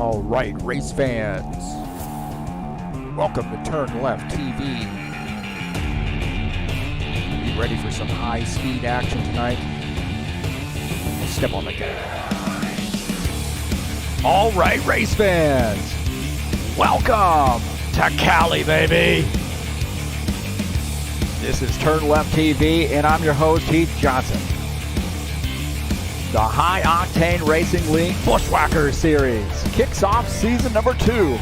All right, race fans, welcome to TurnLeftTV. You ready for some high-speed action tonight? Step on the gas. All right, race fans, welcome to Cali, baby. This is TurnLeftTV, and I'm your host, Heath Johnson. The High Octane Racing League Buschwackers Series kicks off season number 2.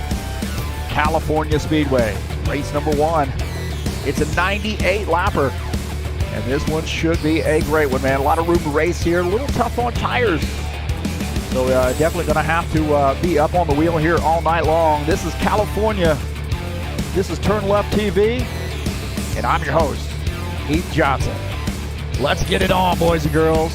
California Speedway, race number 1. It's a 98 lapper, and this one should be a great one, man. A lot of room to race here, a little tough on tires. So definitely going to have to be up on the wheel here all night long. This is California. This is TurnLeftTV, and I'm your host, Heath Johnson. Let's get it on, boys and girls.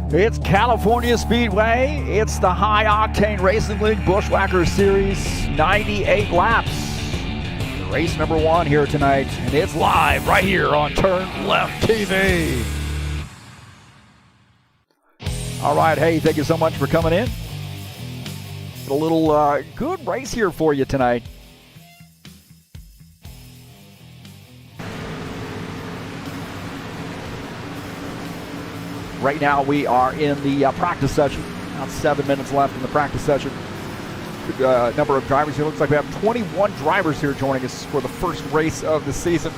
It's California Speedway. It's the High Octane Racing League Buschwackers Series, 98 laps. Race number 1 here tonight, and it's live right here on TurnLeftTV. All right, hey, thank you so much for coming in. A little good race here for you tonight. Right now we are in the practice session. About 7 minutes left in the practice session. Good number of drivers here. Looks like we have 21 drivers here joining us for the first race of the season.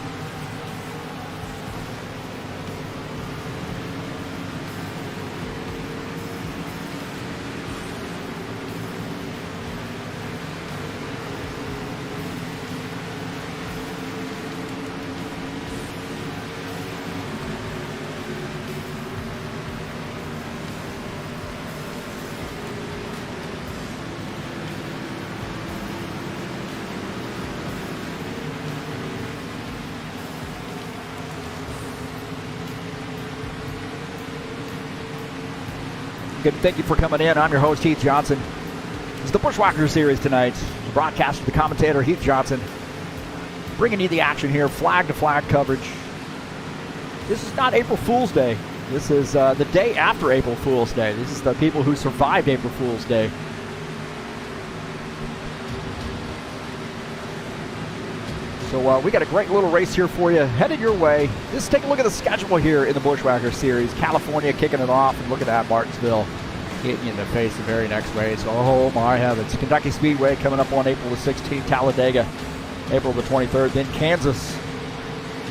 Good, thank you for coming in. I'm your host, Heath Johnson. It's the Buschwackers Series tonight. Broadcast with the commentator, Heath Johnson. Bringing you the action here, flag-to-flag coverage. This is not April Fool's Day. This is the day after April Fool's Day. This is the people who survived April Fool's Day. So we got a great little race here for you, headed your way. Just take a look at the schedule here in the Buschwackers Series. California kicking it off, and look at that, Martinsville hitting you in the face the very next race. Oh my heavens. Kentucky Speedway coming up on April the 16th, Talladega, April the 23rd, then Kansas,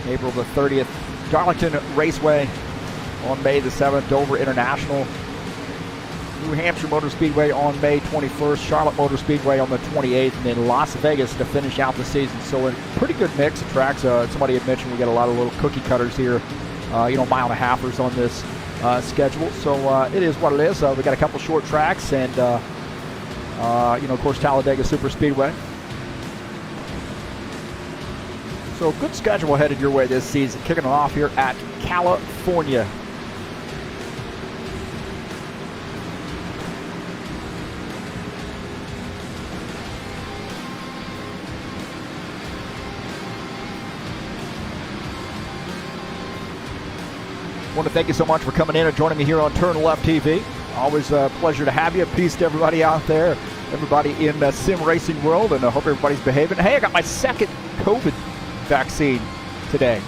April the 30th, Darlington Raceway on May the 7th, Dover International, New Hampshire Motor Speedway on May 21st, Charlotte Motor Speedway on the 28th, and then Las Vegas to finish out the season. So a pretty good mix of tracks. Somebody had mentioned we got a lot of little cookie cutters here, mile and a halfers on this schedule. So it is what it is. We got a couple short tracks and, of course, Talladega Super Speedway. So good schedule headed your way this season, kicking it off here at California. I want to thank you so much for coming in and joining me here on TurnLeftTV. Always a pleasure to have you. Peace to everybody out there, everybody in the sim racing world, and I hope everybody's behaving. Hey, I got my second COVID vaccine today.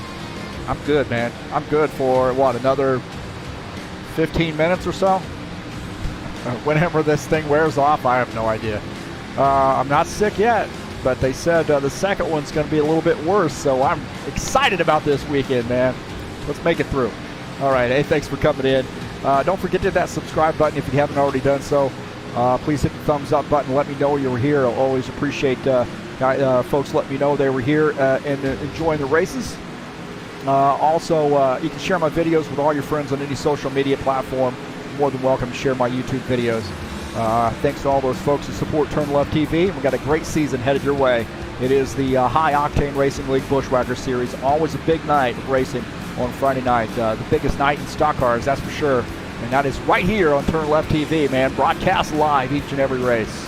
I'm good, man. I'm good for, another 15 minutes or so? Whenever this thing wears off, I have no idea. I'm not sick yet, but they said the second one's going to be a little bit worse, so I'm excited about this weekend, man. Let's make it through. All right, hey, thanks for coming in. Don't forget to hit that subscribe button if you haven't already done so. Please hit the thumbs up button. Let me know you were here. I'll always appreciate folks letting me know they were here and enjoying the races. Also, you can share my videos with all your friends on any social media platform. You're more than welcome to share my YouTube videos. Thanks to all those folks who support TurnLeftTV. We've got a great season headed your way. It is the High Octane Racing League Buschwackers Series. Always a big night of racing on Friday night. The biggest night in stock cars, that's for sure. And that is right here on TurnLeftTV, man. Broadcast live each and every race.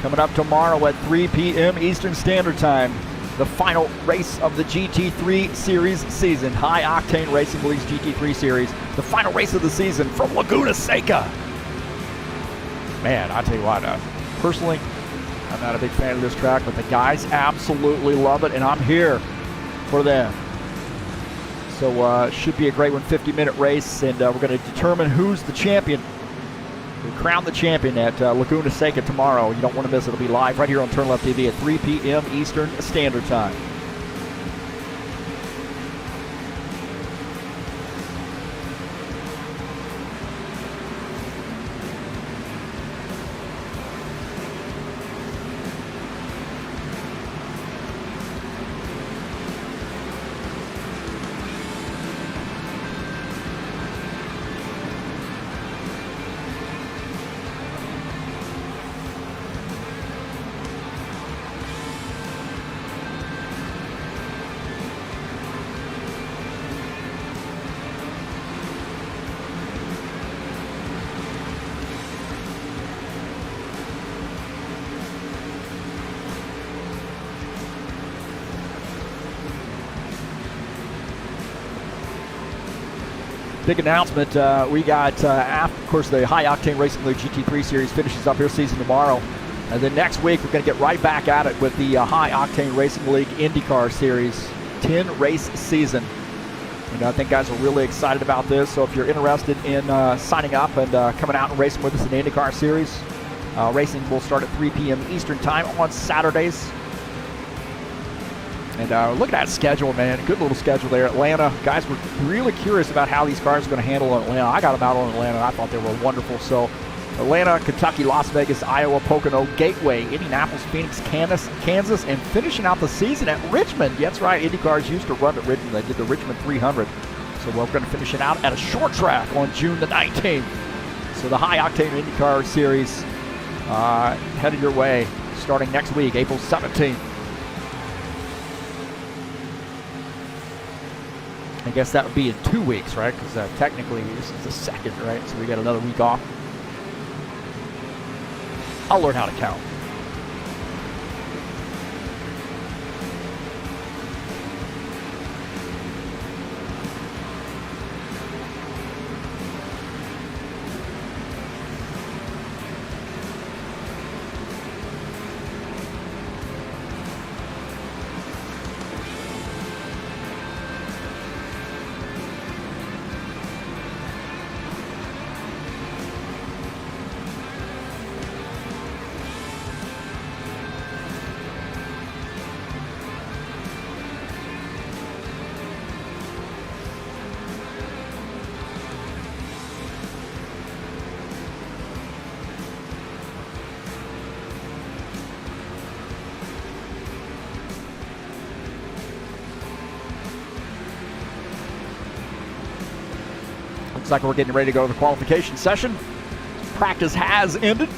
Coming up tomorrow at 3 p.m. Eastern Standard Time, the final race of the GT3 Series season. High Octane Racing League's GT3 Series, the final race of the season from Laguna Seca. Man, I tell you what, personally, I'm not a big fan of this track, but the guys absolutely love it, and I'm here for them. So should be a great one, 50-minute race, and we're going to determine who's the champion. We crown the champion at Laguna Seca tomorrow. You don't want to miss it. It'll be live right here on TurnLeftTV at 3 p.m. Eastern Standard Time. Big announcement. We got, of course, the High Octane Racing League GT3 Series finishes up their season tomorrow. And then next week, we're going to get right back at it with the High Octane Racing League IndyCar Series 10-race season. And I think guys are really excited about this. So if you're interested in signing up and coming out and racing with us in the IndyCar Series, racing will start at 3 p.m. Eastern Time on Saturdays. And look at that schedule, man. Good little schedule there. Atlanta, guys were really curious about how these cars are going to handle in Atlanta. I got them out on Atlanta, and I thought they were wonderful. So Atlanta, Kentucky, Las Vegas, Iowa, Pocono, Gateway, Indianapolis, Phoenix, Kansas, and finishing out the season at Richmond. That's right, IndyCars used to run at Richmond. They did the Richmond 300. So we're going to finish it out at a short track on June the 19th. So the High Octane IndyCar Series headed your way starting next week, April 17th. I guess that would be in 2 weeks, right? Because technically this is the second, right? So we got another week off. I'll learn how to count. Looks like we're getting ready to go to the qualification session. Practice has ended.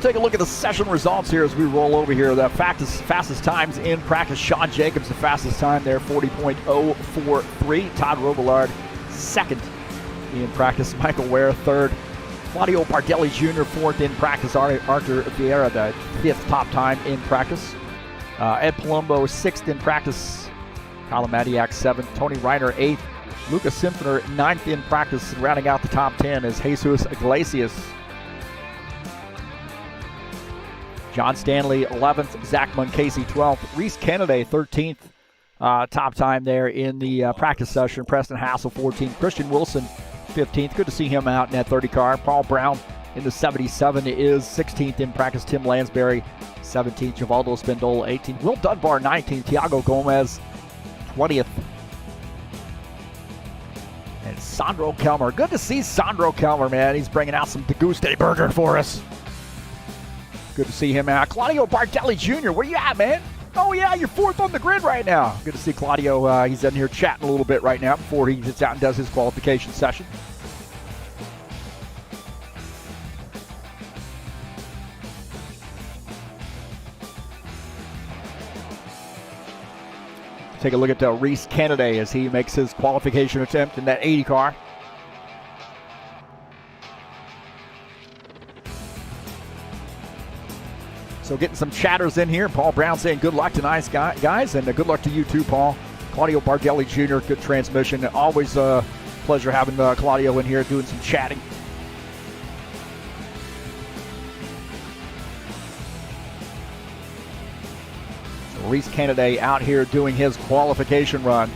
take a look at the session results here as we roll over here. The fastest times in practice. Sean Jacobs, the fastest time there, 40.043. Todd Robillard, second in practice. Michael Ware, third. Claudio Bardelli Jr., fourth in practice. Arthur Vieira, the fifth top time in practice. Ed Palumbo, sixth in practice. Colin Madiak, seventh. Tony Reiner, eighth. Lucas Simpsoner, ninth in practice. Rounding out the top 10 is Jesus Iglesias. John Stanley, 11th. Zach Muncasey, 12th. Reese Kennedy, 13th. Top time there in the practice session. Preston Hassel, 14th. Christian Wilson, 15th. Good to see him out in that 30 car. Paul Brown in the 77 is 16th in practice. Tim Lansbury, 17th. Givaldo Spendola, 18th. Will Dunbar, 19th. Tiago Gomez, 20th. And Sandro Kelmer. Good to see Sandro Kelmer, man. He's bringing out some Deguste burger for us. Good to see him out. Claudio Bardelli Jr., where you at, man? Oh, yeah, you're fourth on the grid right now. Good to see Claudio. He's in here chatting a little bit right now before he gets out and does his qualification session. Take a look at Reese Kennedy as he makes his qualification attempt in that 80 car. So getting some chatters in here. Paul Brown saying good luck tonight, guys, and good luck to you too, Paul. Claudio Bardelli Jr., good transmission. Always a pleasure having Claudio in here doing some chatting. So Reese Kennedy out here doing his qualification run.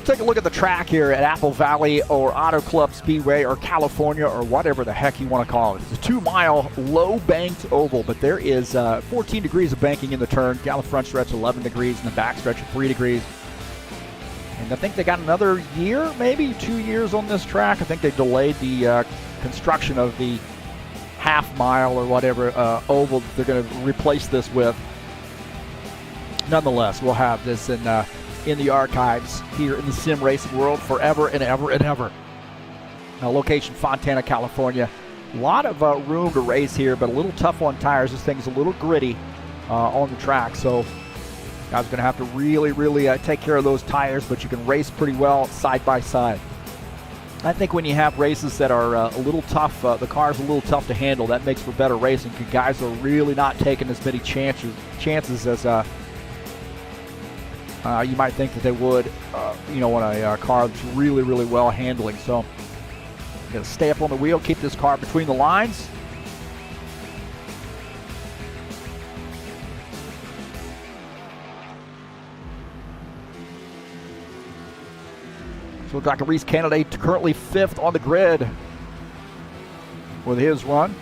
Take a look at the track here at Apple Valley or Auto Club Speedway or California or whatever the heck you want to call it. It's a 2-mile low-banked oval, but there is 14 degrees of banking in the turn. Down the front stretch, 11 degrees, and the back stretch, 3 degrees. And I think they got another year, maybe 2 years on this track. I think they delayed the construction of the half-mile or whatever oval that they're going to replace this with. Nonetheless, we'll have this in the archives here in the sim racing world forever and ever and ever. Now, location Fontana, California. A lot of room to race here, but a little tough on tires. This thing's a little gritty on the track, so guys are going to have to really, really take care of those tires, but you can race pretty well side by side. I think when you have races that are a little tough, the car's a little tough to handle, that makes for better racing. Guys are really not taking as many chances as you might think that they would, on a car that's really, really well handling. So, you got to stay up on the wheel, keep this car between the lines. So, Dr. Reese Kennedy currently 5th on the grid with his run.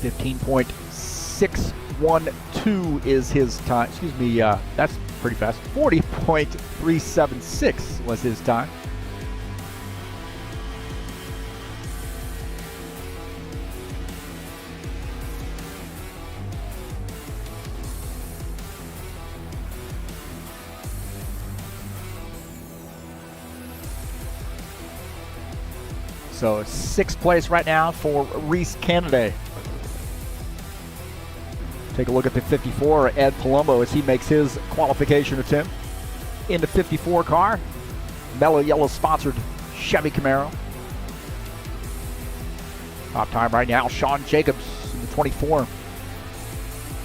15.612 is his time. Excuse me, that's pretty fast. 40.376 was his time. So 6th place right now for Reese Kennedy. Take a look at the 54, Ed Palumbo, as he makes his qualification attempt in the 54 car. Mellow Yellow sponsored Chevy Camaro. Top time right now, Sean Jacobs in the 24.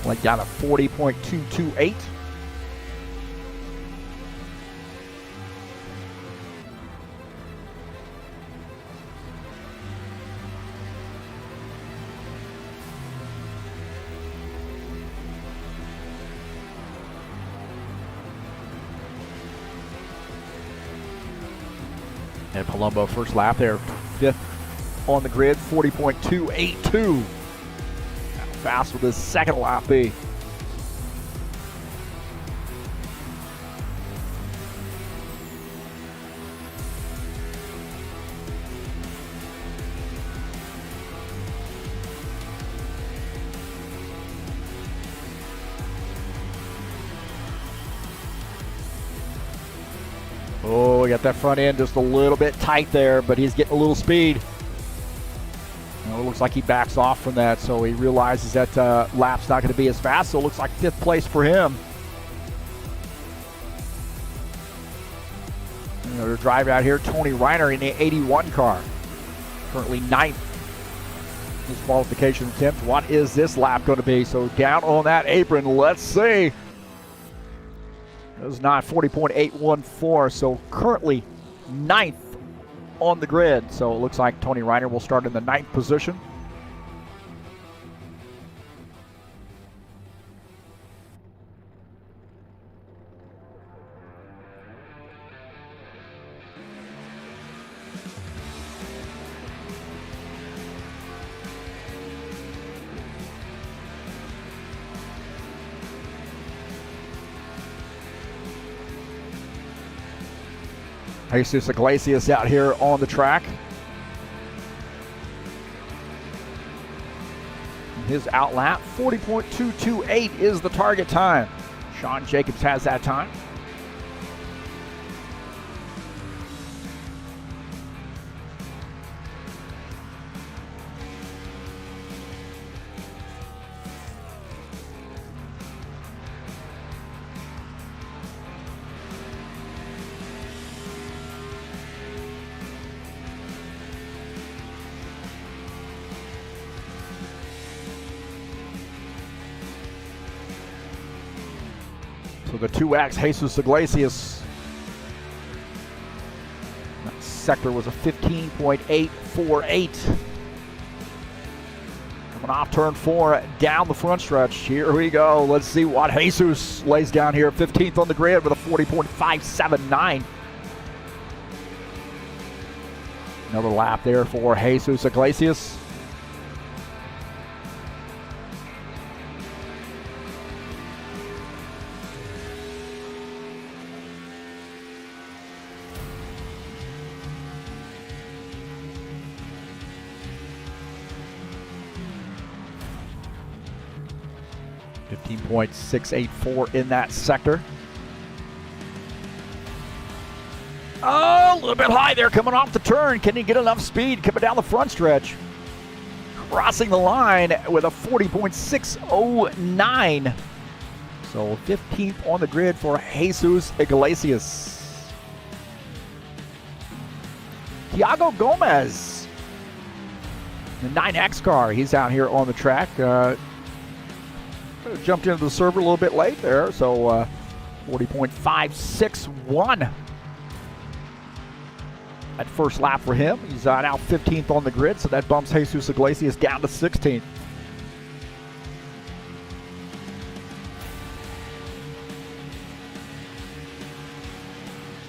Went down to 40.228. And Palumbo first lap there, 5th on the grid, 40.282. How fast will this second lap be? Oh, we got that front end just a little bit tight there, but he's getting a little speed. It looks like he backs off from that, so he realizes that lap's not going to be as fast, so it looks like 5th place for him. Another drive out here, Tony Reiner in the 81 car. Currently 9th in his qualification attempt. What is this lap going to be? So down on that apron, let's see. It was not 40.814, so currently 9th on the grid. So it looks like Tony Reiner will start in the 9th position. Jesus Iglesias out here on the track. His out lap, 40.228 is the target time. Sean Jacobs has that time. So the 2X, Jesus Iglesias. That sector was a 15.848. Coming off turn 4 down the front stretch. Here we go. Let's see what Jesus lays down here. 15th on the grid with a 40.579. Another lap there for Jesus Iglesias. .684 in that sector. Oh, a little bit high there coming off the turn. Can he get enough speed coming down the front stretch? Crossing the line with a 40.609. So 15th on the grid for Jesus Iglesias. Thiago Gomez, the 9X car, he's out here on the track. Jumped into the server a little bit late there, so 40.561 at first lap for him. He's now 15th on the grid, so that bumps Jesus Iglesias down to 16th.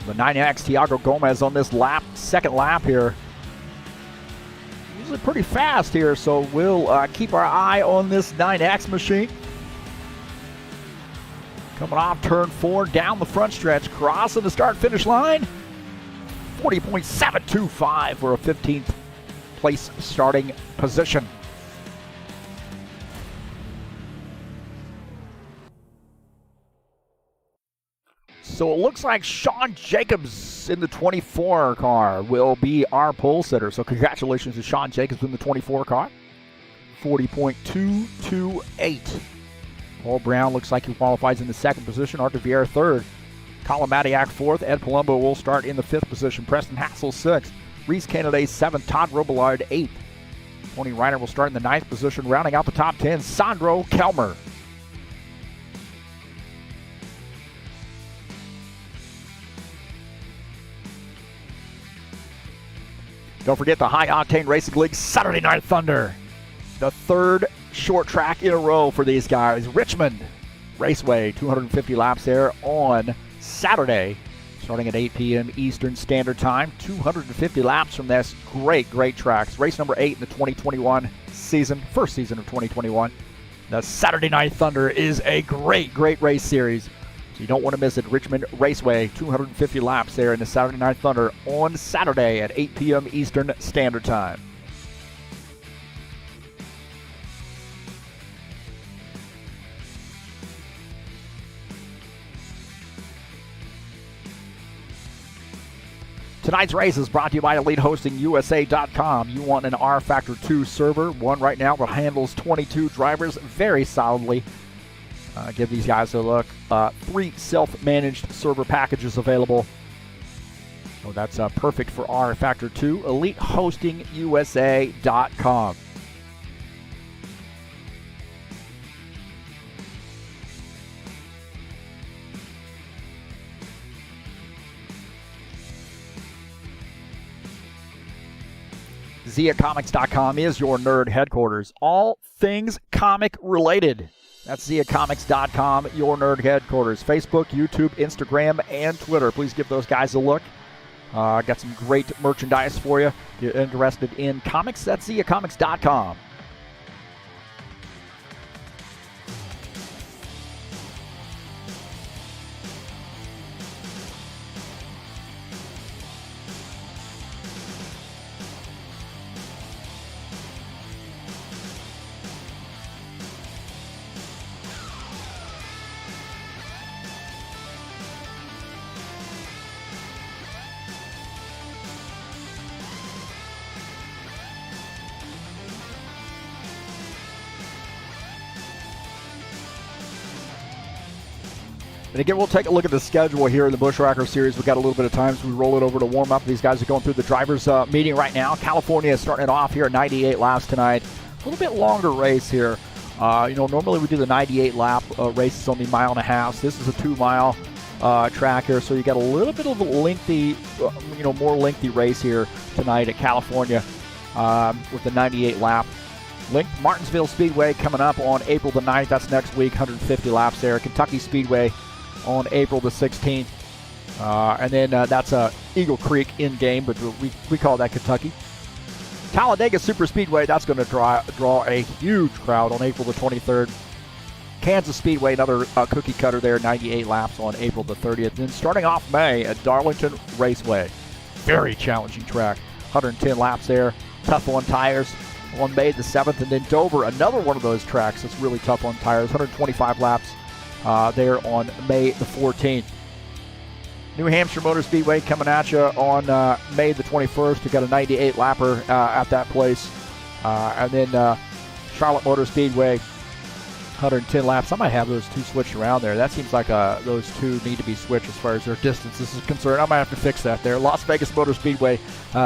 The 9X, Thiago Gomez on this lap, second lap here. Usually pretty fast here, so we'll keep our eye on this 9X machine. Coming off turn 4 down the front stretch, crossing the start-finish line. 40.725 for a 15th place starting position. So it looks like Sean Jacobs in the 24 car will be our pole sitter. So congratulations to Sean Jacobs in the 24 car. 40.228. Paul Brown looks like he qualifies in the 2nd position. Arthur Vieira 3rd. Colin Matiak 4th. Ed Palumbo will start in the 5th position. Preston Hassel 6th. Reese Kennedy 7th. Todd Robillard 8th. Tony Reiner will start in the 9th position. Rounding out the top 10, Sandro Kelmer. Don't forget the High Octane Racing League Saturday Night Thunder. The 3rd short track in a row for these guys. Richmond Raceway, 250 laps there on Saturday, starting at 8 p.m. Eastern Standard Time. 250 laps from this great tracks. Race number 8 in the 2021 season, first season of 2021. The Saturday Night Thunder is a great race series. So you don't want to miss it. Richmond Raceway, 250 laps there in the Saturday Night Thunder on Saturday at 8 p.m. Eastern Standard Time. Tonight's race is brought to you by EliteHostingUSA.com. You want an rFactor 2 server, one right now that handles 22 drivers very solidly. Give these guys a look. 3 self-managed server packages available. So that's perfect for rFactor 2. EliteHostingUSA.com. ZiaComics.com is your nerd headquarters. All things comic related. That's ZiaComics.com, your nerd headquarters. Facebook, YouTube, Instagram, and Twitter. Please give those guys a look. Got some great merchandise for you. If you're interested in comics, that's ZiaComics.com. And again, we'll take a look at the schedule here in the Buschwackers series. We've got a little bit of time, so we roll it over to warm up. These guys are going through the drivers' meeting right now. California is starting it off here at 98 laps tonight. A little bit longer race here. Normally we do the 98 lap races on the 1.5 miles. This is a 2 mile track here, so you got a little bit of a lengthy, more lengthy race here tonight at California with the 98 lap. Length Martinsville Speedway coming up on April the 9th. That's next week, 150 laps there. Kentucky Speedway on April the 16th. And then that's Eagle Creek in-game, but we call that Kentucky. Talladega Super Speedway, that's going to draw a huge crowd on April the 23rd. Kansas Speedway, another cookie cutter there, 98 laps on April the 30th. Then starting off May at Darlington Raceway. Very challenging track, 110 laps there, tough on tires on May the 7th. And then Dover, another one of those tracks that's really tough on tires, 125 laps there on May the 14th. New Hampshire Motor Speedway coming at you on May the 21st. You got a 98 lapper at that place. And then Charlotte Motor Speedway, 110 laps. I might have those two switched around there. That seems like those two need to be switched as far as their distances is concerned. I might have to fix that there. Las Vegas Motor Speedway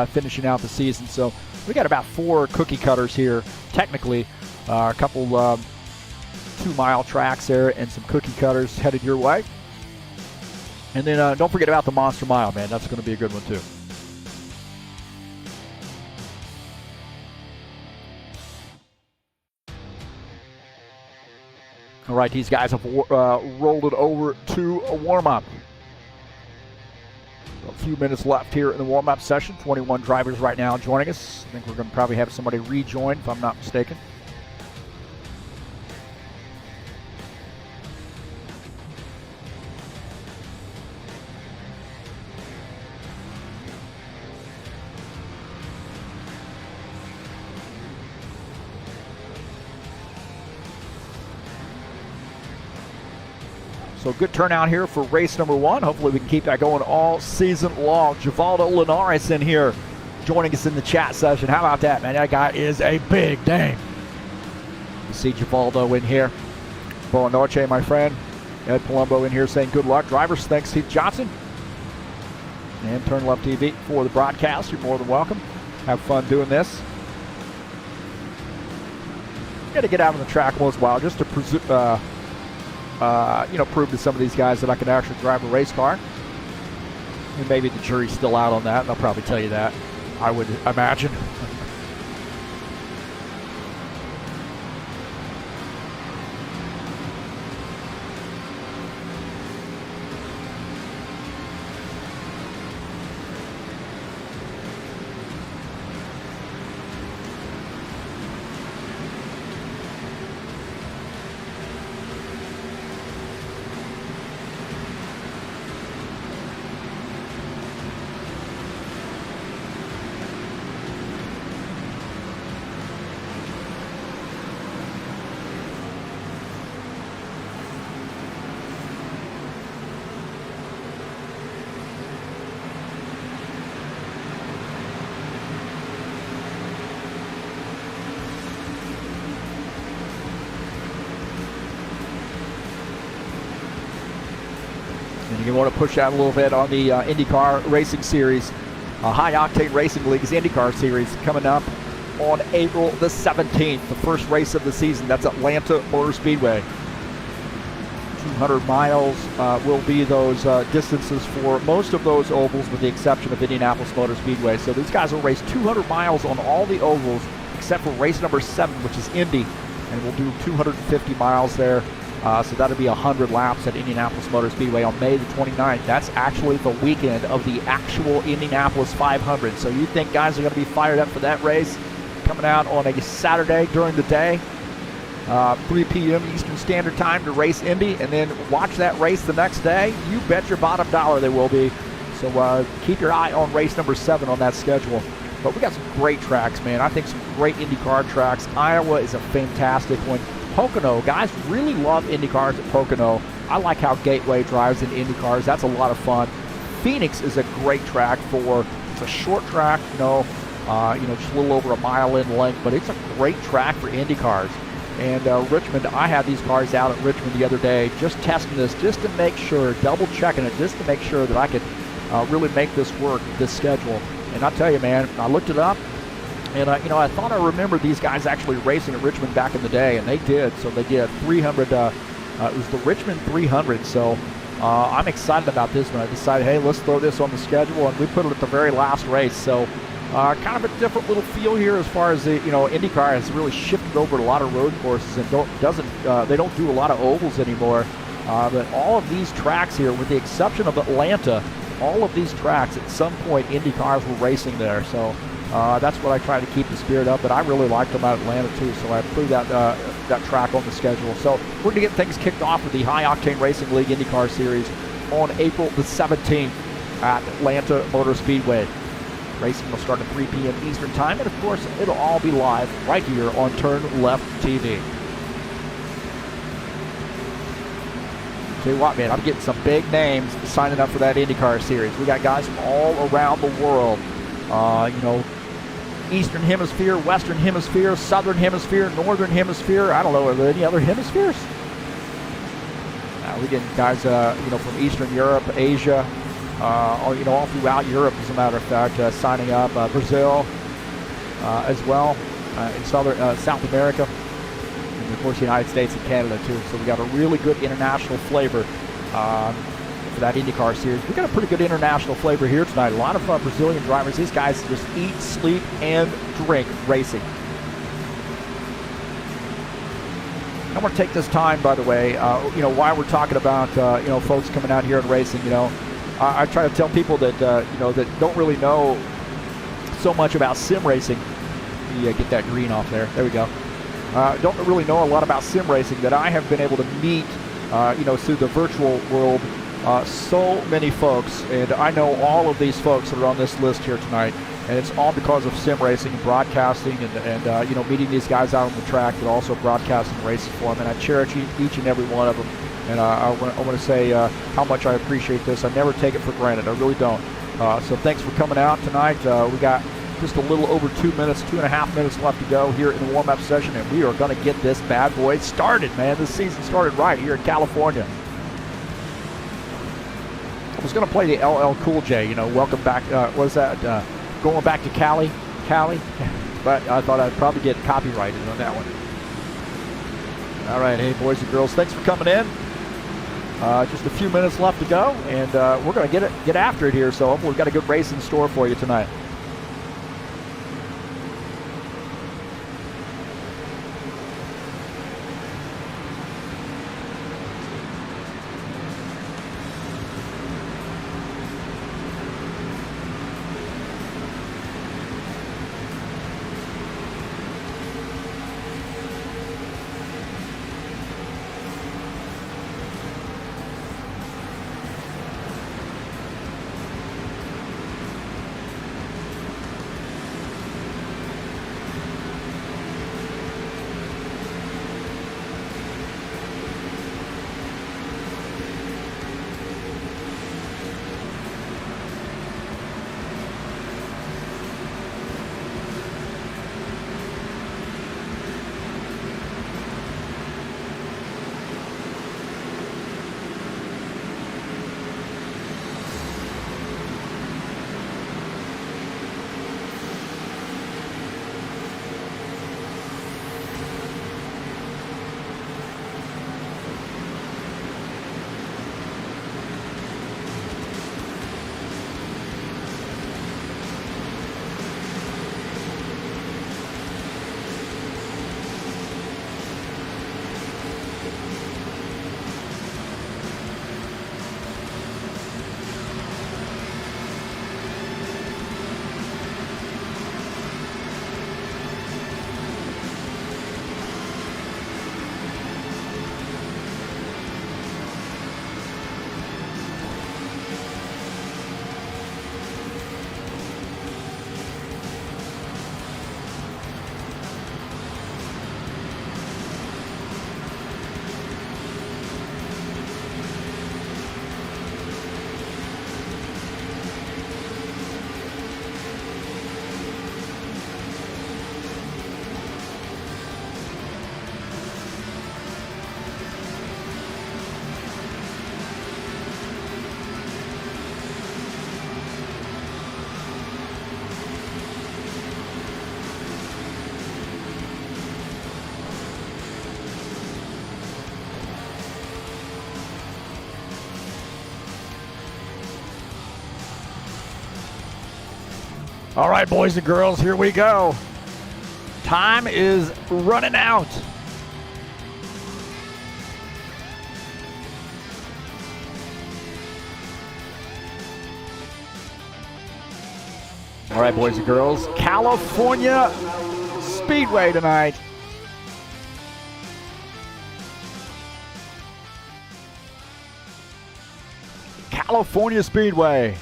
finishing out the season. So we got about 4 cookie cutters here, technically. A couple 2-mile tracks there and some cookie cutters headed your way. And then don't forget about the Monster Mile, man. That's going to be a good one, too. All right, these guys have rolled it over to a warm-up. A few minutes left here in the warm-up session. 21 drivers right now joining us. I think we're going to probably have somebody rejoin, if I'm not mistaken. So good turnout here for race number 1. Hopefully we can keep that going all season long. Givaldo Linares in here joining us in the chat session. How about that, man? That guy is a big name. You see Givaldo in here. Boa noche, my friend. Ed Palumbo in here saying good luck. Drivers, thanks Heath Johnson. And TurnLeftTV for the broadcast. You're more than welcome. Have fun doing this. Got to get out on the track once in a while just to prove to some of these guys that I can actually drive a race car. And maybe the jury's still out on that. They'll probably tell you that, I would imagine. And you want to push out a little bit on the IndyCar Racing Series, High Octane Racing League's IndyCar Series coming up on April the 17th, the first race of the season. That's Atlanta Motor Speedway. 200 miles will be those distances for most of those ovals, with the exception of Indianapolis Motor Speedway. So these guys will race 200 miles on all the ovals except for race number 7, which is Indy, and we'll do 250 miles there. So that'll be 100 laps at Indianapolis Motor Speedway on May the 29th. That's actually the weekend of the actual Indianapolis 500. So you think guys are going to be fired up for that race? Coming out on a Saturday during the day, 3 p.m. Eastern Standard Time to race Indy, and then watch that race the next day. You bet your bottom dollar they will be. So keep your eye on race number 7 on that schedule. But we got some great tracks, man. I think some great IndyCar tracks. Iowa is a fantastic one. Pocono, guys really love IndyCars at Pocono. I like how Gateway drives in IndyCars. That's a lot of fun. Phoenix is a great track for, it's a short track, just a little over a mile in length, but it's a great track for IndyCars. And Richmond, I had these cars out at Richmond the other day, just testing this, just to make sure, double checking it, just to make sure that I could really make this work, this schedule. And I'll tell you, man, I looked it up, and I thought I remembered these guys actually racing at Richmond back in the day, and they did. So they did 300. It was the Richmond 300. So I'm excited about this one. I decided, hey, let's throw this on the schedule, and we put it at the very last race. So kind of a different little feel here as far as the IndyCar has really shifted over to a lot of road courses and they don't do a lot of ovals anymore. But all of these tracks here, with the exception of Atlanta, all of these tracks at some point IndyCars were racing there. So that's what I try to keep the spirit up. But I really liked them out of Atlanta too. So I put that track on the schedule. So we're going to get things kicked off with the High Octane Racing League IndyCar Series on April the 17th at Atlanta Motor Speedway. Racing will start at 3 p.m. Eastern Time, and of course, it'll all be live right here on TurnLeftTV. Tell you what, man, I'm getting some big names signing up for that IndyCar Series. We got guys from all around the world. Eastern Hemisphere, Western Hemisphere, Southern Hemisphere, Northern Hemisphere. I don't know, are there any other hemispheres? We get guys, from Eastern Europe, Asia, all throughout Europe, as a matter of fact, signing up. Brazil as well, in South America, and of course the United States and Canada too. So we got a really good international flavor for that IndyCar Series. We got a pretty good international flavor here tonight. A lot of Brazilian drivers. These guys just eat, sleep, and drink racing. I want to take this time, by the way, while we're talking about folks coming out here and racing. I try to tell people that that don't really know so much about sim racing. Get that green off there. There we go. Don't really know a lot about sim racing, that I have been able to meet, through the virtual world, so many folks, and I know all of these folks that are on this list here tonight, and it's all because of sim racing and broadcasting, and meeting these guys out on the track, but also broadcasting races for them, and I cherish each and every one of them. And I want to say how much I appreciate this. I never take it for granted. I really don't. So thanks for coming out tonight. We got just a little over 2.5 minutes left to go here in the warm-up session, and we are going to get this bad boy started, man. This season started right here in California. I was going to play the LL Cool J, welcome back. What is that? Going back to Cali? But I thought I'd probably get copyrighted on that one. All right, hey, boys and girls, thanks for coming in. Just a few minutes left to go, and we're going to get after it here. So we've got a good race in store for you tonight. All right, boys and girls, here we go. Time is running out. All right, boys and girls, California Speedway tonight. California Speedway.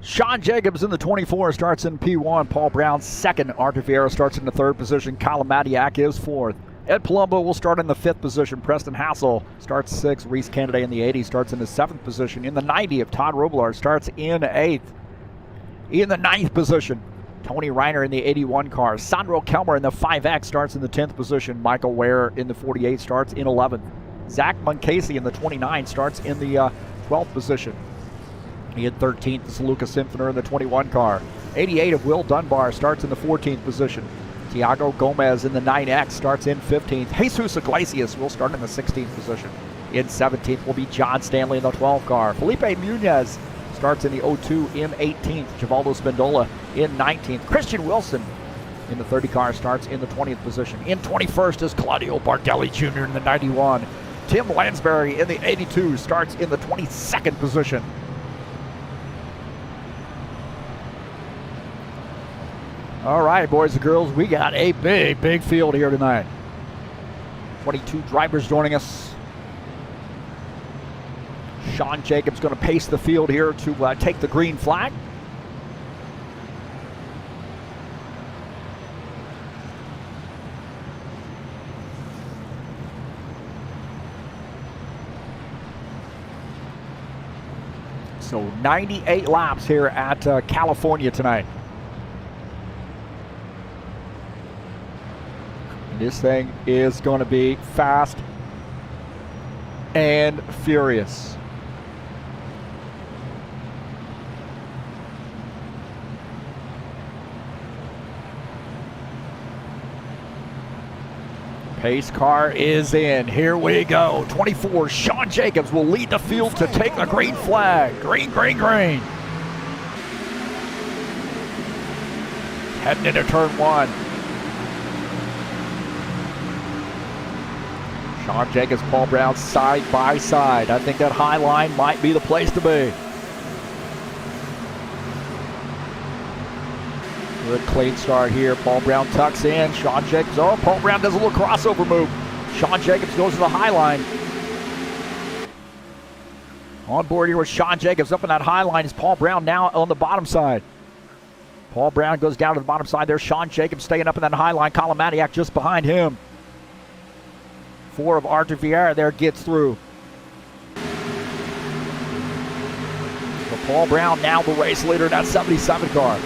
Sean Jacobs in the 24 starts in P1. Paul Brown second. Arthur Vieira starts in the third position. Colin Matiak is fourth. Ed Palumbo will start in the fifth position. Preston Hassel starts sixth. Reese Kennedy in the 80 starts in the seventh position. In the 90, Todd Robillard starts in eighth. In the ninth position, Tony Reiner in the 81 car. Sandro Kelmer in the 5X starts in the 10th position. Michael Ware in the 48 starts in 11th. Zach Munkasey in the 29 starts in the 12th position. In 13th is Lucas Infiniter in the 21 car. 88 of Will Dunbar starts in the 14th position. Tiago Gomez in the 9X starts in 15th. Jesus Iglesias will start in the 16th position. In 17th will be John Stanley in the 12 car. Felipe Munez starts in the 02 in 18th. Givaldo Spindola in 19th. Christian Wilson in the 30 car starts in the 20th position. In 21st is Claudio Bardelli Jr. in the 91. Tim Lansbury in the 82 starts in the 22nd position. All right, boys and girls, we got a big field here tonight. 22 drivers joining us. Sean Jacobs going to pace the field here to take the green flag. So 98 laps here at California tonight. This thing is going to be fast and furious. Pace car is in. Here we go. 24, Sean Jacobs will lead the field to take the green flag. Green. Heading into turn one. Sean Jacobs, Paul Brown side by side. I think that high line might be the place to be. Good clean start here. Paul Brown tucks in. Sean Jacobs, Paul Brown does a little crossover move. Sean Jacobs goes to the high line. On board here with Sean Jacobs up in that high line is Paul Brown now on the bottom side. Paul Brown goes down to the bottom side there. Sean Jacobs staying up in that high line. Colin Matiak just behind him. 4 of Arthur Vieira there gets through. So Paul Brown now the race leader in that 77 car.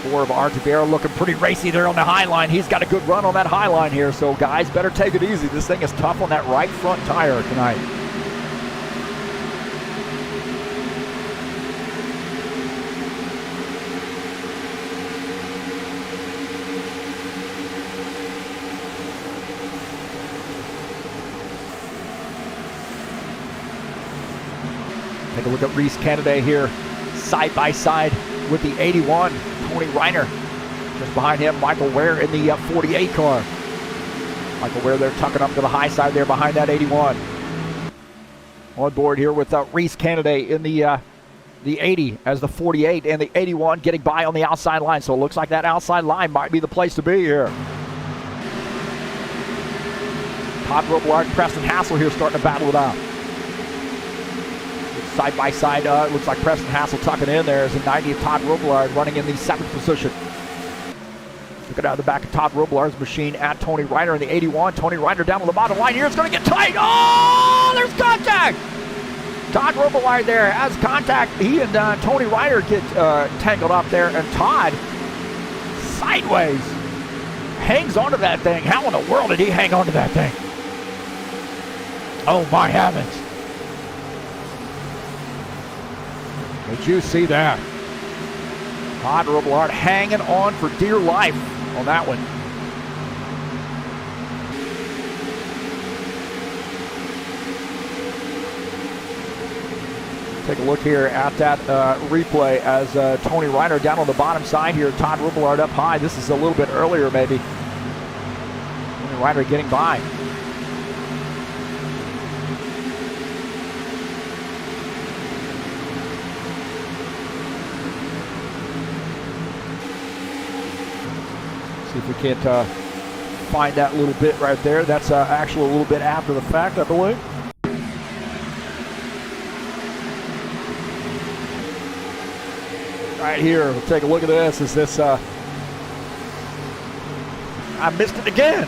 Four of Arthur Vieira looking pretty racy there on the high line. He's got a good run on that high line here, so guys better take it easy. This thing is tough on that right front tire tonight. Take a look at Reese Kennedy here, side by side with the 81, Tony Reiner. Just behind him, Michael Ware in the 48 car. Michael Ware there tucking up to the high side there behind that 81. On board here with Reese Kennedy in the 80 as the 48 and the 81 getting by on the outside line. So it looks like that outside line might be the place to be here. Todd Robillard and Preston Hassel here starting to battle it out. Side by side, looks like Preston Hassel tucking in there as the 90 of Todd Robillard running in the 7th position. Looking out of the back of Todd Robillard's machine at Tony Reiner in the 81. Tony Reiner down on the bottom line here. It's going to get tight. Oh, there's contact. Todd Robillard there has contact. He and Tony Reiner get tangled up there, and Todd sideways. Hangs onto that thing. How in the world did he hang onto that thing? Oh my heavens. Did you see that? Todd Robillard hanging on for dear life on that one. Take a look here at that replay as Tony Reiner down on the bottom side here. Todd Robillard up high. This is a little bit earlier maybe. Tony Reiner getting by. See if we can't find that little bit right there. That's actually a little bit after the fact, I believe. Right here, we'll take a look at this. Is this, I missed it again.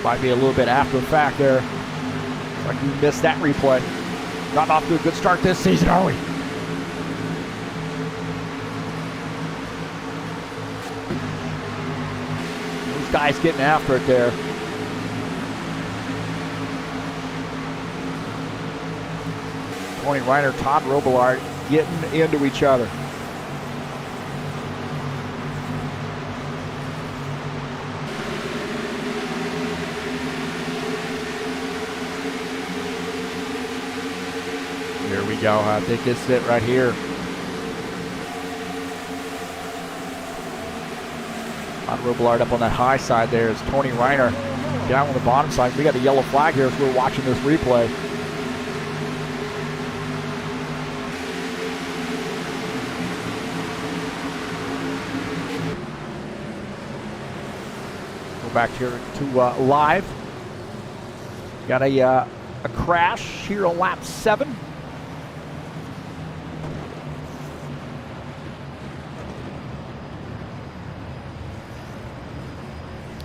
Might be a little bit after the fact there. Looks like we missed that replay. Not off to a good start this season, are we? Those guys getting after it there. Tony Reiner, Todd Robillard getting into each other. Here we go. I think this is it right here. Todd Robillard up on that high side there is Tony Reiner down on the bottom side. We got the yellow flag here as we're watching this replay. Back here to live. Got a crash here on lap 7.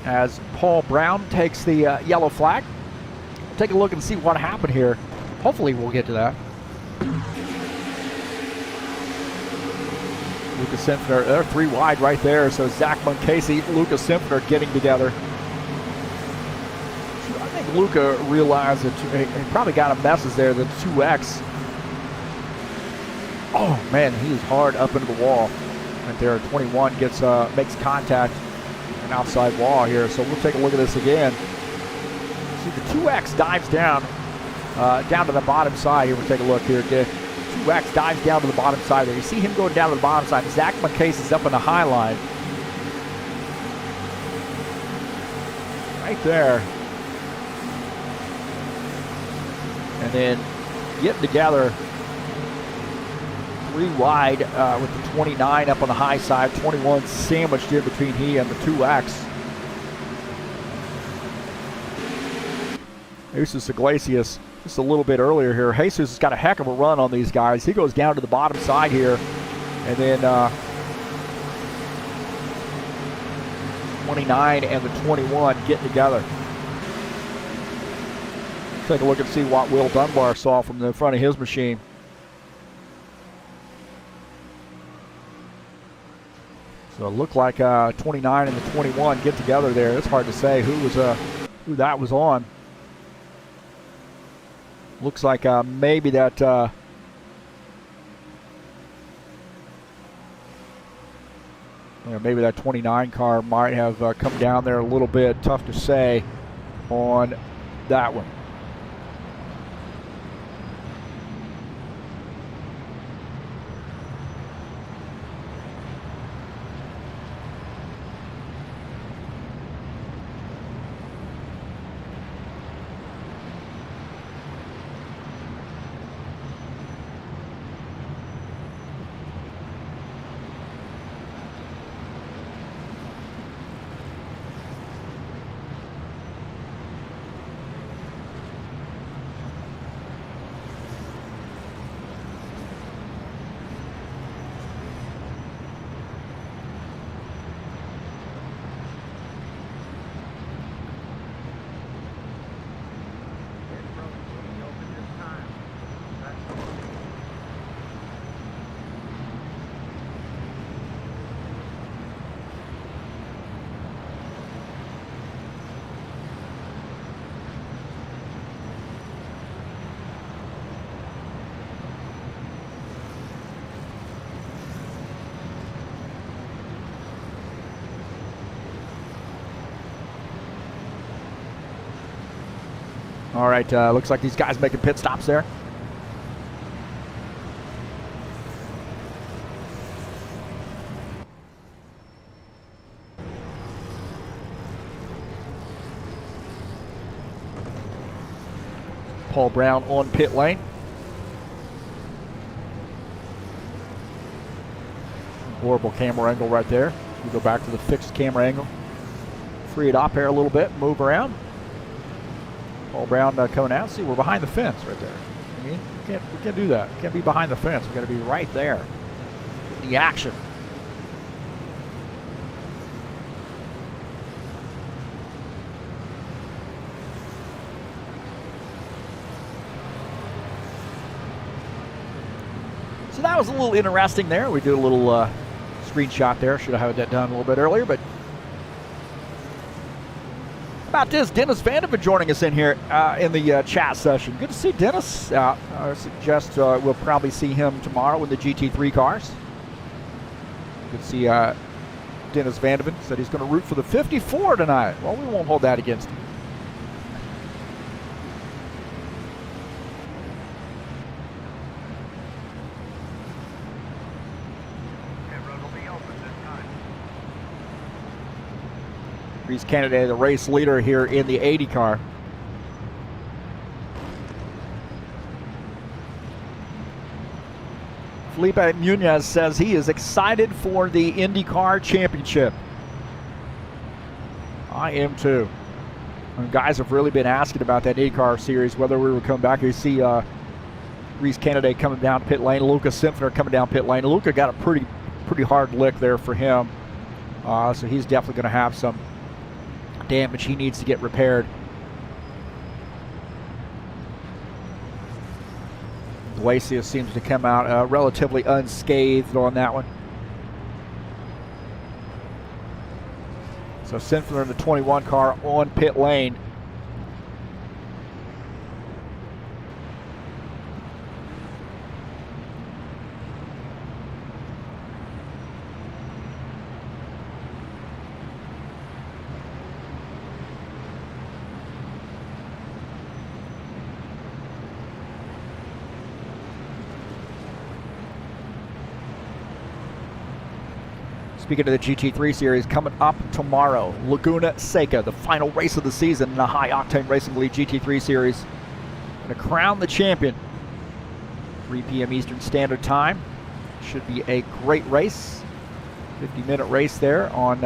As Paul Brown takes the yellow flag. Take a look and see what happened here. Hopefully we'll get to that. Lucas Simpner, they're 3 wide right there. So Zach Muncasey, Lucas Simpner getting together. I think Luca realized that he probably got a message there, the 2X. Oh man, he is hard up into the wall. Right there, 21 gets makes contact with an outside wall here. So we'll take a look at this again. See, the 2X dives down, down to the bottom side here. We'll take a look here again. 2X dives down to the bottom side there. You see him going down to the bottom side. Zach Muncasey is up in the high line. Right there. And then getting together 3 wide with the 29 up on the high side. 21 sandwiched in between he and the 2X. Jesus Iglesias just a little bit earlier here. Jesus has got a heck of a run on these guys. He goes down to the bottom side here. And then 29 and the 21 get together. Take a look and see what Will Dunbar saw from the front of his machine. So it looked like 29 and the 21 get together there. It's hard to say who that was on. Looks like maybe that maybe that 29 car might have come down there a little bit. Tough to say on that one. All right, looks like these guys making pit stops there. Paul Brown on pit lane. Horrible camera angle right there. We go back to the fixed camera angle. Free it up here a little bit, move around. Paul Brown coming out. See, we're behind the fence right there. I mean, we can't do that. We can't be behind the fence. We've got to be right there. The action. So that was a little interesting there. We did a little screenshot there. Should have had that done a little bit earlier, but about this, Dennis Vanderven joining us in here in the chat session. Good to see Dennis out. I suggest we'll probably see him tomorrow in the GT3 cars. Good to see Dennis Vanderven. Said he's going to root for the 54 tonight. Well, we won't hold that against him. He's Kennedy, the race leader here in the 80 car. Felipe Munez says he is excited for the IndyCar Championship. I am too. And guys have really been asking about that IndyCar series, whether we would come back here. You see Reese Kennedy coming down pit lane, Luca Simpsoner coming down pit lane. Luca got a pretty hard lick there for him, so he's definitely going to have some damage he needs to get repaired. Glacius seems to come out relatively unscathed on that one. So Simpsoner in the 21 car on pit lane. Speaking of the GT3 series, coming up tomorrow, Laguna Seca, the final race of the season in the High Octane Racing League GT3 series. Going to crown the champion. 3 p.m. Eastern Standard Time. Should be a great race. 50-minute race there on,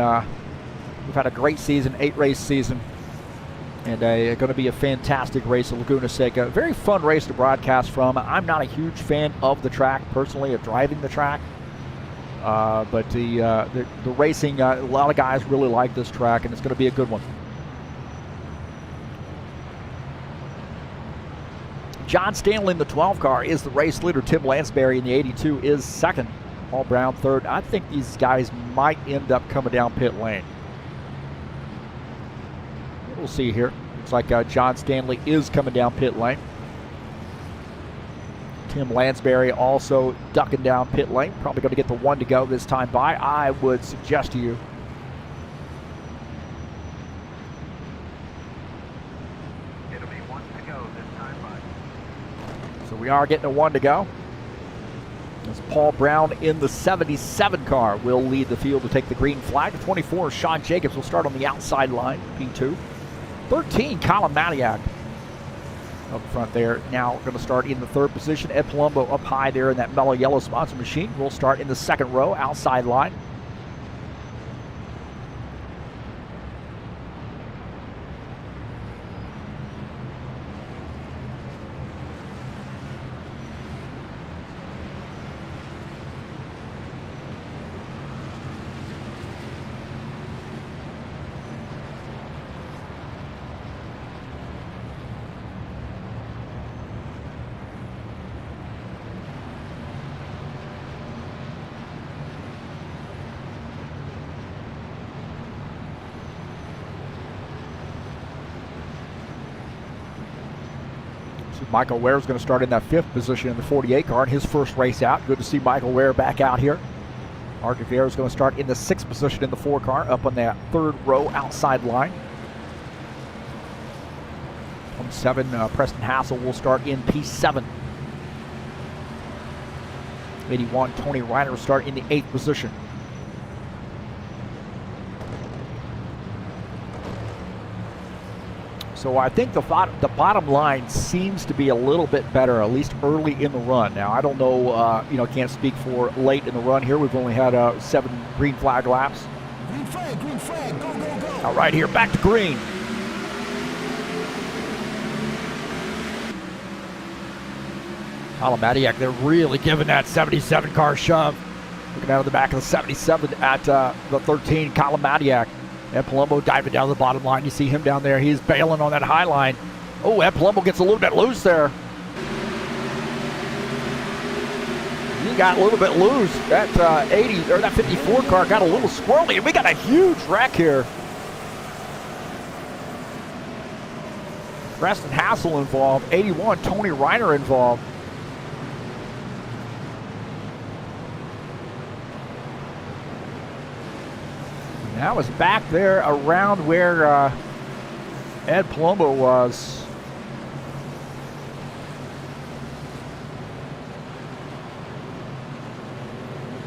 we've had a great season, 8-race season. And going to be a fantastic race at Laguna Seca. Very fun race to broadcast from. I'm not a huge fan of the track, personally, of driving the track. But the racing, a lot of guys really like this track, and it's going to be a good one. John Stanley in the 12 car is the race leader. Tim Lansbury in the 82 is second. Paul Brown third. I think these guys might end up coming down pit lane. We'll see here. Looks like John Stanley is coming down pit lane. Tim Lansbury also ducking down pit lane. Probably going to get the 1 to go this time by, I would suggest to you. It'll be 1 to go this time by. So we are getting a 1 to go. As Paul Brown in the 77 car will lead the field to take the green flag. The 24, Sean Jacobs will start on the outside line, P2. 13, Colin Matiak up front there. Now going to start in the 3rd position. Ed Palumbo up high there in that mellow yellow sponsor machine. Will start in the 2nd row, outside line. Michael Ware is going to start in that 5th position in the 48 car in his first race out. Good to see Michael Ware back out here. Mark Vieira is going to start in the 6th position in the 4 car, up on that 3rd row outside line. 27, Preston Hassel will start in P7. 81, Tony Reiner will start in the 8th position. So I think the bottom line seems to be a little bit better, at least early in the run. Now, I don't know, can't speak for late in the run here. We've only had 7 green flag laps. Green flag, go, go, go. All right, here, back to green. Kalamadiak, they're really giving that 77 car shove. Looking out of the back of the 77 at the 13, Kalamadiak. Ed Palumbo diving down the bottom line. You see him down there. He's bailing on that high line. Oh, Ed Palumbo gets a little bit loose there. He got a little bit loose. That 80 or that 54 car got a little squirrely, and we got a huge wreck here. Preston Hassel involved. 81, Tony Reiner involved. That was back there around where Ed Palumbo was.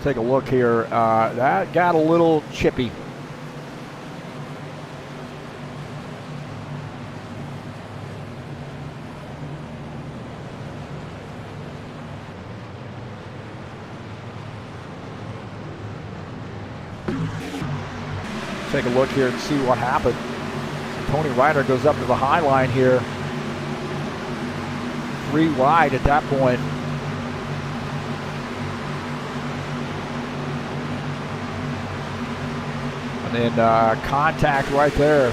Take a look here. That got a little chippy. Take a look here and see what happened. Tony Reiner goes up to the high line here. 3 wide at that point. And then contact right there.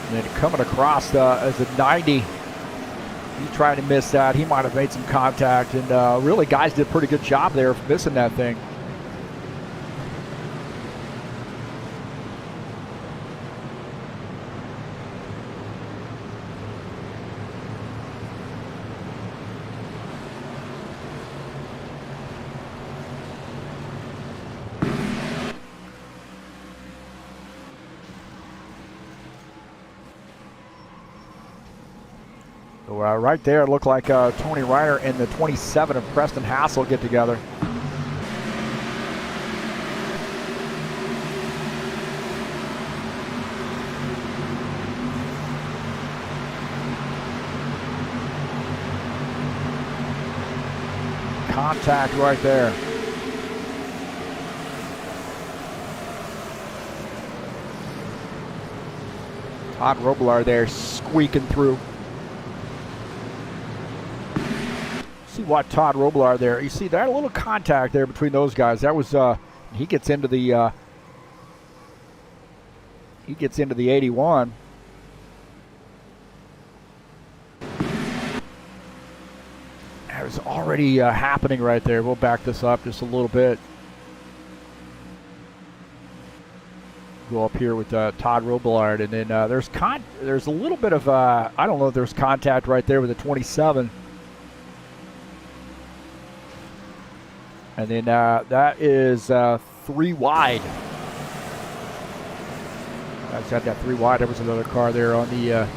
And then coming across as a 90. He tried to miss that. He might have made some contact. And really, guys did a pretty good job there of missing that thing. So right there, it looked like Tony Reiner and the 27 of Preston Hassel get together. Contact right there. Todd Robillard there squeaking through. See what Todd Robillard there. You see that little contact there between those guys. That was he gets into the 81. That was already happening right there. We'll back this up just a little bit. Go up here with Todd Robillard, and then there's a little bit of I don't know if there's contact right there with the 27. And then that is 3 wide. I said that 3 wide. There was another car there on the.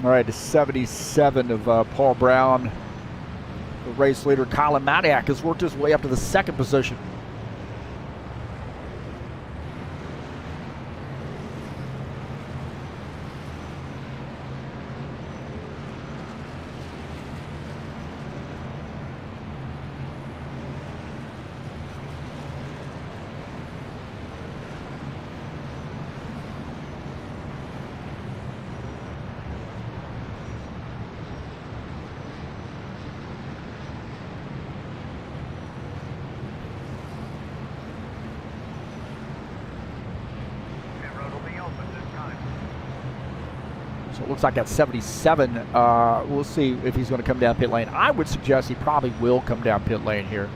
All right, the 77 of Paul Brown. The race leader, Colin Madiak, has worked his way up to the second position. So it looks like that 77, we'll see if he's going to come down pit lane. I would suggest he probably will come down pit lane here.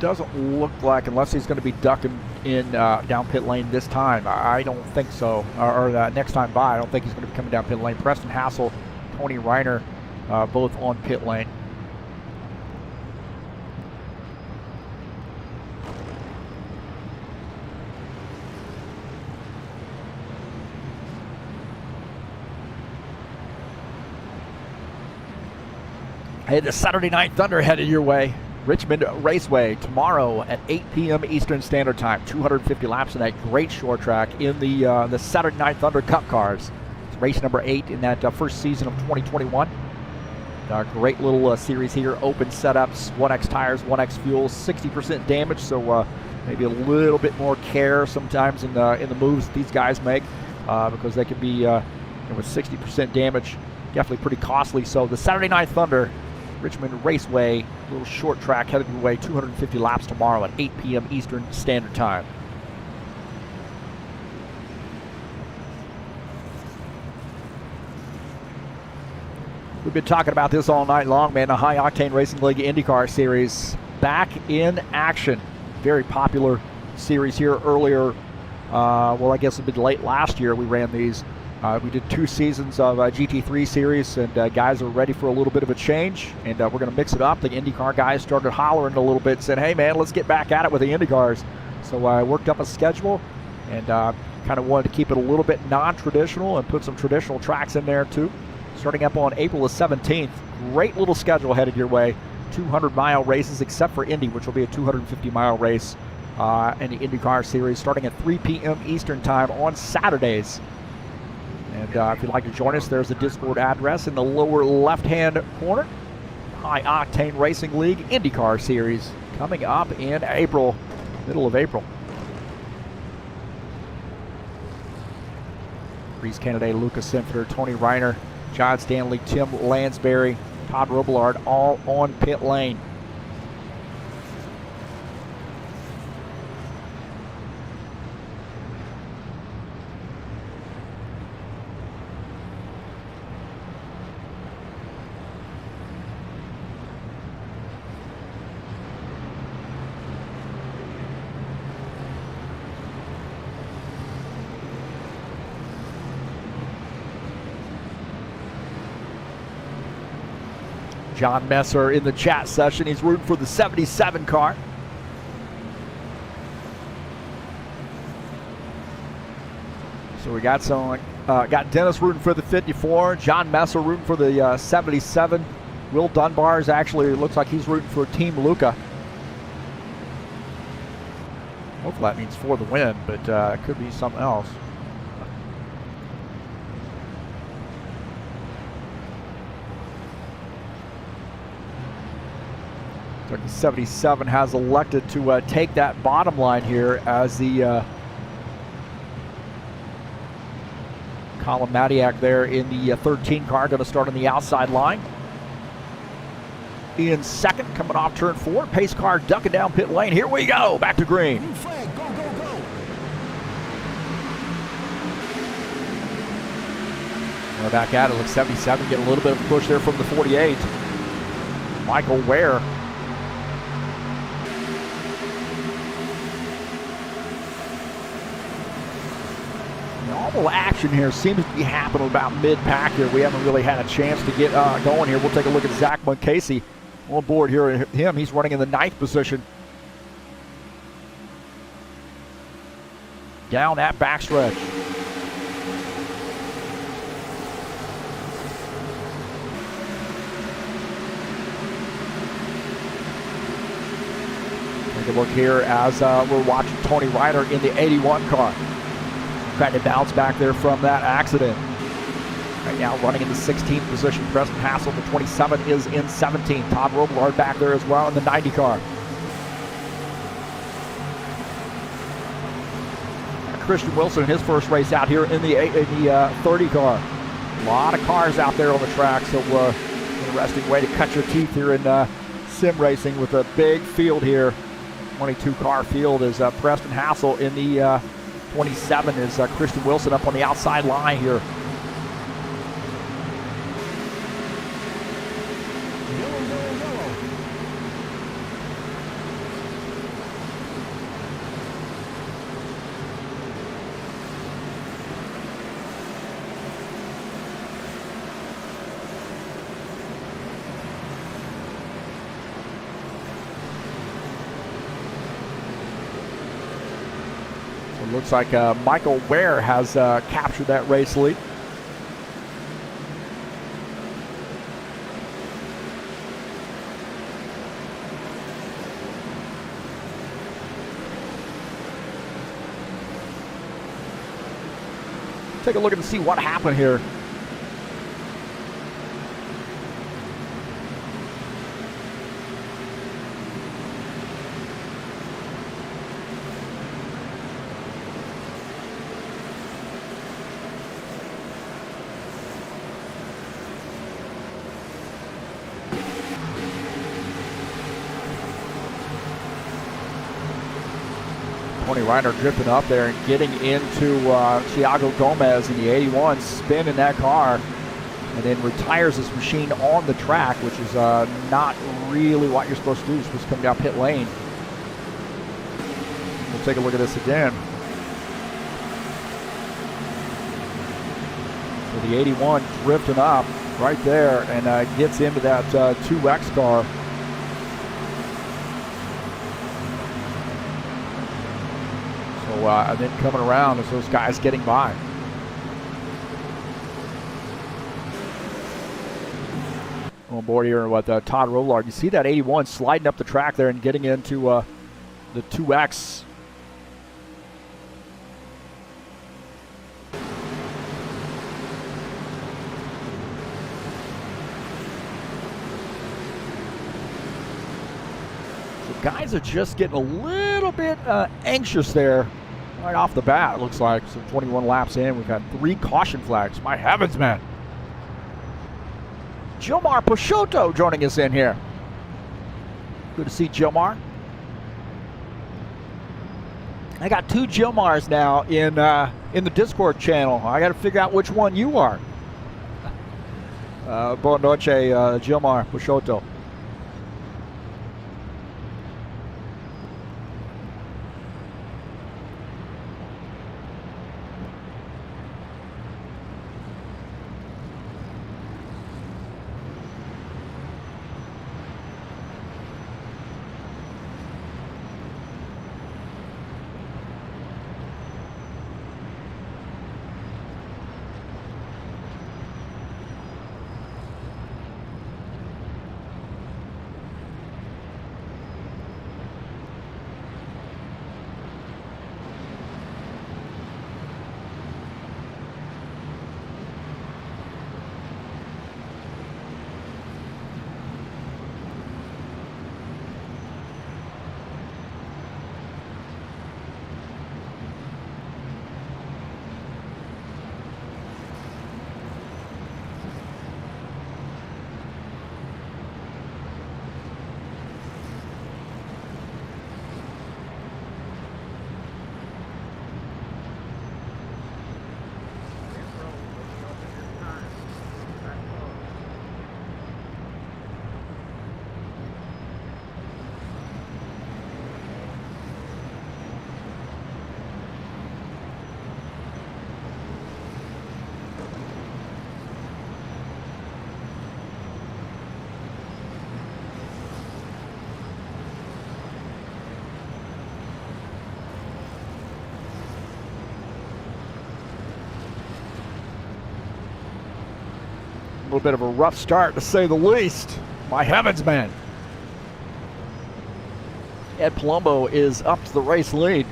Doesn't look like, unless he's going to be ducking in down pit lane this time. I don't think so. Or next time by, I don't think he's going to be coming down pit lane. Preston Hassel, Tony Reiner, both on pit lane. Hey, the Saturday Night Thunder headed your way. Richmond Raceway tomorrow at 8 p.m. Eastern Standard Time. 250 laps in that great short track in the Saturday Night Thunder Cup cars. It's race number 8 in that first season of 2021. Great little series here. Open setups, 1X tires, 1X fuel, 60% damage. So maybe a little bit more care sometimes in the moves that these guys make because they can be with 60% damage, definitely pretty costly. So the Saturday Night Thunder, Richmond Raceway, little short track headed your way, 250 laps tomorrow at 8 p.m. Eastern Standard Time. We've been talking about this all night long, man. The High Octane Racing League IndyCar Series back in action. Very popular series here earlier. Well, I guess a bit late last year we ran these. We did 2 seasons of GT3 series, and guys are ready for a little bit of a change, and we're going to mix it up. The IndyCar guys started hollering a little bit, said, hey man, let's get back at it with the IndyCars. So I worked up a schedule and kind of wanted to keep it a little bit non-traditional and put some traditional tracks in there too. Starting up on April the 17th, great little schedule headed your way. 200-mile races except for Indy, which will be a 250-mile race in the IndyCar series starting at 3 p.m. Eastern Time on Saturdays. And if you'd like to join us, there's the Discord address in the lower left-hand corner. High Octane Racing League IndyCar Series coming up in April, middle of April. Reese Kennedy, Lucas Sinfter, Tony Reiner, John Stanley, Tim Lansbury, Todd Robillard, all on pit lane. John Messer in the chat session. He's rooting for the 77 car. So we got got Dennis rooting for the 54. John Messer rooting for the 77. Will Dunbar is actually, looks like he's rooting for Team Luca. Hopefully that means for the win, but it could be something else. The 77 has elected to take that bottom line here as the Colin Madiak there in the 13 car, going to start on the outside line. In second, coming off turn 4, pace car ducking down pit lane. Here we go, back to green. Green flag, go, go, go. We're back at it. Looks 77 getting a little bit of a push there from the 48. Michael Ware. Normal action here seems to be happening about mid-pack here. We haven't really had a chance to get going here. We'll take a look at Zach Munkasey on board here. He's running in the 9th position. Down that backstretch. Take a look here as we're watching Tony Ryder in the 81 car. Trying to bounce back there from that accident. Right now running in the 16th position. Preston Hassel, the 27 is in 17th. Todd Robillard back there as well in the 90 car. Christian Wilson in his first race out here in the 30 car. A lot of cars out there on the track, so interesting way to cut your teeth here in sim racing with a big field here. 22 car field is Preston Hassel in the 27 is Christian Wilson up on the outside line here. Looks like Michael Ware has captured that race lead. Take a look and see what happened here. Tony Ryder drifting up there and getting into Thiago Gomez in the 81, spinning that car, and then retires this machine on the track, which is not really what you're supposed to do. You're supposed to come down pit lane. We'll take a look at this again. So the 81 drifting up right there and gets into that 2X car. And then coming around as those guys getting by. On board here with Todd Robillard. You see that 81 sliding up the track there and getting into the 2X. So guys are just getting a little bit anxious there. Right off the bat, it looks like. So 21 laps in, we've had 3 caution flags. My heavens, man. Gilmar Peixoto joining us in here. Good to see Gilmar. I got 2 Gilmars now in the Discord channel. I got to figure out which one you are. Buona noche, Gilmar Peixoto. little bit of a rough start, to say the least. My heavens, man. Ed Palumbo is up to the race lead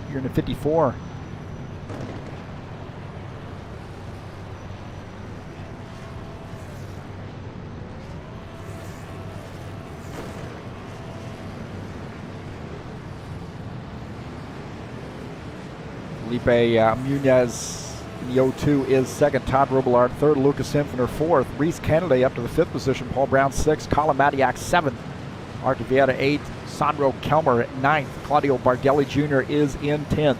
here in the 54. Felipe Munez in the 02 is second. Todd Robillard third. Lucas Infinner fourth. Reese Kennedy up to the fifth position. Paul Brown sixth. Colin Matiak seventh. Art Vieta eighth. Sandro Kelmer at ninth. Claudio Bardelli Jr. is in 10th.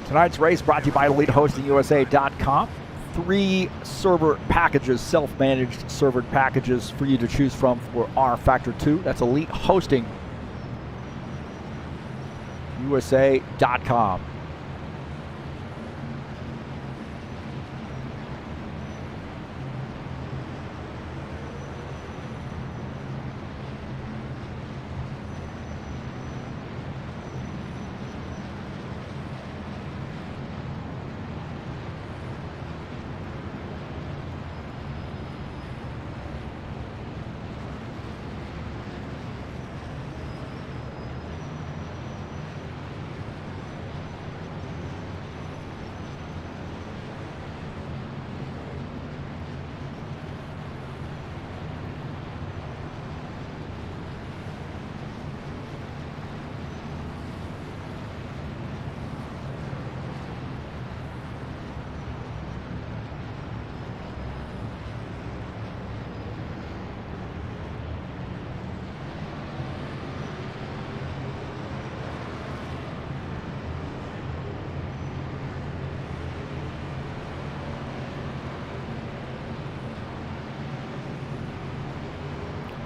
Tonight's race brought to you by EliteHostingUSA.com. 3 server packages, self-managed server packages for you to choose from for rFactor 2. That's EliteHostingUSA.com.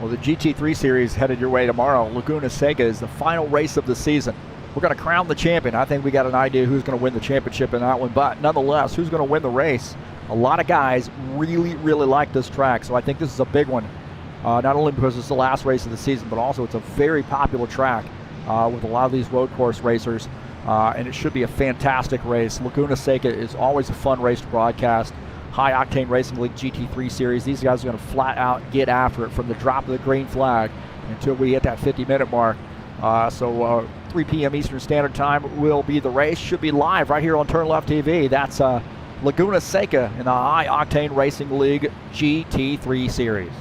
Well, the GT3 Series headed your way tomorrow. Laguna Seca is the final race of the season. We're going to crown the champion. I think we got an idea who's going to win the championship in that one, but nonetheless, who's going to win the race? A lot of guys really, really like this track, so I think this is a big one. Not only because it's the last race of the season, but also it's a very popular track with a lot of these road course racers, and it should be a fantastic race. Laguna Seca is always a fun race to broadcast. High Octane Racing League GT3 Series. These guys are going to flat out get after it from the drop of the green flag until we hit that 50-minute mark. 3 p.m. Eastern Standard Time will be the race. Should be live right here on TurnLeftTV. That's Laguna Seca in the High Octane Racing League GT3 Series.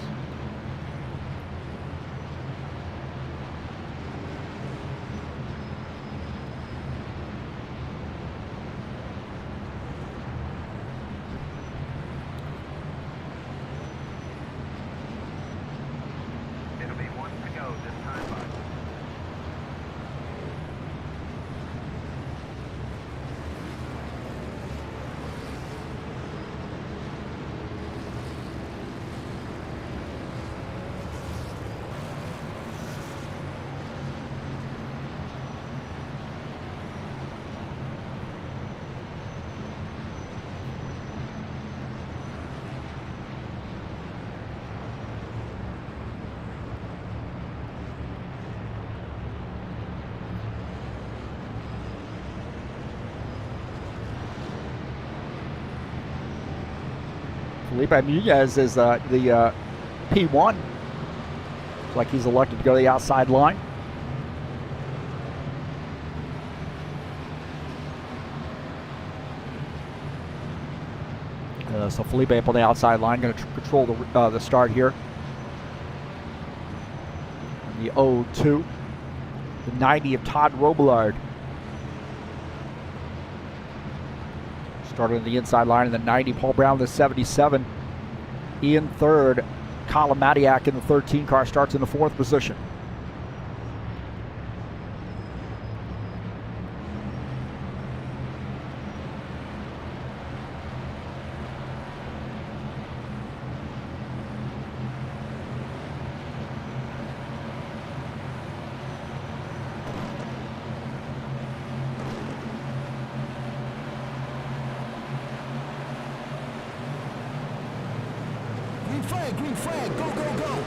Felipe Munez is the P1. Looks like he's elected to go to the outside line. So Felipe up on the outside line, going to control the start here. And the 02, the 90 of Todd Robillard. Started on the inside line in the 90. Paul Brown, the 77. In third. Colin Matiak in the 13 car starts in the fourth position. green flag, go, go, go.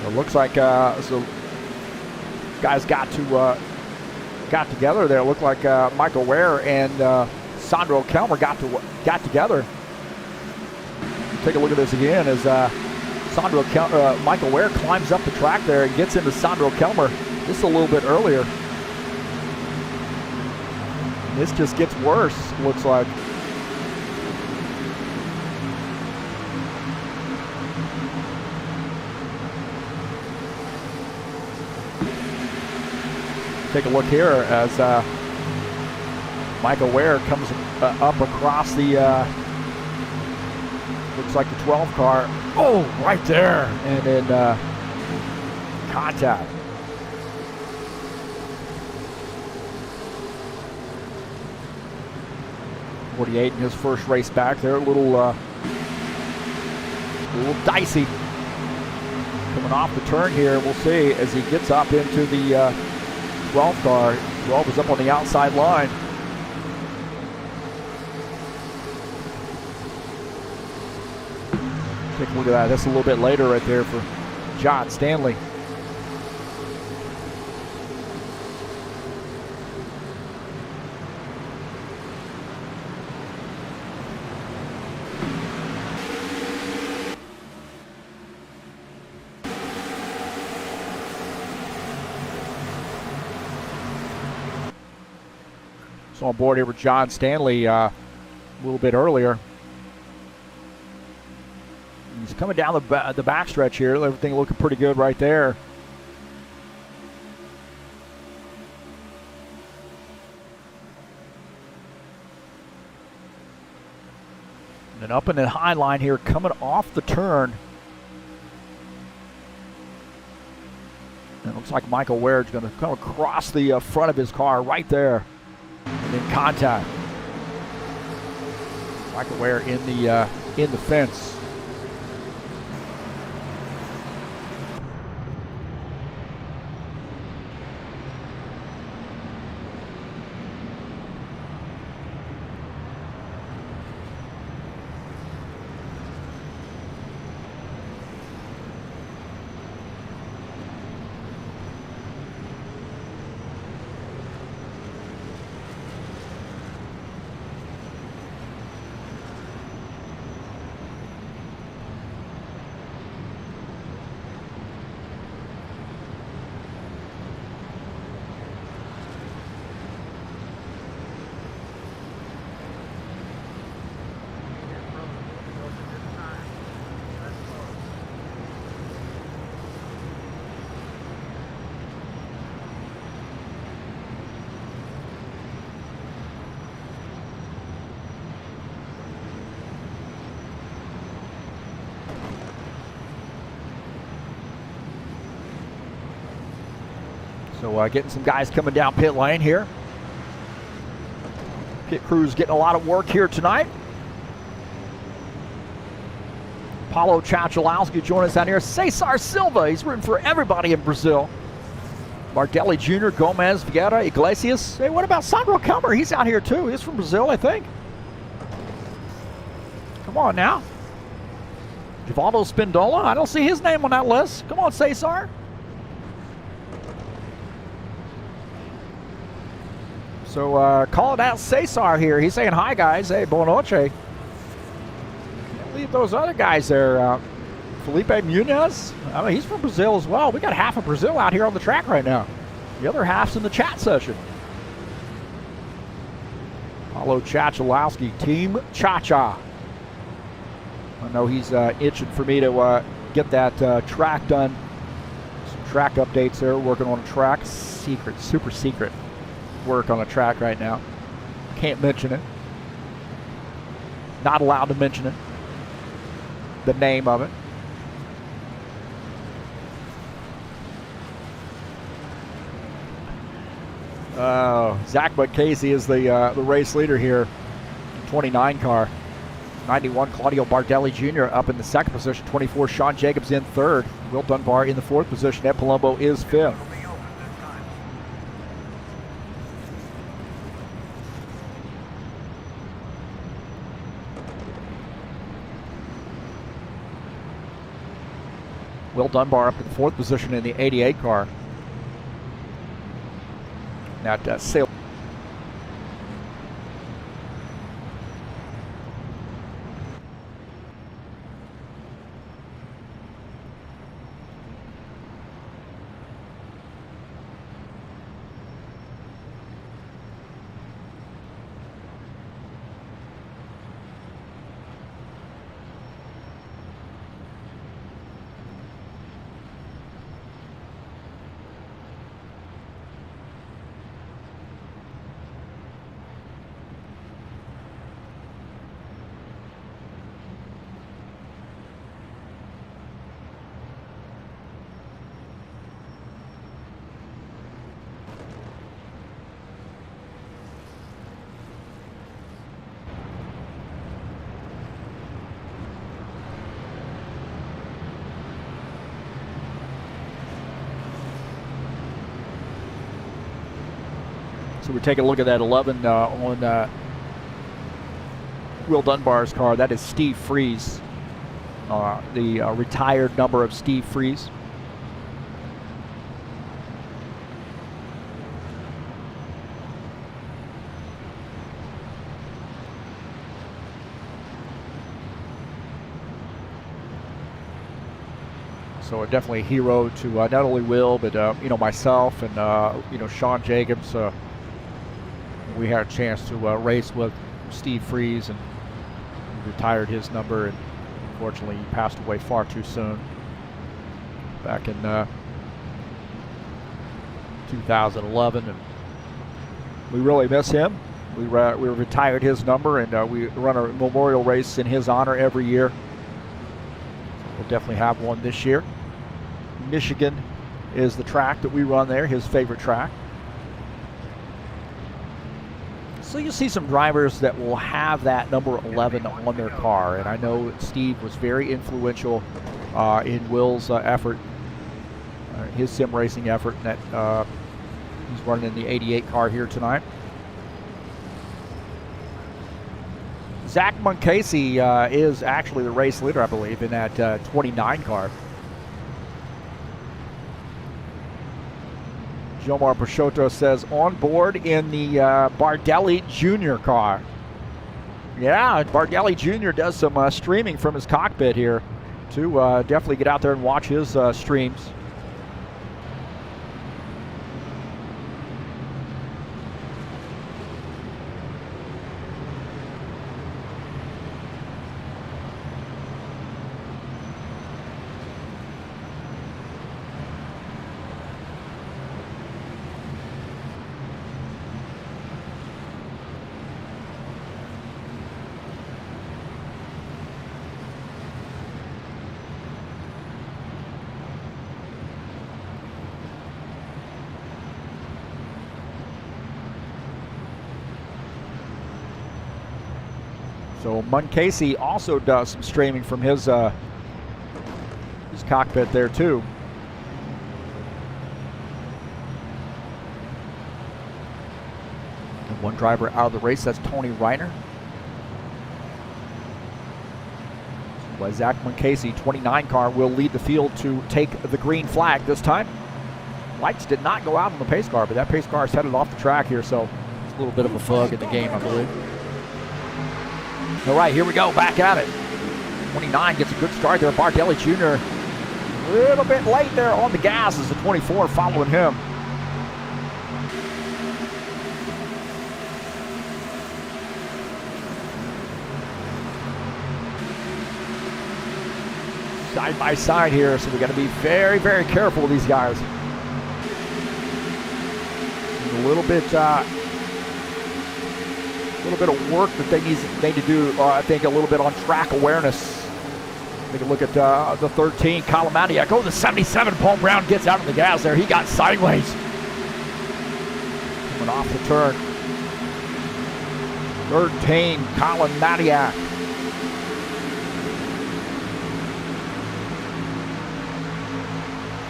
It looks like so guys got together there. It looked like Michael Ware and Sandro Kelmer got together. Take a look at this again as Michael Ware climbs up the track there and gets into Sandro Kelmer just a little bit earlier. This just gets worse, looks like. Take a look here as Michael Ware comes up across the, looks like the 12 car. Oh, right there. And then contact. .48 in his first race back there. A little dicey. Coming off the turn here, we'll see as he gets up into the 12 car. 12 is up on the outside line. Take a look at that. That's a little bit later right there for John Stanley. So on board here with John Stanley a little bit earlier. He's coming down the backstretch here. Everything looking pretty good right there. And then up in the high line here, coming off the turn. And it looks like Michael Ware is going to come across the front of his car right there. And in contact. Michael Ware in the fence. So getting some guys coming down pit lane here. Pit crew's getting a lot of work here tonight. Paulo Chachalowski joining us down here. Cesar Silva, he's rooting for everybody in Brazil. Bardelli Jr., Gomez, Vieira, Iglesias. Hey, what about Sandro Kelmer? He's out here too. He's from Brazil, I think. Come on now. Givaldo Spindola, I don't see his name on that list. Come on, Cesar. So calling out Cesar here. He's saying, hi guys, hey, buona noche. Can't leave those other guys there. Felipe Munez, I mean, he's from Brazil as well. We got half of Brazil out here on the track right now. The other half's in the chat session. Paulo Chachalowski, Team Cha-Cha. I know he's itching for me to get that track done. Some track updates there. Working on a track. Secret, super secret work on a track right now. Can't mention it. Not allowed to mention it. The name of it. Zach Casey is the race leader here. 29 car. 91 Claudio Bardelli Jr. up in the second position. 24 Sean Jacobs in third. Will Dunbar in the fourth position. Ed Palumbo is fifth. Will Dunbar up in the fourth position in the 88 car. That sail. So we're taking a look at that 11 on Will Dunbar's car. That is Steve Freeze, the retired number of Steve Freeze. So definitely a hero to not only Will, but you know, myself and you know, Sean Jacobs. We had a chance to race with Steve Freeze, and he retired his number, and unfortunately he passed away far too soon back in 2011, and we really miss him. We retired his number, and we run a memorial race in his honor every year. We'll definitely have one this year. Michigan is the track that we run there, his favorite track. So you'll see some drivers that will have that number 11 on their car, and I know Steve was very influential in Will's effort, his sim racing effort, that he's running in the 88 car here tonight. Zach Casey is actually the race leader, I believe, in that 29 car. Jomar Peixoto says on board in the Bardelli Jr. car. Yeah, Bardelli Jr. does some streaming from his cockpit here to definitely get out there and watch his streams. So Casey also does some streaming from his cockpit there too. And one driver out of the race, that's Tony Reiner. So Zach Casey, 29 car, will lead the field to take the green flag this time. Lights did not go out on the pace car, but that pace car is headed off the track here, so it's a little bit of a bug in the game, I believe. All right, here we go, back at it. 29 gets a good start there. Bardelli Jr. a little bit late there on the gas as the 24 following him. Side by side here, so we got to be very, very careful with these guys. A little bit of work that they need to do. I think a little bit on track awareness. Take a look at the 13, Colin Mattiak. Oh, the 77, Paul Brown gets out of the gas there. He got sideways. Coming off the turn. 13, Colin Mattiak.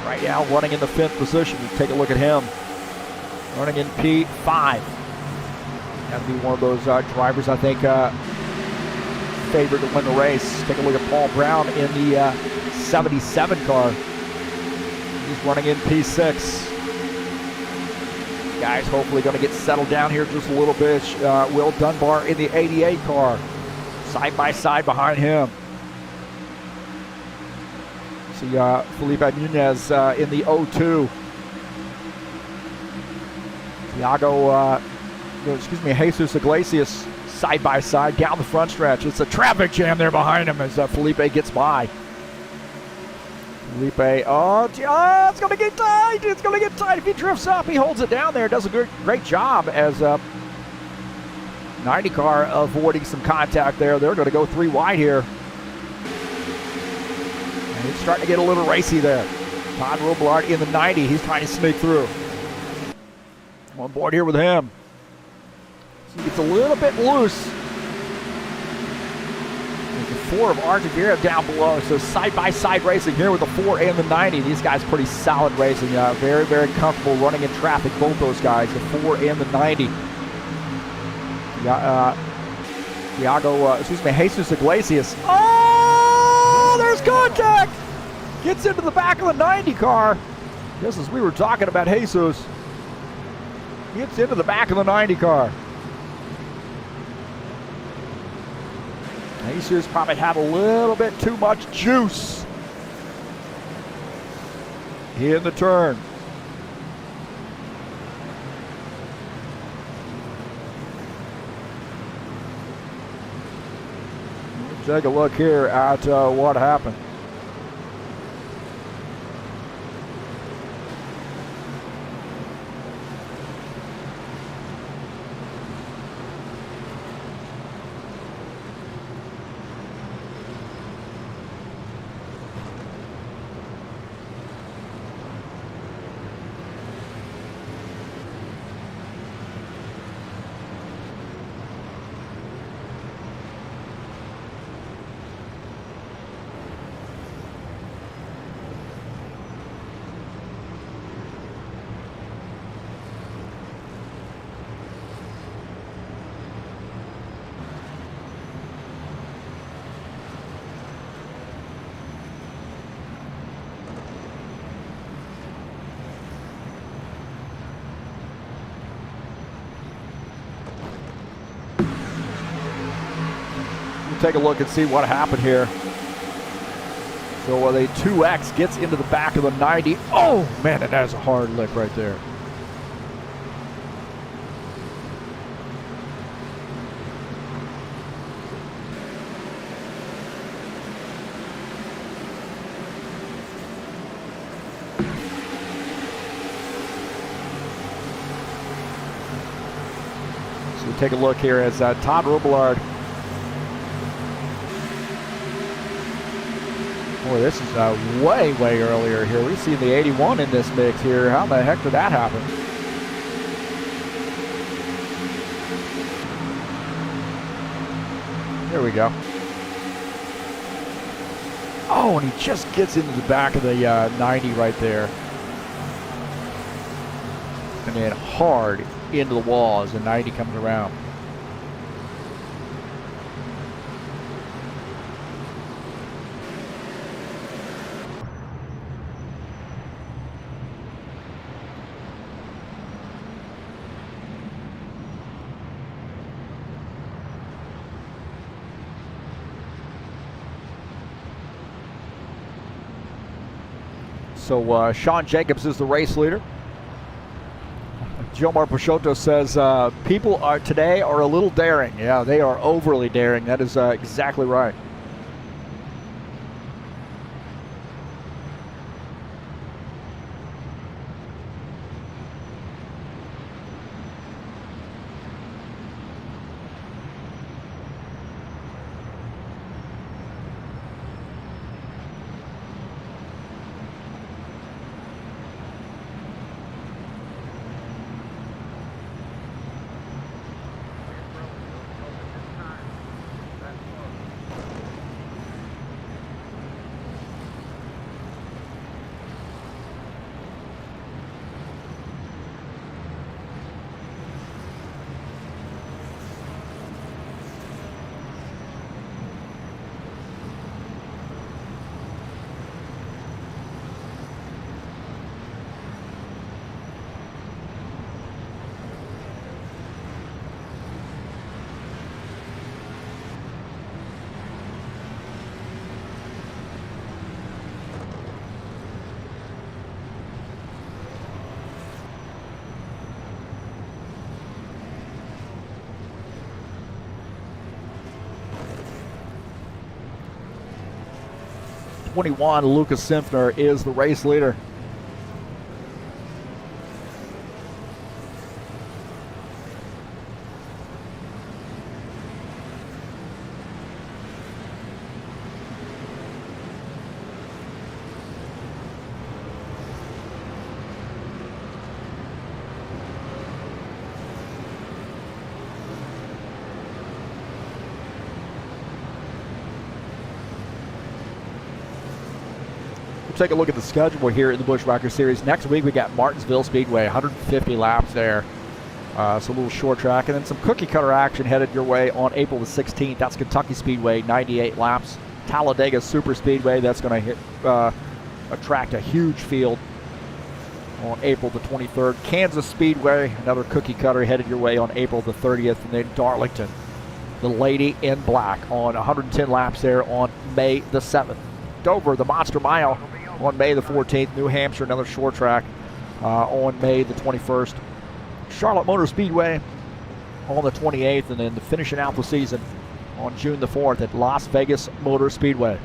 Right now running in the 5th position. Take a look at him. Running in P5. Got to be one of those drivers, I think, favored to win the race. Take a look at Paul Brown in the 77 car. He's running in P6. Guys hopefully going to get settled down here just a little bit. Will Dunbar in the 88 car. Side by side behind him. See Felipe Nunez in the 02. Jesus Iglesias side by side down the front stretch. It's a traffic jam there behind him as Felipe gets by. Felipe, it's going to get tight. It's going to get tight. If he drifts up, he holds it down there. Does a great job as 90 car avoiding some contact there. They're going to go 3 wide here. And it's starting to get a little racy there. Todd Robillard in the 90. He's trying to sneak through. On board here with him. So he gets a little bit loose. There's the 4 of Argentina down below. So side-by-side racing here with the 4 and the 90. These guys pretty solid racing. Very, very comfortable running in traffic, both those guys, the 4 and the 90. Jesus Iglesias. Oh, there's contact! Gets into the back of the 90 car. Just as we were talking about Jesus. Gets into the back of the 90 car. Jesus probably had a little bit too much juice in the turn. Take a look here at what happened. Take a look and see what happened here. So the 2X gets into the back of the 90. Oh man, that is a hard lick right there. So take a look here as Todd Robillard. Boy, this is way, way earlier here. We see the 81 in this mix here. How the heck did that happen? There we we go. Oh, and he just gets into the back of the 90 right there. And then hard into the wall as the 90 comes around. So Sean Jacobs is the race leader. Jomar Peixoto says people today are a little daring. Yeah, they are overly daring. That is exactly right. Lucas Simpner is the race leader. Take a look at the schedule here in the Buschwackers Series. Next week we got Martinsville Speedway, 150 laps there. So a little short track, and then some cookie cutter action headed your way on April the 16th. That's Kentucky Speedway, 98 laps. Talladega Super Speedway, that's going to attract a huge field on April the 23rd. Kansas Speedway, another cookie cutter headed your way on April the 30th, and then Darlington, the Lady in Black, on 110 laps there on May the 7th. Dover, the Monster Mile, on May the 14th. New Hampshire, another short track on May the 21st. Charlotte Motor Speedway on the 28th, and then finishing out the season on June the 4th at Las Vegas Motor Speedway.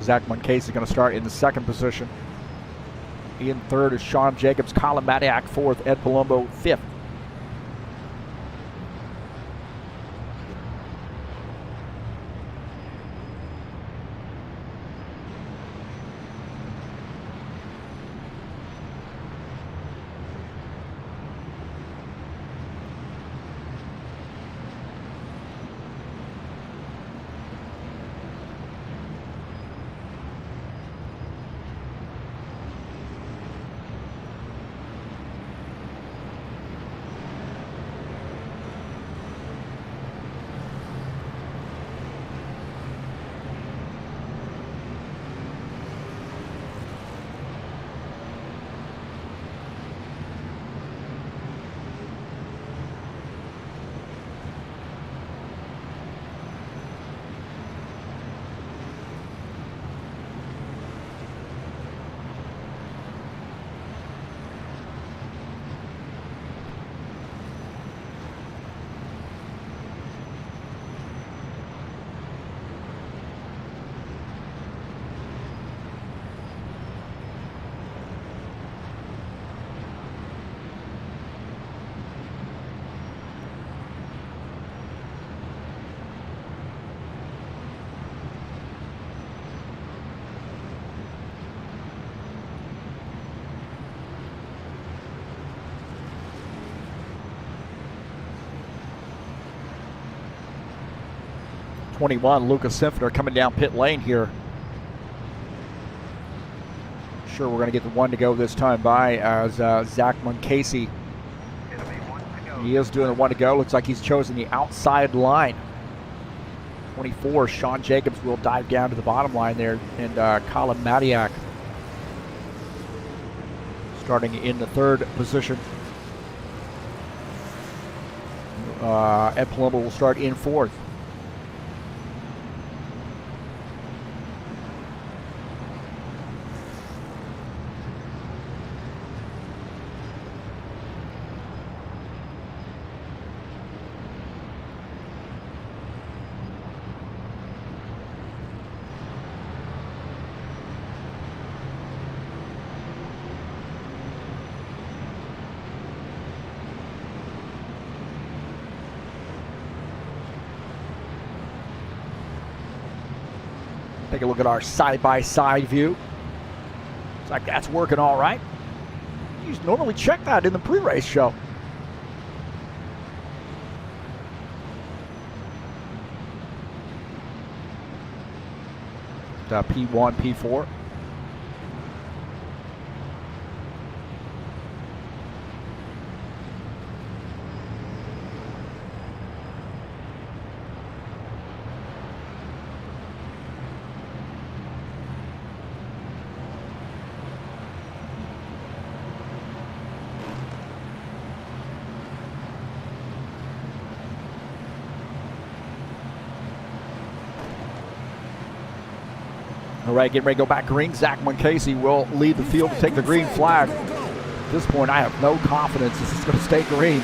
Zach Moncase is going to start in the second position. In third is Sean Jacobs, Colin Madiak fourth, Ed Palumbo fifth. 21, Lucas Simpner coming down pit lane here. Sure, we're going to get the one to go this time by as Zach Muncasey. It'll be one to go. He is doing the one to go. Looks like he's chosen the outside line. 24, Sean Jacobs will dive down to the bottom line there, and Colin Madiak starting in the third position. Ed Palumbo will start in fourth. Take a look at our side-by-side view. Looks like that's working all right. You normally check that in the pre-race show. P1, P4. All right, getting ready to go back green. Zach Muncasey will lead the field to take the green flag. At this point, I have no confidence this is going to stay green.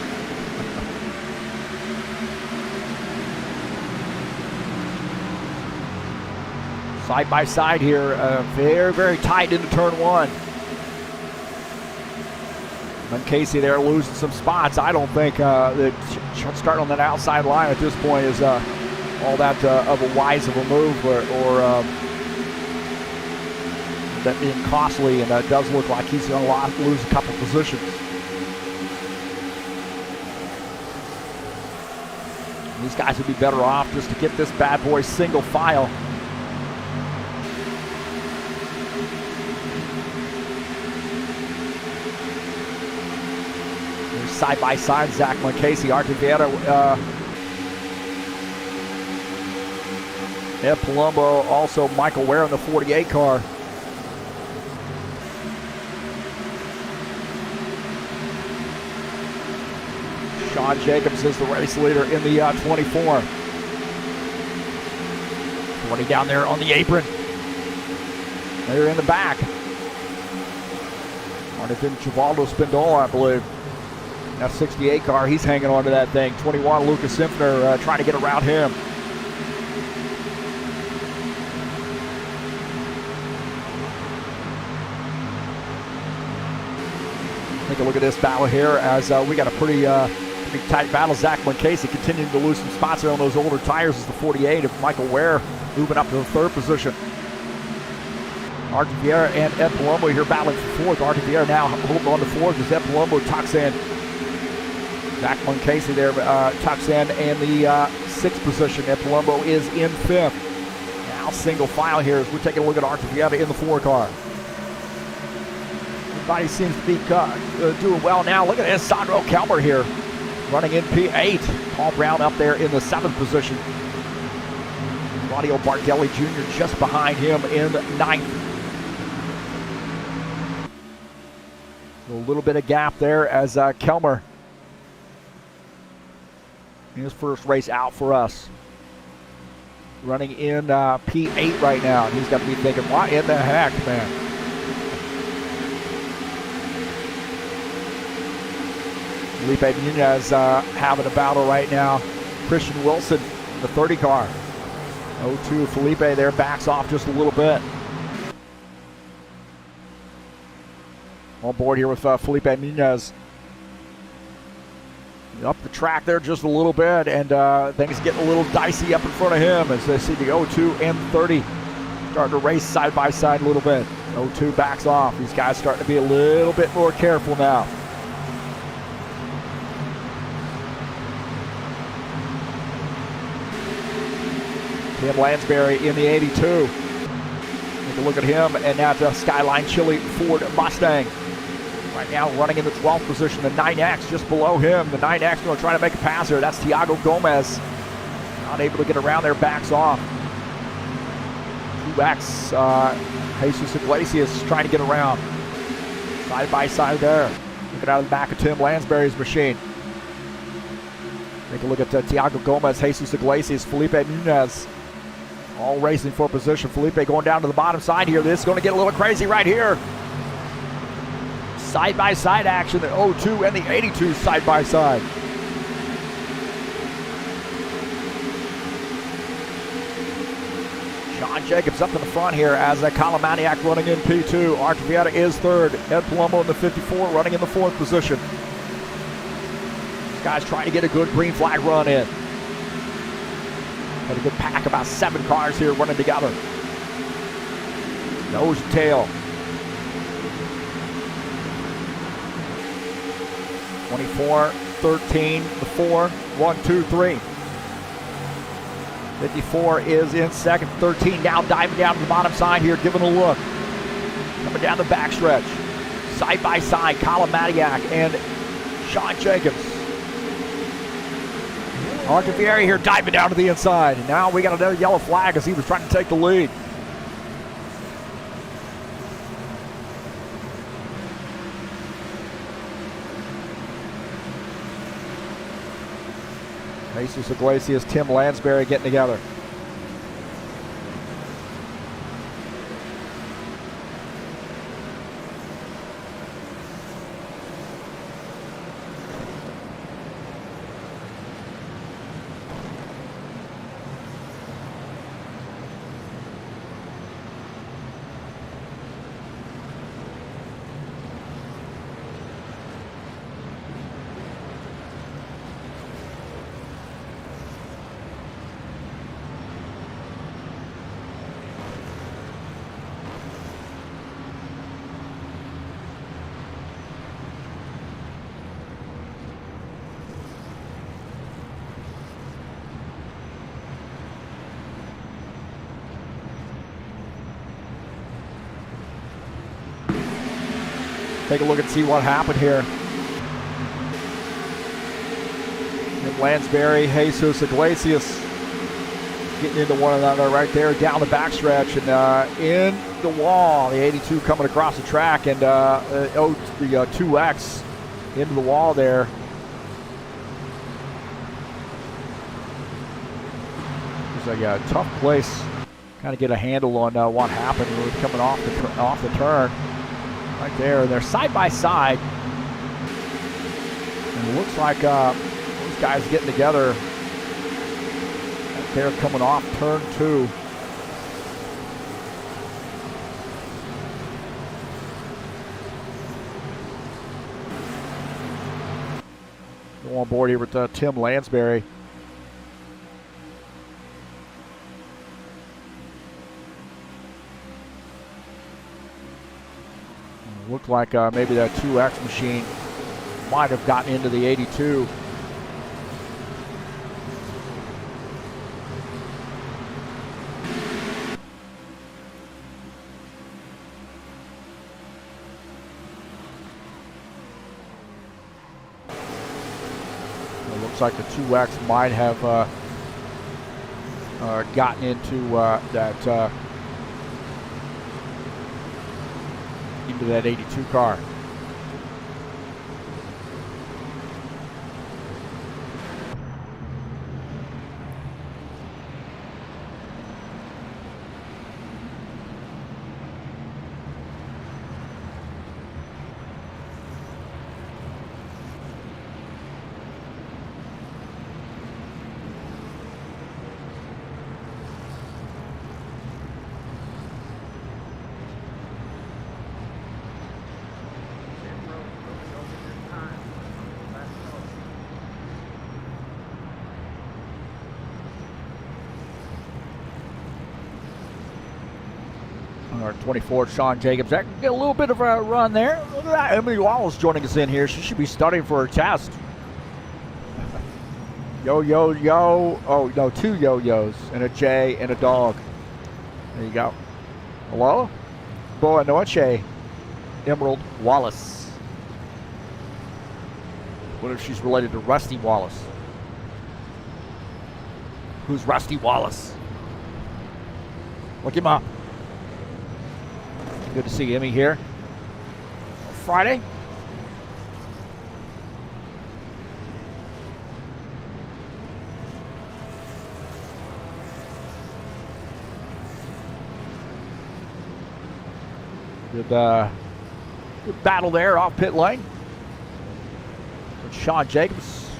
Side by side here, very, very tight into turn one. Muncasey there losing some spots. I don't think that starting on that outside line at this point is all that of a wise of a move or that being costly, and it does look like he's going to lose a couple positions. These guys would be better off just to get this bad boy single file. There's side by side Zach Muncasey, Artie Vieira, Ed Palumbo, also Michael Ware in the 48 car. Sean Jacobs is the race leader in the 24. 20 down there on the apron. They're in the back. Martin Chivaldo Spindola, I believe. That 68 car, he's hanging on to that thing. 21, Lucas Simpner trying to get around him. Take a look at this battle here as we got a pretty tight battle. Zach Muncasey continuing to lose some spots there on those older tires as the 48 of Michael Ware moving up to the third position. Artie Vieira and Ed Palumbo here battling for fourth. Artie Vieira now holding on to fourth as Ed Palumbo tucks in. Zach Muncasey there tucks in the sixth position. Ed Palumbo is in fifth. Now single file here as we're taking a look at Artie Vieira in the 4 car. Everybody seems to be doing well now. Look at this, Sandro Kelmer here running in P8. Paul Brown up there in the 7th position. Claudio Bardelli Jr. just behind him in 9th. A little bit of gap there as Kelmer, his first race out for us, running in P8 right now. He's got to be thinking, what in the heck, man? Felipe Nunez having a battle right now. Christian Wilson, the 30 car. 0-2, Felipe there backs off just a little bit. On board here with Felipe Nunez. Up the track there just a little bit, and things getting a little dicey up in front of him as they see the 0-2 and 30 starting to race side by side a little bit. 0-2 backs off. These guys starting to be a little bit more careful now. Tim Lansbury in the 82. Take a look at him and that Skyline Chili Ford Mustang. Right now running in the 12th position, the 9X just below him. The 9X going to try to make a pass here. That's Tiago Gomez. Not able to get around there, backs off. 2X, Jesus Iglesias trying to get around. Side by side there. Looking out of the back of Tim Lansbury's machine. Take a look at Tiago Gomez, Jesus Iglesias, Felipe Nunez. All racing for position. Felipe going down to the bottom side here. This is going to get a little crazy right here. Side-by-side action, the 02 and the 82 side-by-side. Sean Jacobs up in the front here as Kalamaniak running in P2. Arch Vieta is third. Ed Palumbo in the 54 running in the 4th position. This guy's trying to get a good green flag run in. Got a good pack, about 7 cars here running together. Nose and tail. 24, 13, the 4, 1, 2, 3. 54 is in second. 13 now diving down to the bottom side here, giving a look. Coming down the backstretch. Side by side, Colin Matiak and Sean Jacobs. Arcafieri here diving down to the inside. And now we got another yellow flag as he was trying to take the lead. Jesus Iglesias, Tim Lansbury getting together. Take a look and see what happened here. And Lansbury, Jesus Iglesias getting into one another right there down the backstretch and in the wall. The 82 coming across the track and the 2X into the wall there. It's like a tough place. Kind of get a handle on what happened when it was coming off the turn. Right there, they're side by side. And it looks like those guys getting together. Right there coming off turn 2. Go on board here with Tim Lansbury. Looked like maybe that 2X machine might have gotten into the 82. It looks like the 2X might have gotten into that into that 82 car. Our 24, Sean Jacobs. That can get a little bit of a run there. Look at that. Emily Wallace joining us in here. She should be studying for her test. Yo, yo, yo. Oh, no, 2 yo-yos and a J and a dog. There you go. Hello? Boa noche, Emerald Wallace. What if she's related to Rusty Wallace? Who's Rusty Wallace? Look him up. Good to see Emmy here. Friday. Good battle there off pit lane. Sean Jacobs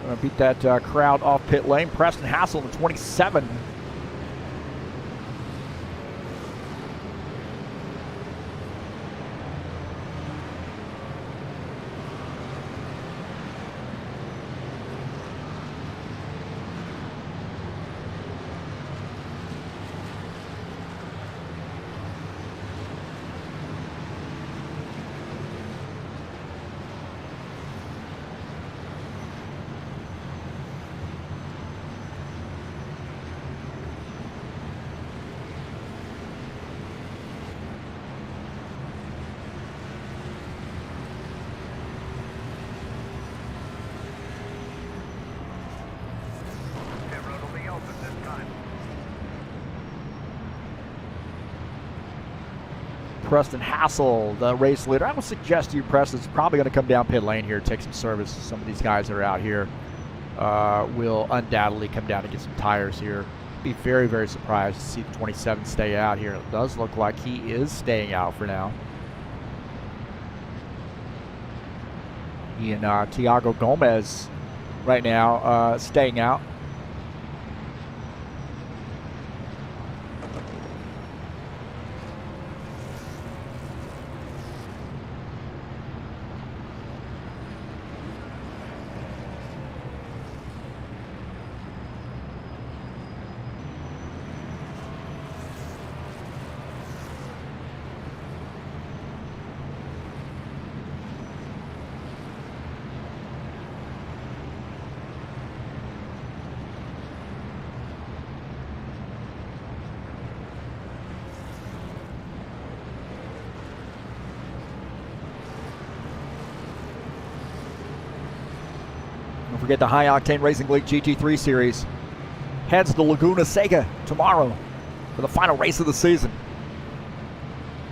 gonna beat that crowd off pit lane. Preston Hassel in the 27. Preston Hassel, the race leader. I would suggest to you, Preston's probably going to come down pit lane here, take some service. Some of these guys that are out here will undoubtedly come down to get some tires here. Be very, very surprised to see the 27 stay out here. It does look like he is staying out for now. He and Tiago Gomez right now staying out. Don't forget the High Octane Racing League GT3 Series heads to Laguna Seca tomorrow for the final race of the season.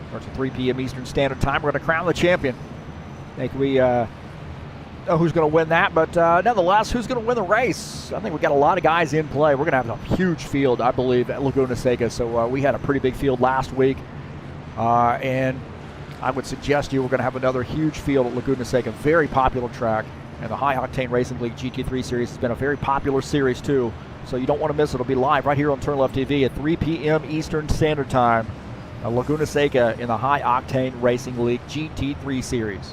Starts at 3 p.m. Eastern Standard Time. We're going to crown the champion. I think we know who's going to win that, but nonetheless, who's going to win the race? I think we've got a lot of guys in play. We're going to have a huge field, I believe, at Laguna Seca. So we had a pretty big field last week, and I would suggest to you we're going to have another huge field at Laguna Seca. Very popular track. And the High Octane Racing League GT3 Series has been a very popular series too, so you don't want to miss it. It'll be live right here on TurnLeftTV at 3 p.m. Eastern Standard Time. Laguna Seca in the High Octane Racing League GT3 Series.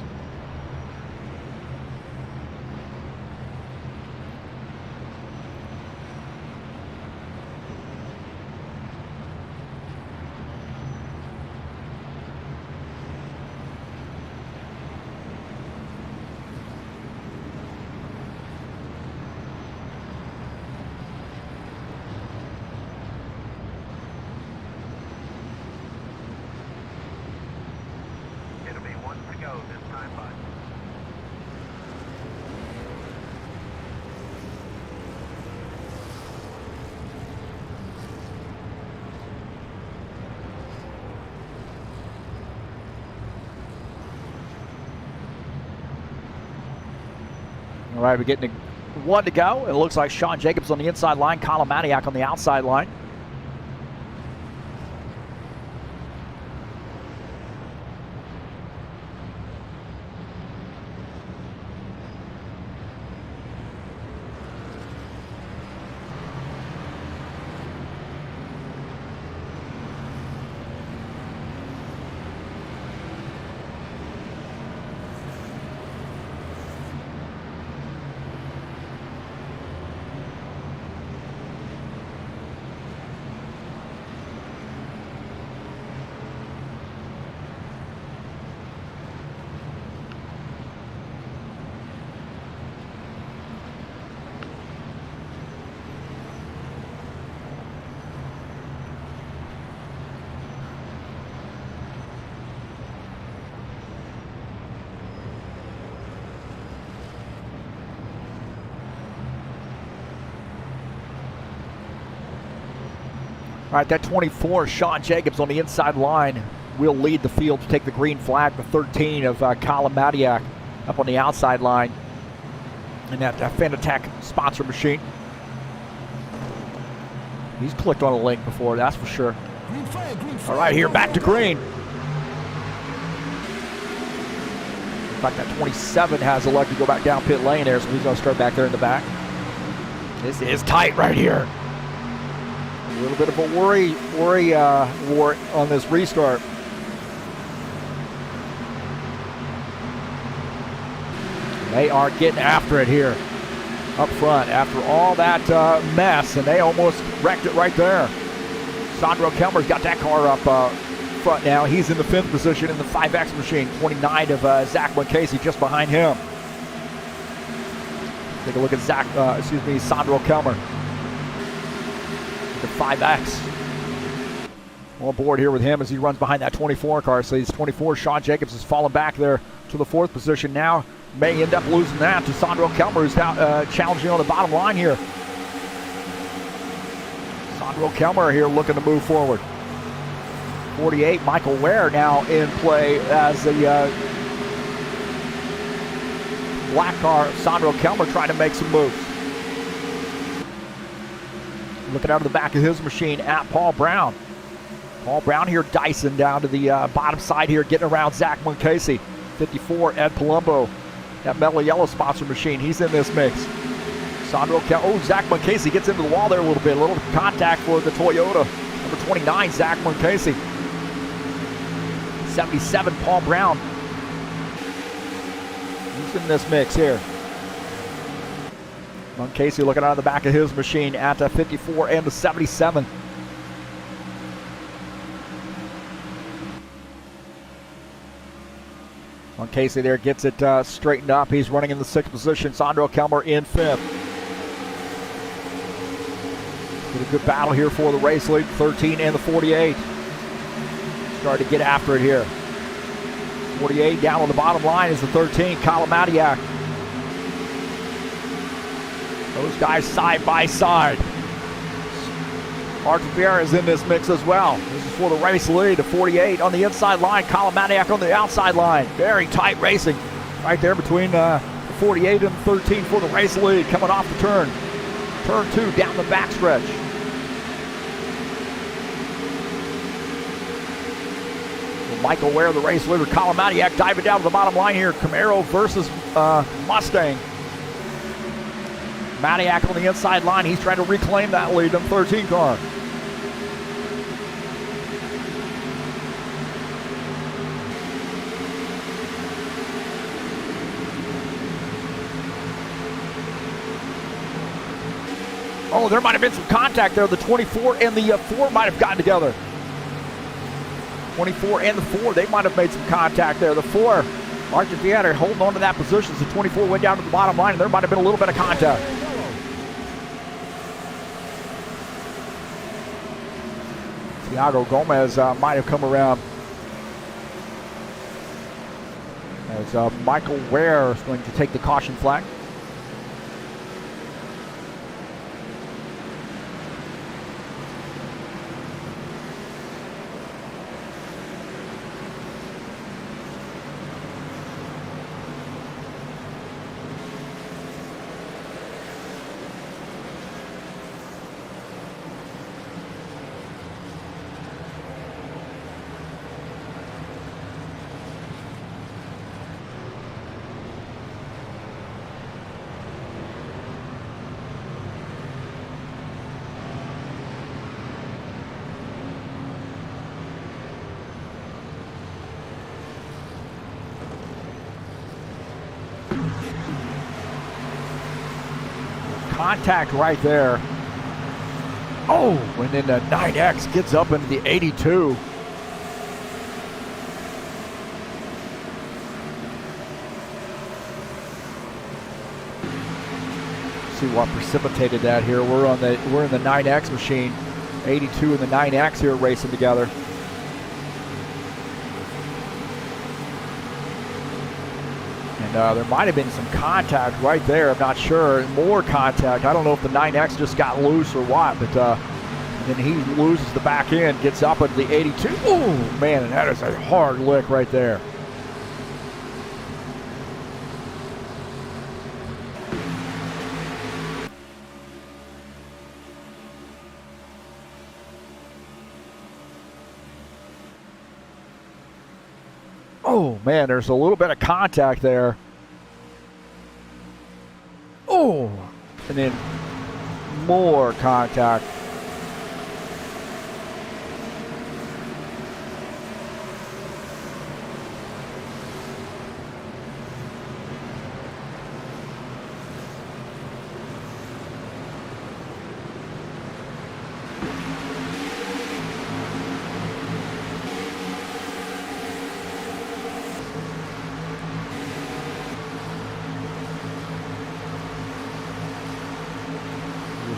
All right, we're getting one to go. It looks like Sean Jacobs on the inside line, Colin Maniac on the outside line. All right, that 24, Sean Jacobs on the inside line will lead the field to take the green flag. The 13 of Colin Madiak up on the outside line in that Fanatec sponsor machine. He's clicked on a link before, that's for sure. Green flag, green flag. All right, here, back to green. In fact, that 27 has elected to go back down pit lane there, so he's going to start back there in the back. This is tight right here. A little bit of a worry war on this restart. They are getting after it here up front after all that mess, and they almost wrecked it right there. Sandro Kelmer's got that car up front now. He's in the 5th position in the 5X machine. 29 of Zach Casey just behind him. Take a look at Sandro Kelmer. The 5X. On board here with him as he runs behind that 24 car. So he's 24. Sean Jacobs has fallen back there to the 4th position now. May end up losing that to Sandro Kelmer, who's out challenging on the bottom line here. Sandro Kelmer here looking to move forward. 48, Michael Ware now in play as the black car. Sandro Kelmer trying to make some moves. Looking out of the back of his machine at Paul Brown. Paul Brown here dicing down to the bottom side here, getting around Zach Casey. 54, Ed Palumbo. That mellow yellow sponsor machine, he's in this mix. Sandro Kelmer, oh, Zach Casey gets into the wall there a little bit. A little contact for the Toyota. Number 29, Zach Casey. 77, Paul Brown. He's in this mix here. Casey looking out of the back of his machine at the 54 and the 77. Casey there gets it straightened up. He's running in the 6th position. Sandro Kelmer in 5th. Get a good battle here for the race lead. 13 and the 48. Starting to get after it here. 48 down on the bottom line is the 13, Colin Madiak. Those guys side by side. Martin Vieira is in this mix as well. This is for the race lead. The 48 on the inside line. Colin Madiak on the outside line. Very tight racing right there between the 48 and the 13 for the race lead. Coming off the turn. Turn 2 down the backstretch. Michael Ware, the race leader. Colin Madiak diving down to the bottom line here. Camaro versus Mustang. Madiak on the inside line. He's trying to reclaim that lead in the 13 car. Oh, there might have been some contact there. The 24 and the 4 might have gotten together. 24 and the 4, they might have made some contact there. The 4, Martin Vieira holding on to that position. The 24 went down to the bottom line, and there might have been a little bit of contact. Thiago Gomez might have come around as Michael Ware is going to take the caution flag. Contact right there. Oh, and then the 9X gets up into the 82. See what precipitated that here. We're in the 9X machine. 82 and the 9X here racing together. And there might have been some contact right there. I'm not sure. More contact. I don't know if the 9X just got loose or what, but Then he loses the back end, gets up into the 82. Oh, man, and that is a hard lick right there. Oh, man, there's a little bit of contact there. Oh, and then more contact.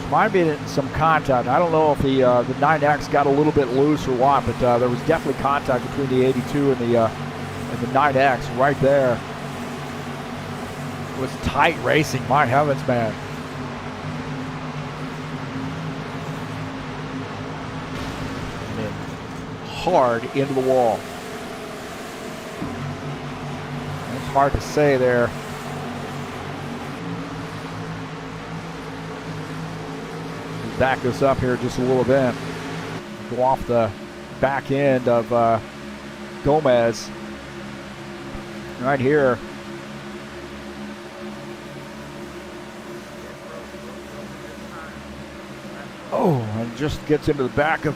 Might be some contact. I don't know if the 9X got a little bit loose or what, but there was definitely contact between the 82 and the 9X right there. It was tight racing. My heavens, man. And then hard into the wall. It's hard to say there. Back this up here just a little bit. Go off the back end of Gomez. Right here. Oh, and just gets into the back of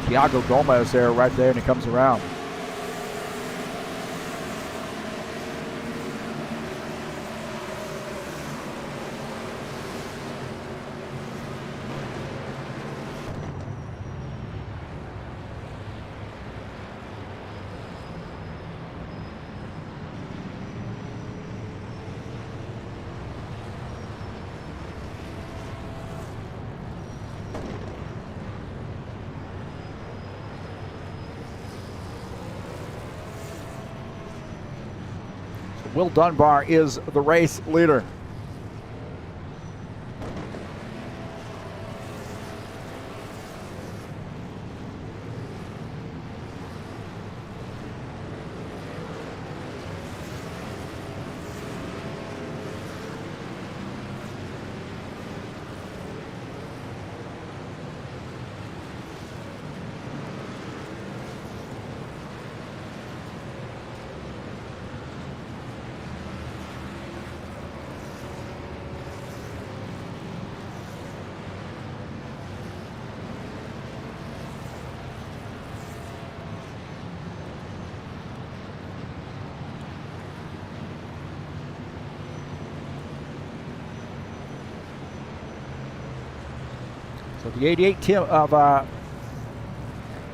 Thiago Gomez there, right there, and he comes around. Will Dunbar is the race leader. So the 88 team of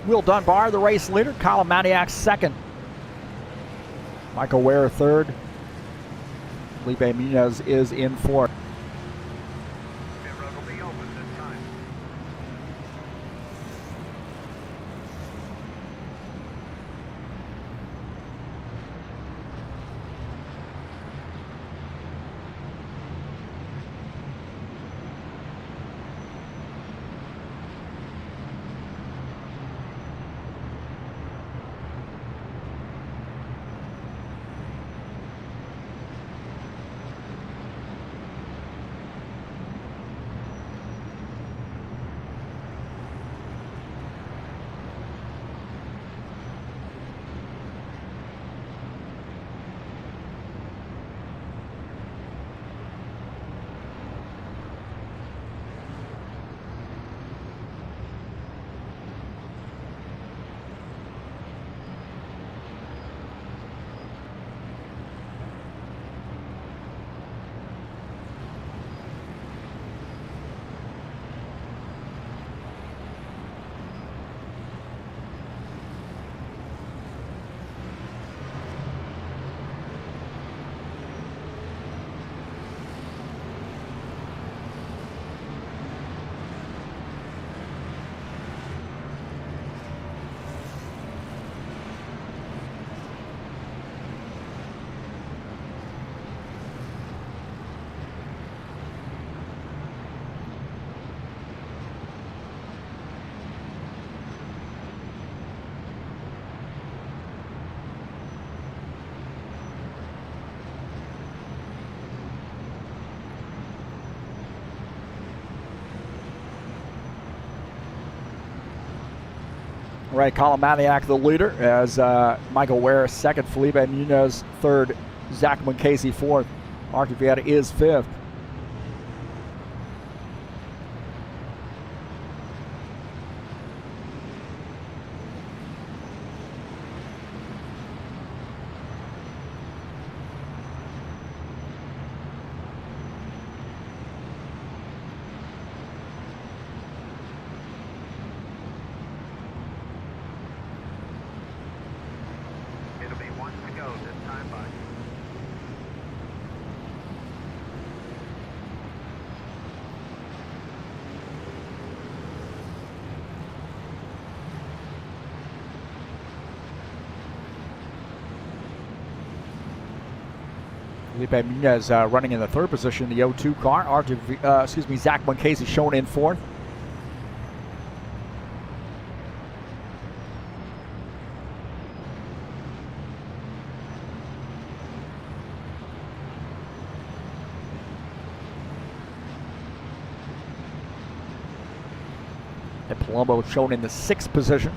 Will Dunbar, the race leader. Colin Maniac second. Michael Ware third. Felipe Munez is in fourth. Pit road will be open this time. All right, Colin Maniac, the leader, as Michael Ware second, Felipe Nunez third, Zach Casey fourth. Arthur Vieta is fifth. It'll be one to go this time, bud. Felipe Nunez running in the third position, the 0-2 car. Zach Casey shown in fourth. And Palumbo shown in the sixth position.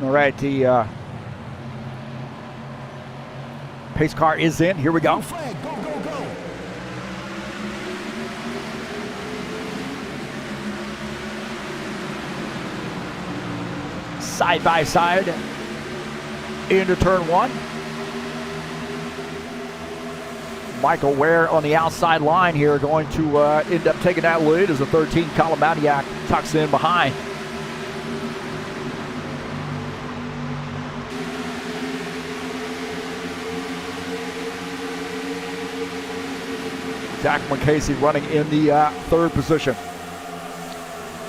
All right, the pace car is in. Here we go. Flag, go, go, go. Side by side into turn one. Michael Ware on the outside line here, going to end up taking that lead as the 13 Colin Maniac tucks in behind. Zach Casey running in the third position.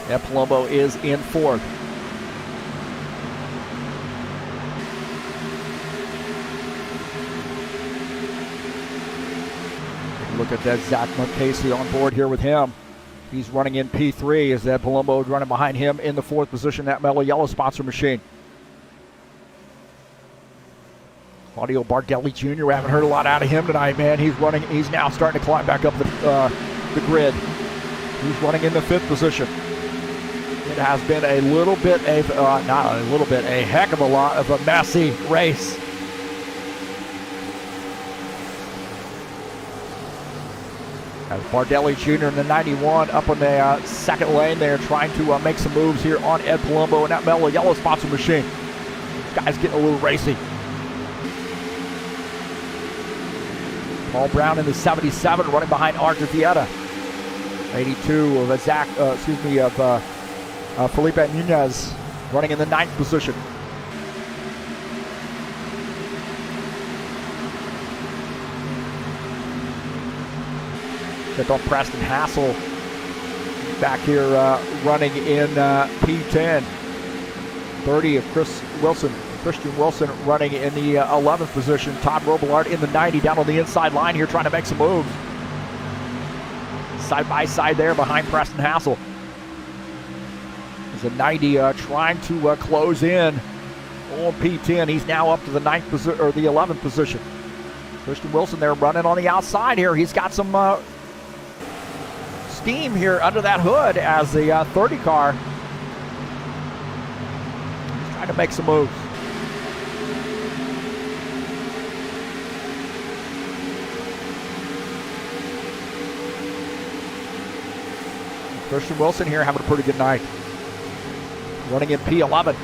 And Palumbo is in fourth. Look at that Zach Casey on board here with him. He's running in P3 as that Palumbo is running behind him in the fourth position, that mellow yellow sponsor machine. Claudio Bardelli Jr., we haven't heard a lot out of him tonight, man. He's now starting to climb back up the grid. He's running in the fifth position. It has been a little bit of, not a little bit, a heck of a lot of a messy race. As Bardelli Jr. in the 91 up on the second lane there, trying to make some moves here on Ed Palumbo and that mellow yellow sponsor machine. This guy's getting a little racy. Paul Brown in the 77 running behind Arthur Vieta. 82 of Felipe Nunez running in the ninth position. Check on Preston Hassel back here running in P10. 30 of Christian Wilson running in the 11th position. Todd Robillard in the 90 down on the inside line here trying to make some moves. Side by side there behind Preston Hassel. There's a 90 trying to close in on P10. He's now up to the 11th position. Christian Wilson there running on the outside here. He's got some steam here under that hood as the 30 car is trying to make some moves. Christian Wilson here having a pretty good night. Running in P11.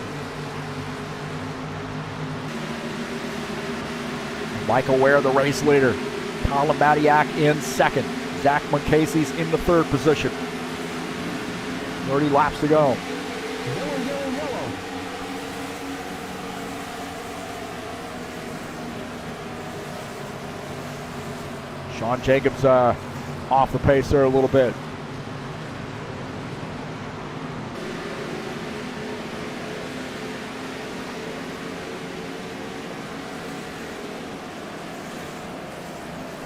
Michael Ware, the race leader. Colin Matiak in second. Zach Munkasey's in the third position. 30 laps to go. Yellow, yellow, yellow. Sean Jacobs off the pace there a little bit.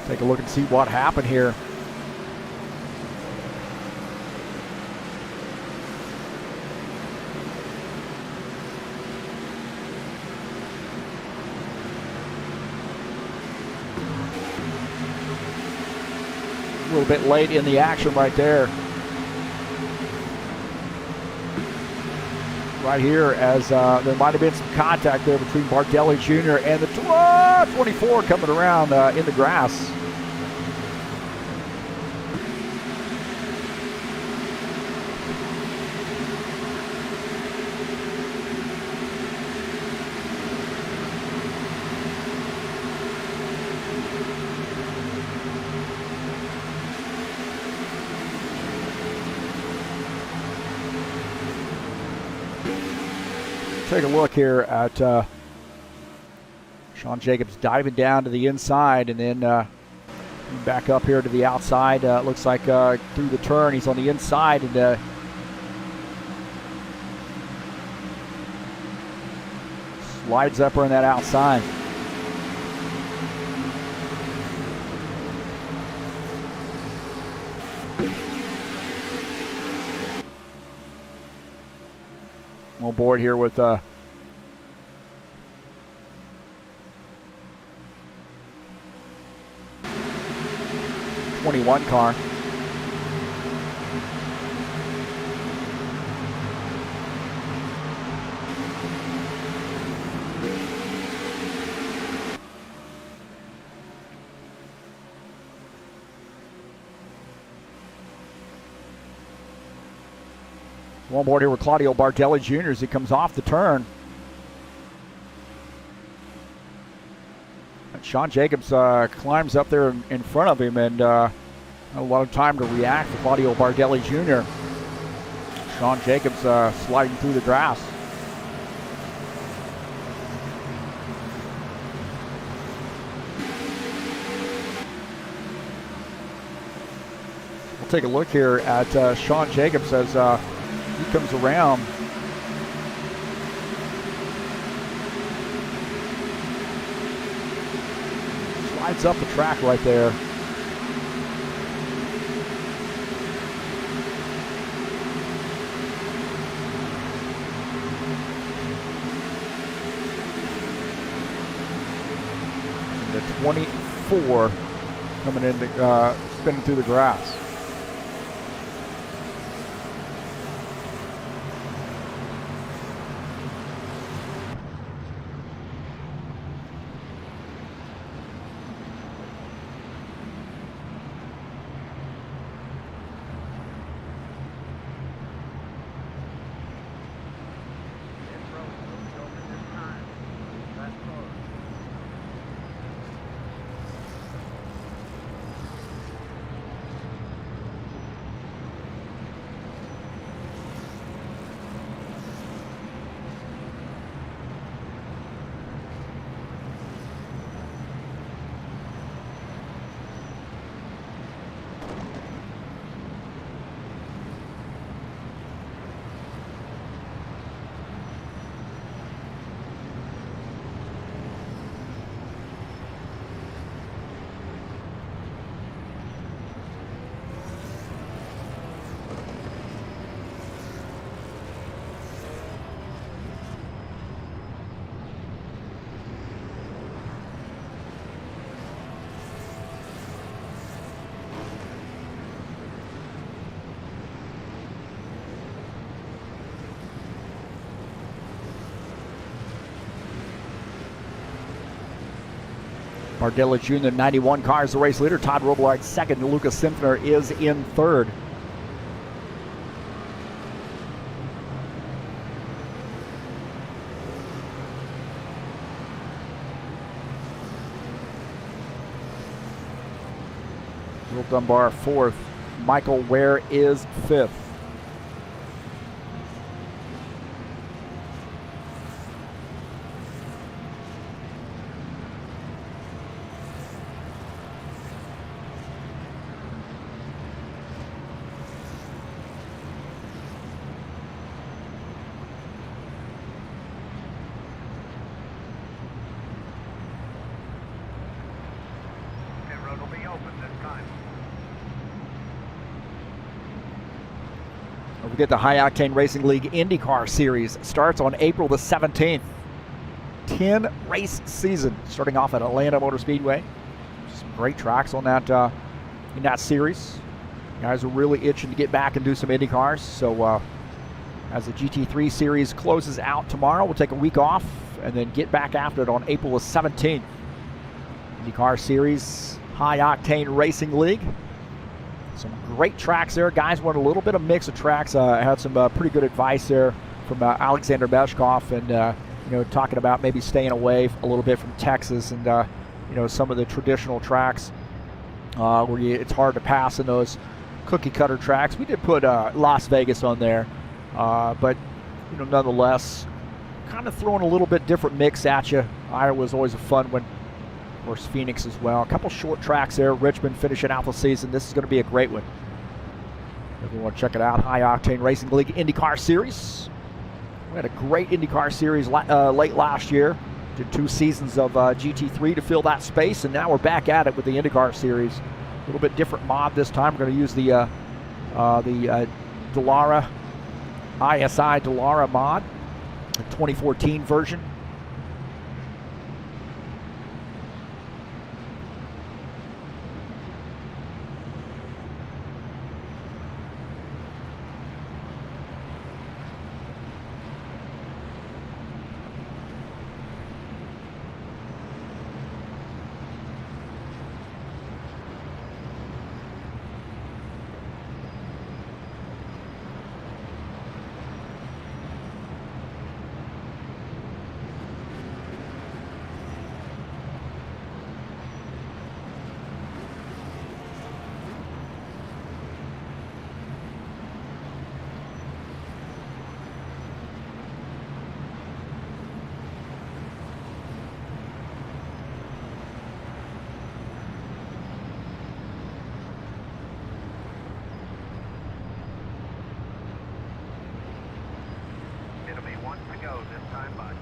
Take a look and see what happened here. A little bit late in the action right there. Right here, as there might have been some contact there between Bardelli Jr. and the 24 coming around in the grass. Take a look here at Sean Jacobs diving down to the inside and then back up here to the outside. Looks like through the turn he's on the inside and slides up on that outside. On board here with 21 car. On board here with Claudio Bardelli Jr. as he comes off the turn. And Sean Jacobs climbs up there in front of him and a lot of time to react to Claudio Bardelli Jr. Sean Jacobs sliding through the grass. We'll take a look here at Sean Jacobs as he comes around. Slides up the track right there. And the 24 coming in, spinning through the grass. Bardelli Jr., 91 car is the race leader. Todd Robillard second. Lucas Simpner is in third. Will Dunbar 4th. Michael Ware is 5th. Don't forget the High Octane Racing League IndyCar Series starts on April the 17th. 10 race season starting off at Atlanta Motor Speedway. Some great tracks on that in that series. Guys are really itching to get back and do some IndyCars. So as the GT3 series closes out tomorrow, we'll take a week off and then get back after it on April the 17th. IndyCar Series, High Octane Racing League. Some great tracks there. Guys want a little bit of mix of tracks. I had some pretty good advice there from Alexander Beshkoff, and talking about maybe staying away a little bit from Texas and some of the traditional tracks where it's hard to pass in those cookie cutter tracks. We did put Las Vegas on there, but nonetheless, kind of throwing a little bit different mix at you. Iowa was always a fun one. Of course, Phoenix as well. A couple short tracks there. Richmond finishing out the season. This is going to be a great one. If you want to check it out, High Octane Racing League IndyCar Series. We had a great IndyCar Series late last year. Did 2 seasons of GT3 to fill that space, and now we're back at it with the IndyCar Series. A little bit different mod this time. We're going to use the Dallara ISI Dallara mod, the 2014 version.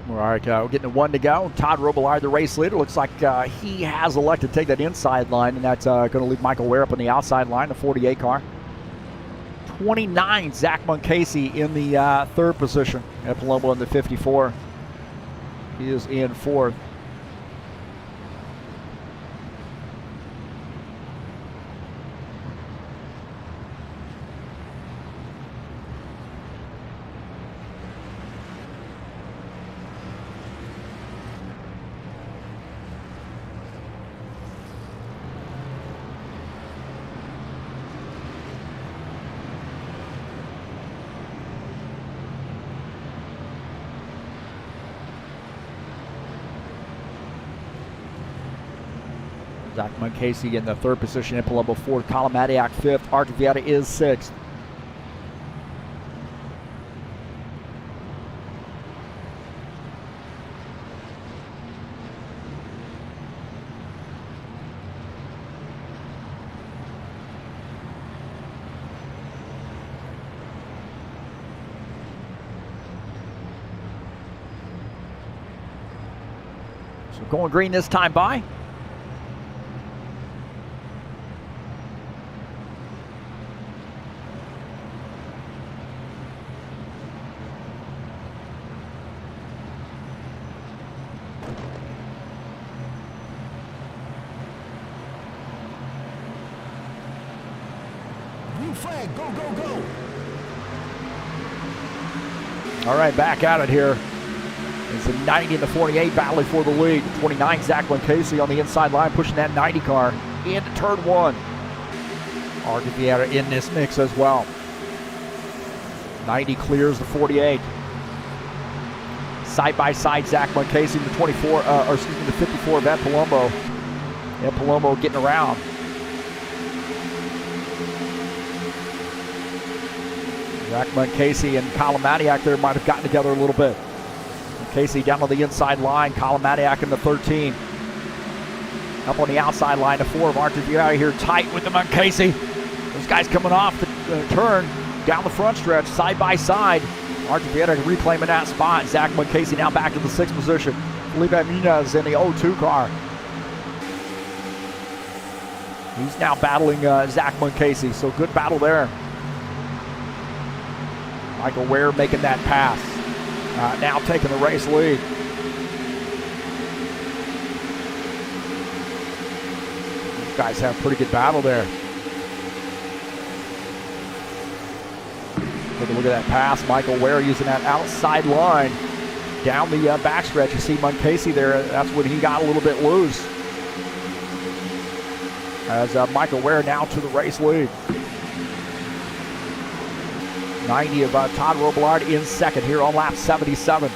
All right, we're getting a 1 to go. Todd Robillard, the race leader. Looks like he has elected to take that inside line, and that's going to leave Michael Ware up on the outside line, the 48 car. 29, Zach Muncasey in the 3rd position. And Palumbo in the 54. He is in 4th. Zach Muncasey in the 3rd position, and Palumbo 4th, Kalamadiak 5th, Art Vieta is 6th. So going green this time by. Flag, go, go, go. All right, back at it here. It's the 90 and the 48 battling for the lead. 29, Zach Muncasey on the inside line, pushing that 90 car into turn 1. Arden Vieira in this mix as well. 90 clears the 48. Side by side, Zach Muncasey, the 24, the 54 of Ed Palumbo. Ed Palumbo getting around. Zach Casey and Kalamaniak there might have gotten together a little bit. Casey down on the inside line, Kalamaniak in the 13. Up on the outside line, the 4 of Arthur out of here tight with the Casey. Those guys coming off the turn down the front stretch, side by side. Arthur Vieta reclaiming that spot. Zach Casey now back to the 6th position. Felipe Munoz in the 02 car. He's now battling Zach Casey, so good battle there. Michael Ware making that pass. Now taking the race lead. These guys have a pretty good battle there. Take a look at that pass. Michael Ware using that outside line down the backstretch. You see Casey there. That's when he got a little bit loose. As Michael Ware now to the race lead. 90 of Todd Robillard in second here on lap 77.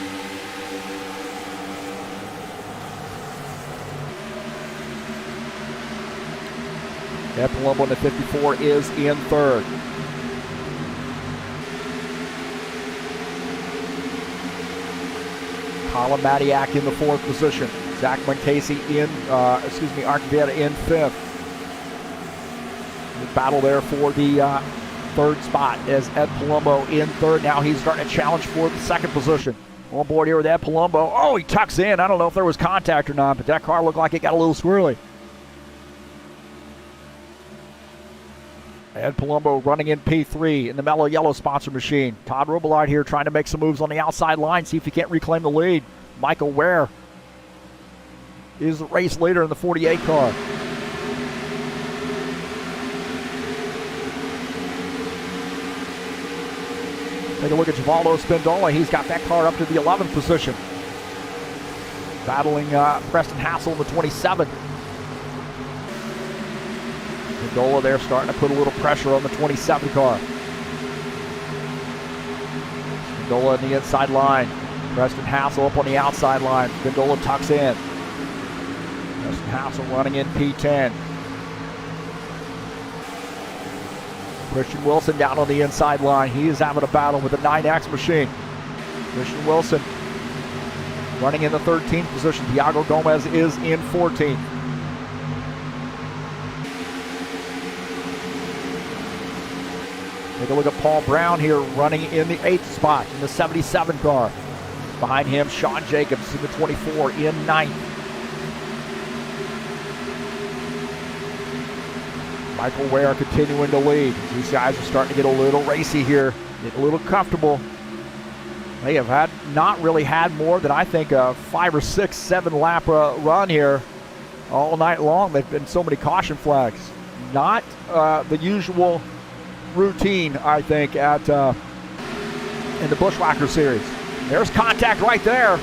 Ed Palumbo in the 54 is in third. Kalamaniak in the 4th position. Zach Casey in, Arthur Vieta in 5th. The battle there for the 3rd spot as Ed Palumbo in 3rd. Now he's starting to challenge for the 2nd position. On board here with Ed Palumbo. Oh, he tucks in. I don't know if there was contact or not, but that car looked like it got a little squirrely. Ed Palumbo running in P3 in the Mellow Yellow sponsor machine. Todd Robillard here trying to make some moves on the outside line, see if he can't reclaim the lead. Michael Ware is the race leader in the 48 car. Take a look at Givaldo Spindola. He's got that car up to the 11th position. Battling Preston Hassel in the 27. Spindola there starting to put a little pressure on the 27 car. Spindola in the inside line. Preston Hassel up on the outside line. Spindola tucks in. Preston Hassel running in P10. Christian Wilson down on the inside line. He is having a battle with the 9X machine. Christian Wilson running in the 13th position. Thiago Gomez is in 14th. Take a look at Paul Brown here running in the 8th spot in the 77 car. Behind him, Sean Jacobs in the 24 in 9th. Michael Ware continuing to lead. These guys are starting to get a little racy here, get a little comfortable. They have not really had more than I think a 5 or 6, 7 lap run here all night long. They've been so many caution flags. Not the usual routine, I think, at in the Buschwacker series. There's contact right there.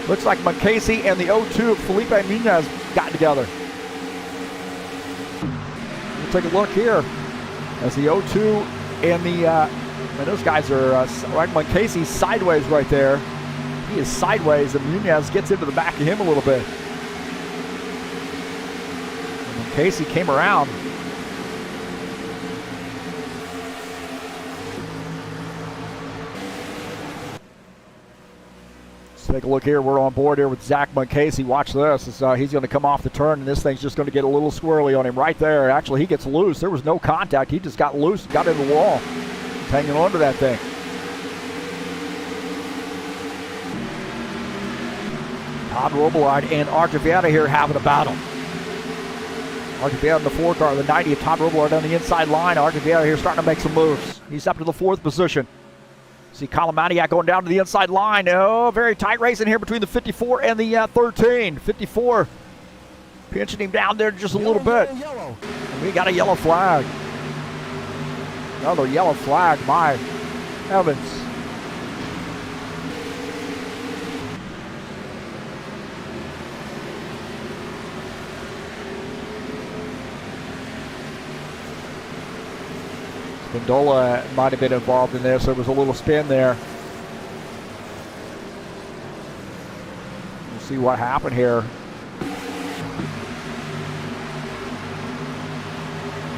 Looks like Casey and the 02 of Felipe Munoz got together. Take a look here as the 02 and the those guys are right. Casey's sideways right there. He is sideways, and Munoz gets into the back of him a little bit. And Casey came around. Take a look here. We're on board here with Zach Casey. Watch this. He's going to come off the turn, and this thing's just going to get a little squirrely on him right there. Actually, he gets loose. There was no contact. He just got loose, got in the wall. He's hanging on to that thing. Todd Robillard and Arthur Vieta here having a battle. Arthur Vieta in the 4 car, the 90 of Todd Robillard on the inside line. Arthur Vieta here starting to make some moves. He's up to the 4th position. See Kalamaniak going down to the inside line. Oh, very tight race in here between the 54 and the 13. 54 pinching him down there just a little bit. And we got a yellow flag. Another yellow flag, my heavens. Spindola might have been involved in this. There was a little spin there. We'll see what happened here.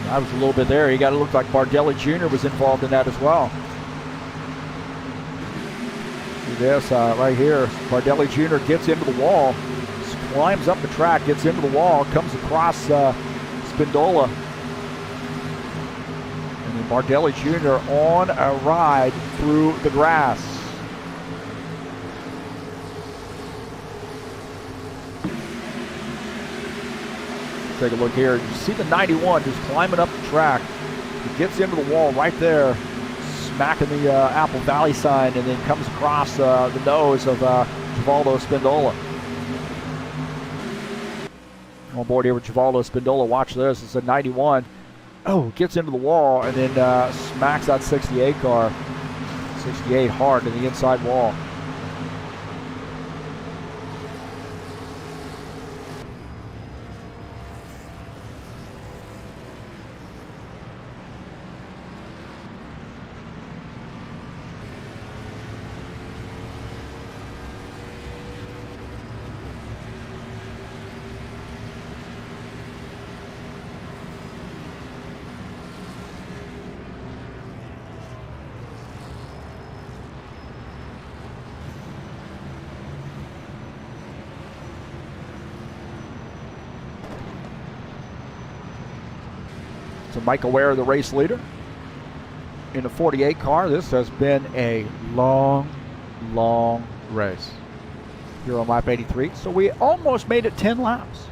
That was a little bit there. He got to look like Bardelli Jr. was involved in that as well. See this right here. Bardelli Jr. gets into the wall, climbs up the track, gets into the wall, comes across Spindola. And then Bardelli Jr. on a ride through the grass. Take a look here. You see the 91 just climbing up the track. He gets into the wall right there, smacking the Apple Valley sign, and then comes across the nose of Givaldo Spindola. On board here with Givaldo Spindola. Watch this. It's a 91. Oh, gets into the wall and then smacks that 68 car. 68 hard to the inside wall. So Michael Ware, the race leader in the 48 car. This has been a long, long race here on lap 83. So we almost made it 10 laps.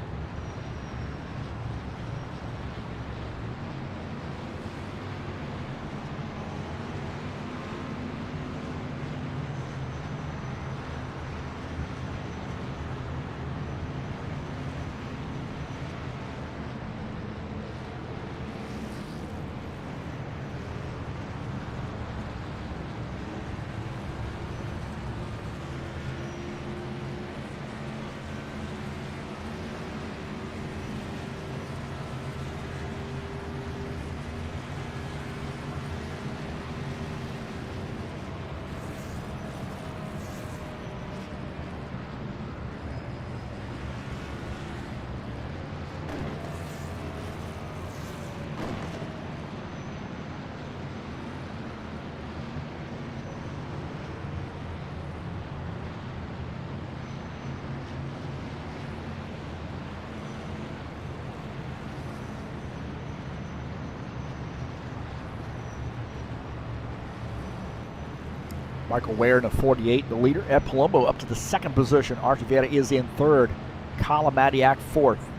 Michael Ware in the 48, the leader. Ed Palumbo up to the second position. Archiveta is in third. Kalamadiak fourth.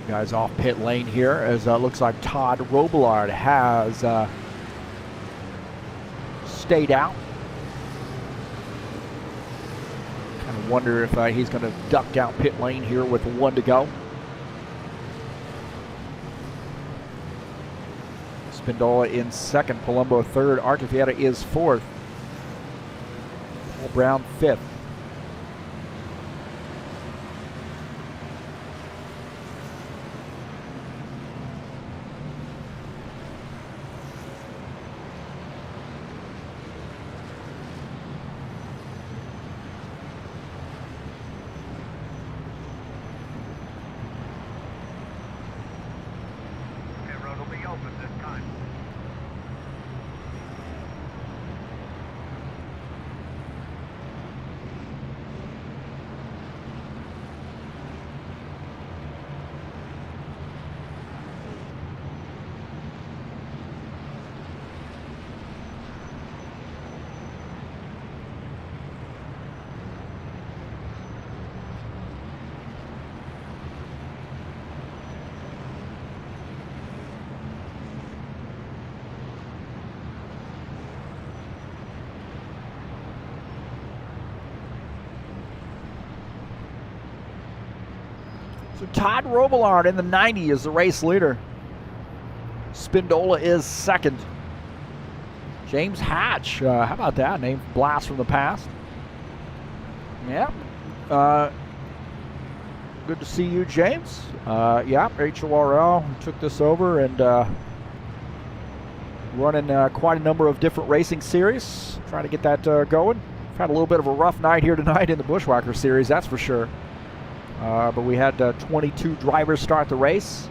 Guys off pit lane here as looks like Todd Robillard has stayed out. Kind of wonder if he's going to duck down pit lane here with one to go. Spindola in second, Palumbo third, Archiveta is fourth, Paul Brown fifth. So Todd Robillard in the 90 is the race leader. Spindola is second. James Hatch, how about that? Name blast from the past. Yeah. Good to see you, James. Yeah, HORL took this over and running quite a number of different racing series. Trying to get that going. We've had a little bit of a rough night here tonight in the Buschwackers series, that's for sure. But we had 22 drivers start the race.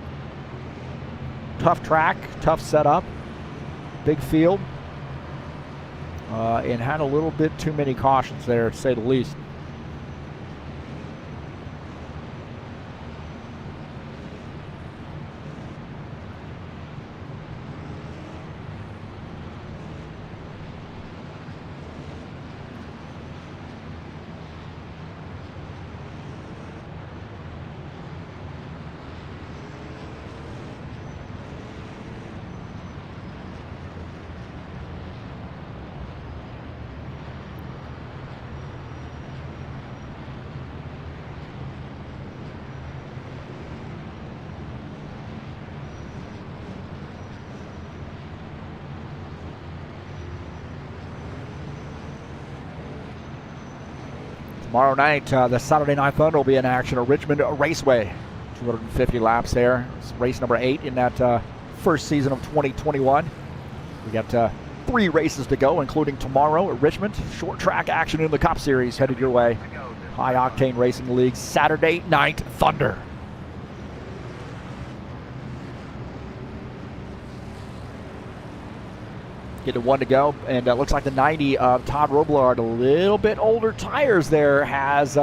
Tough track, tough setup, big field. And had a little bit too many cautions there, to say the least. Tomorrow night, the Saturday Night Thunder will be in action at Richmond Raceway. 250 laps there. It's race number 8 in that first season of 2021. We got 3 races to go, including tomorrow at Richmond. Short track action in the Cup Series headed your way. High Octane Racing League Saturday Night Thunder. Get to 1 to go, and it looks like the 90 of Todd Robillard, a little bit older tires there, has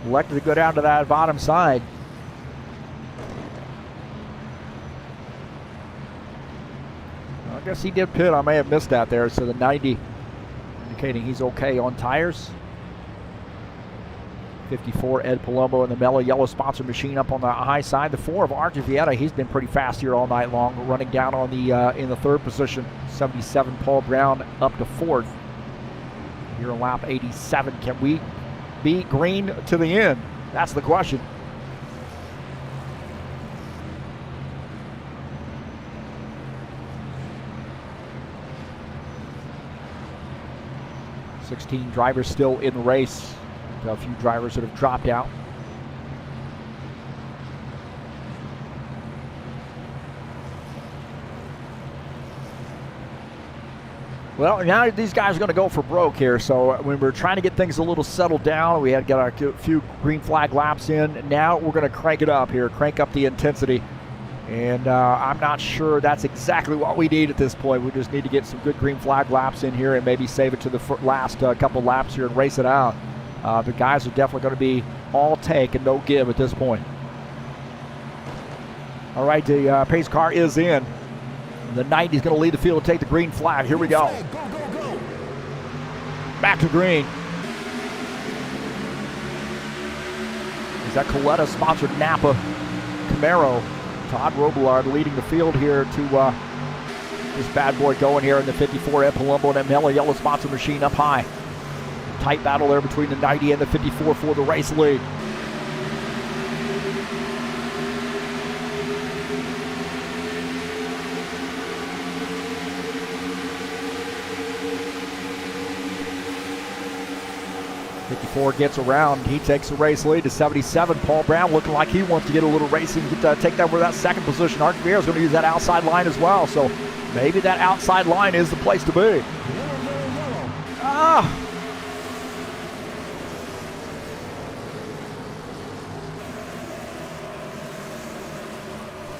elected to go down to that bottom side. I guess he did pit. I may have missed that there. So the 90 indicating he's okay on tires. 54, Ed Palumbo in the Mellow Yellow sponsor machine up on the high side. The 4 of Archie Vieta, he's been pretty fast here all night long, running down on the in the 3rd position. 77, Paul Brown up to 4th. Here in lap 87, can we beat green to the end? That's the question. $16 drivers still in the race. A few drivers that have dropped out. Well, now these guys are going to go for broke here. So when we're trying to get things a little settled down, we had got a few green flag laps in. Now we're going to crank it up here, crank up the intensity. And I'm not sure that's exactly what we need at this point. We just need to get some good green flag laps in here and maybe save it to the last couple laps here and race it out. The guys are definitely going to be all take and no give at this point. All right, the pace car is in. The 90 is going to lead the field and take the green flag. Here we go. Go. Back to green. Is that Coletta-sponsored Napa Camaro. Todd Robillard leading the field here to this bad boy going here in the 54 Ed Palumbo and that Mellow Yellow sponsor machine up high. Tight battle there between the 90 and the 54 for the race lead. Gets around. He takes the race lead to 77. Paul Brown looking like he wants to get a little racing, take that over that 2nd position. Archie Vieta is going to use that outside line as well. So maybe that outside line is the place to be.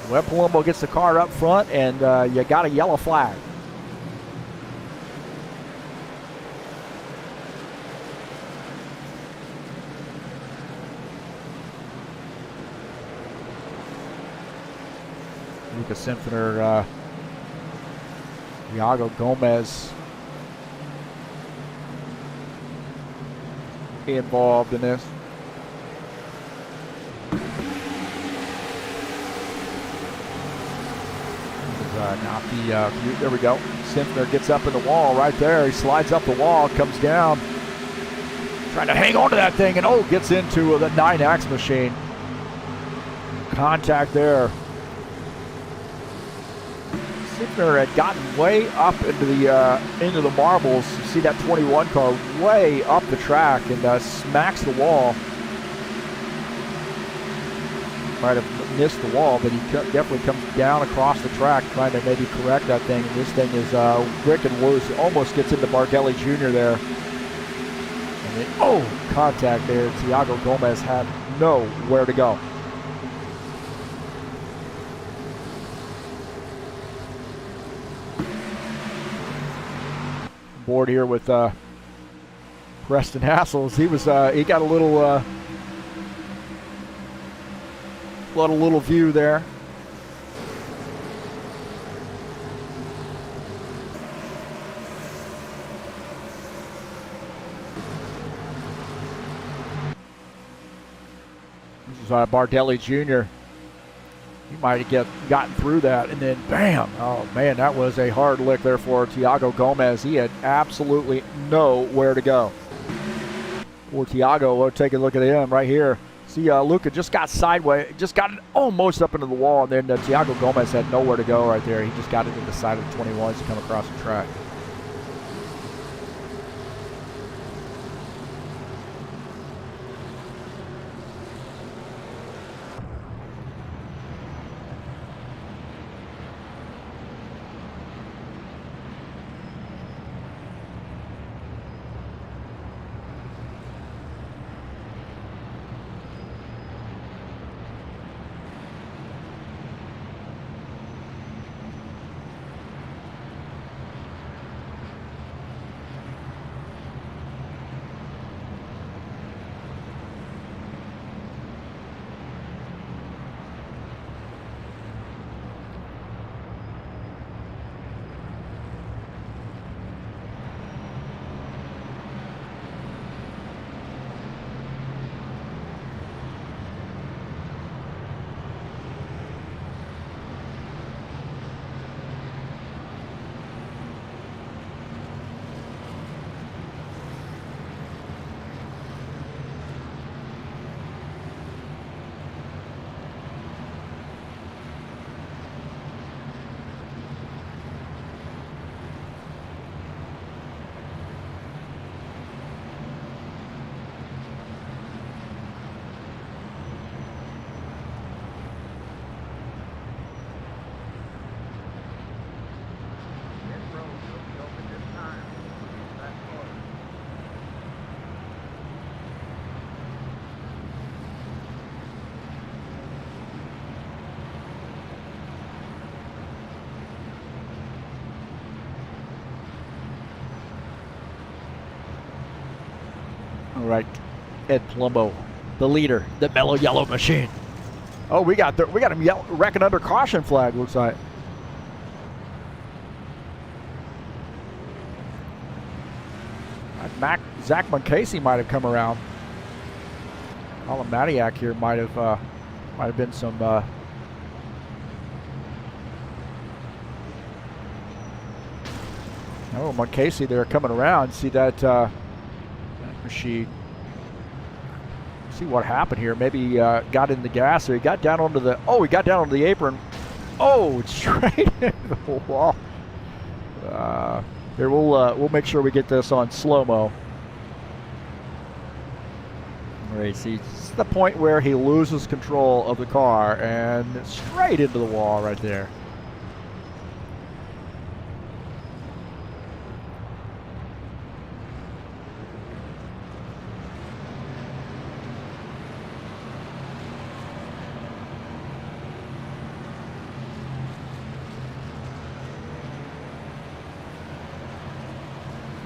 Well, Palumbo gets the car up front, and you got a yellow flag. Lucas Sinfoner, Iago Gomez involved in this. Not the there we go. Sinfoner gets up in the wall right there. He slides up the wall, comes down, trying to hang on to that thing, and gets into the 9X machine. contact there. Signer had gotten way up into the marbles. You see that 21 car way up the track and smacks the wall. Might have missed the wall, but he definitely comes down across the track trying to maybe correct that thing. And this thing is wicked loose. It almost gets into Bardelli Jr. there. And then, contact there. Tiago Gomez had nowhere to go. Board here with Preston Hassels. He got a little view there. This is Bardelli Jr. He might have gotten through that, and then bam! Oh man, that was a hard lick there for Tiago Gomez. He had absolutely nowhere to go. For Tiago, we'll take a look at him right here. See, Luca just got sideways, just got it almost up into the wall, and then Tiago Gomez had nowhere to go right there. He just got into the side of the 21s to come across the track. All right, Ed Palumbo, the leader, the mellow yellow machine. Oh, we got him wrecking under caution flag, looks like. Zach Moncasey might have come around. Colin Matiak here might have been some. Oh, Moncasey there coming around. See that machine. See what happened here. Maybe he got in the gas, or he got down onto the. Oh, he got down onto the apron. Oh, straight into the wall. Here, we'll make sure we get this on slow-mo. All right, see, it's the point where he loses control of the car and straight into the wall right there.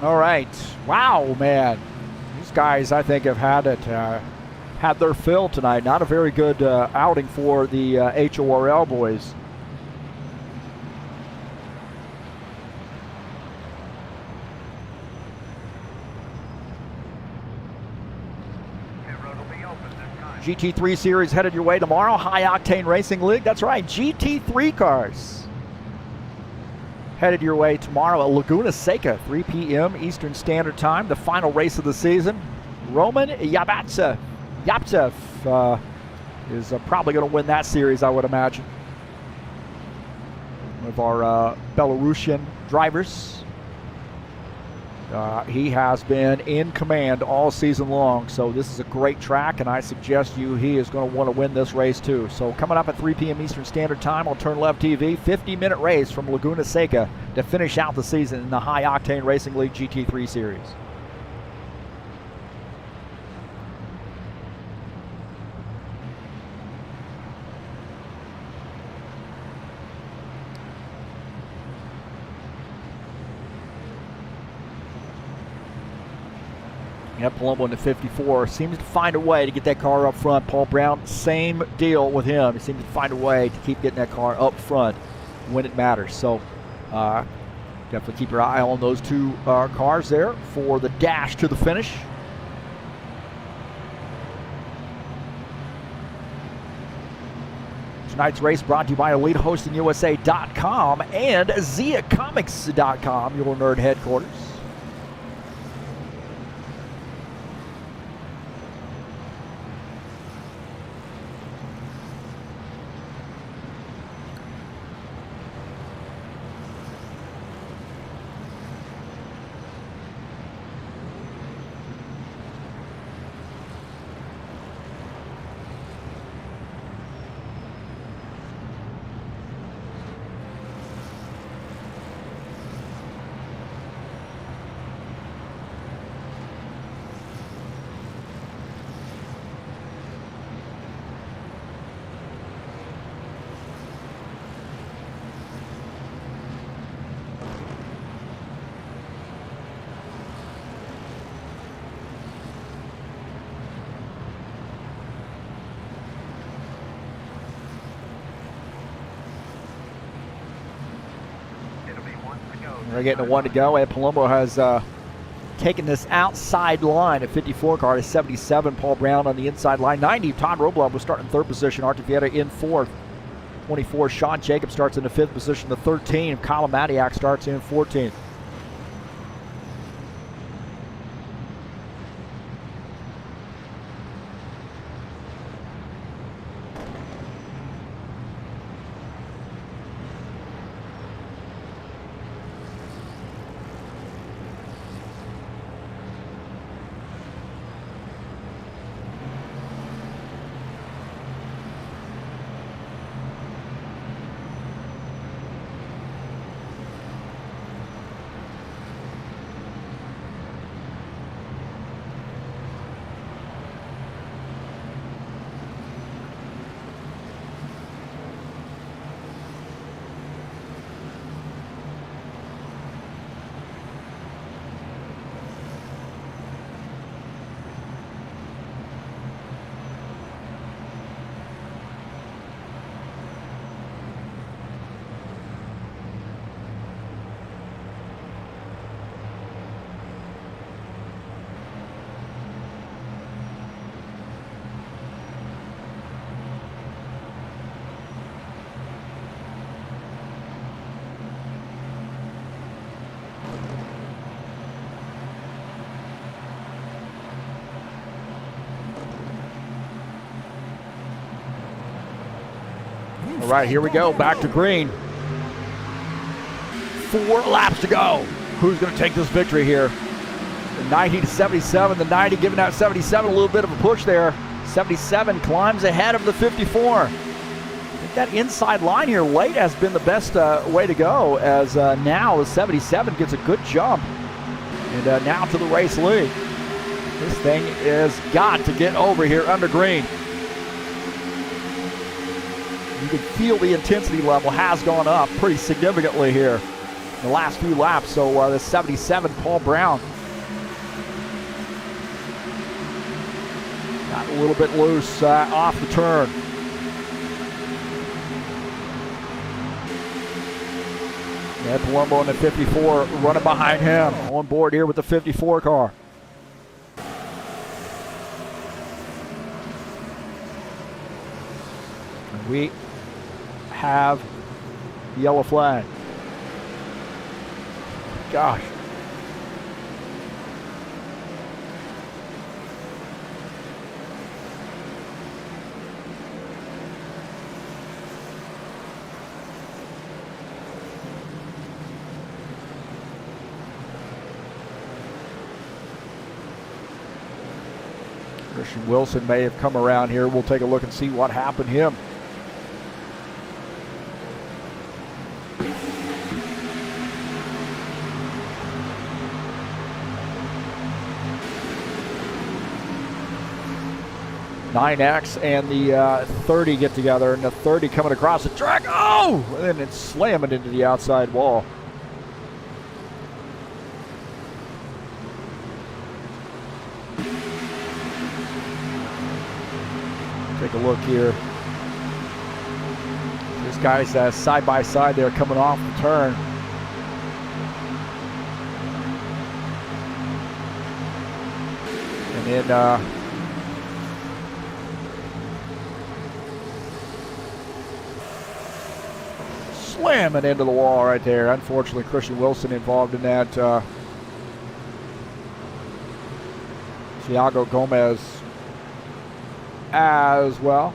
All right, wow, man. These guys, I think, have had their fill tonight. Not a very good outing for the HORL boys. GT3 Series headed your way tomorrow. High Octane Racing League. That's right, GT3 cars headed your way tomorrow at Laguna Seca, 3 p.m. Eastern Standard Time. The final race of the season. Roman Yaptsev is probably going to win that series, I would imagine. One of our Belarusian drivers. He has been in command all season long, so this is a great track, and I suggest he is going to want to win this race too. So coming up at 3 p.m. Eastern Standard Time on TurnLeftTV, 50-minute race from Laguna Seca to finish out the season in the High Octane Racing League GT3 Series. Yep, Palumbo in the 54 seems to find a way to get that car up front. Paul Brown, same deal with him. He seems to find a way to keep getting that car up front when it matters. So definitely keep your eye on those two cars there for the dash to the finish. Tonight's race brought to you by EliteHostingUSA.com and ZiaComics.com, your nerd headquarters. We're getting a 1 to go, and Palumbo has taken this outside line. A 54 car to 77. Paul Brown on the inside line. 90. Todd Roblow was starting in 3rd position. Artur Vieta in 4th. 24. Sean Jacobs starts in the 5th position. The 13. Kyle Matiak starts in 14th. All right, here we go, back to green. 4 laps to go. Who's going to take this victory here? The 90 to 77, the 90 giving out 77 a little bit of a push there. 77 climbs ahead of the 54. I think that inside line here late has been the best way to go, as now the 77 gets a good jump. And now to the race lead. This thing is got to get over here under green. You can feel the intensity level has gone up pretty significantly here in the last few laps. So the 77, Paul Brown, got a little bit loose off the turn. Yeah, Palumbo in the 54 running behind him. On board here with the 54 car. We have the yellow flag. Gosh. Christian Wilson may have come around here. We'll take a look and see what happened to him. .9X and the 30 get together, and the 30 coming across the track. Oh! And then it's slamming into the outside wall. Take a look here. This guy's side by side there coming off the turn. And then slamming into the wall right there. Unfortunately, Christian Wilson involved in that. Thiago Gomez as well.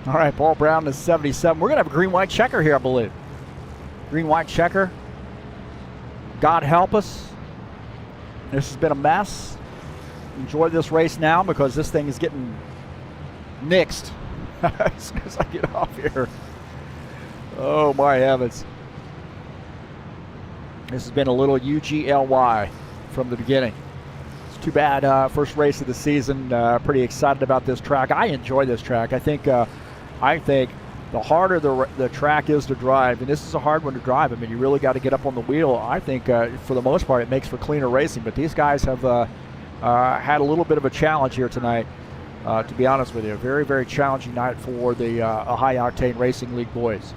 All right, Paul Brown is 77. We're going to have a green-white checker here, I believe. Green-white checker. God help us. This has been a mess. Enjoy this race now because this thing is getting nixed as soon as I get off here. Oh, my heavens. This has been a little UGLY from the beginning. It's too bad. First race of the season. Pretty excited about this track. I enjoy this track. I think the harder the track is to drive, and this is a hard one to drive. I mean, you really got to get up on the wheel. I think for the most part it makes for cleaner racing, but these guys have had a little bit of a challenge here tonight, to be honest with you. A very, very challenging night for the High Octane Racing League boys.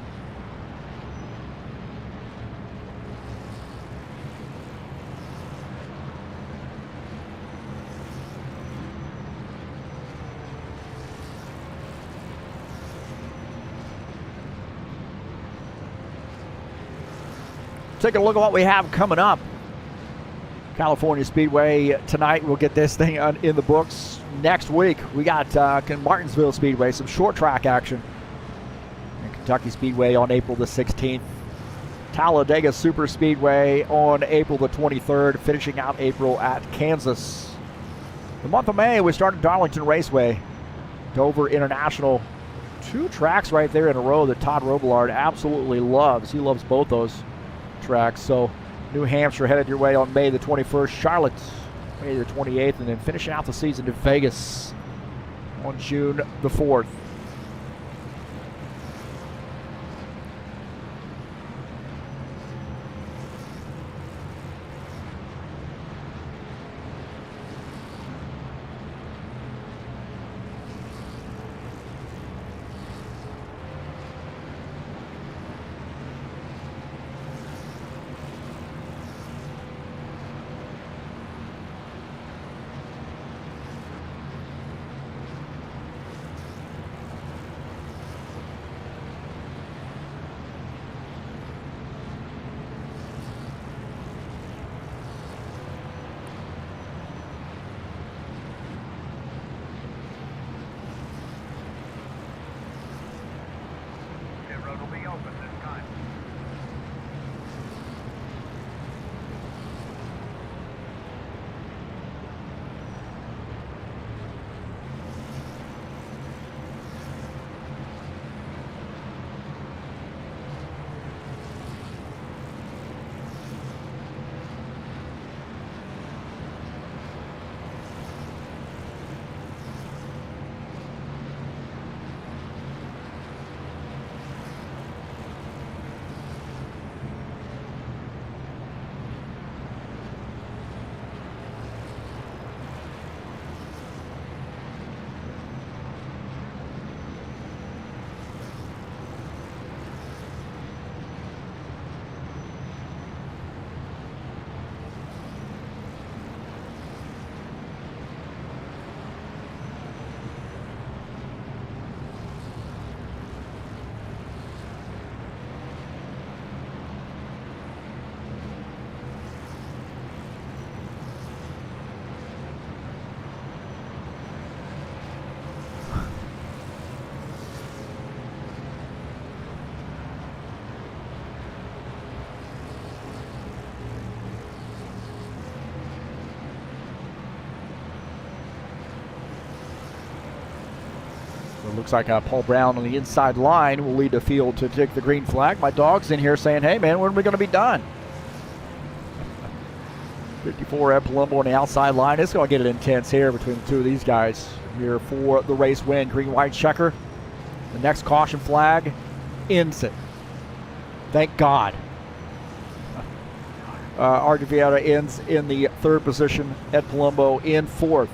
Taking a look at what we have coming up. California Speedway tonight. We'll get this thing in the books. Next week, we got Martinsville Speedway, some short track action. And Kentucky Speedway on April the 16th. Talladega Super Speedway on April the 23rd, finishing out April at Kansas. The month of May, we started Darlington Raceway. Dover International. 2 tracks right there in a row that Todd Robillard absolutely loves. He loves both those tracks. So New Hampshire headed your way on May the 21st, Charlotte May the 28th, and then finishing out the season to Vegas on June the 4th. Looks like Paul Brown on the inside line will lead the field to take the green flag. My dog's in here saying, hey, man, when are we going to be done? 54 Ed Palumbo on the outside line. It's going to get it intense here between the two of these guys here for the race win. Green-white checker. The next caution flag ends it. Thank God. Archivieta ends in the third position. Ed Palumbo in fourth.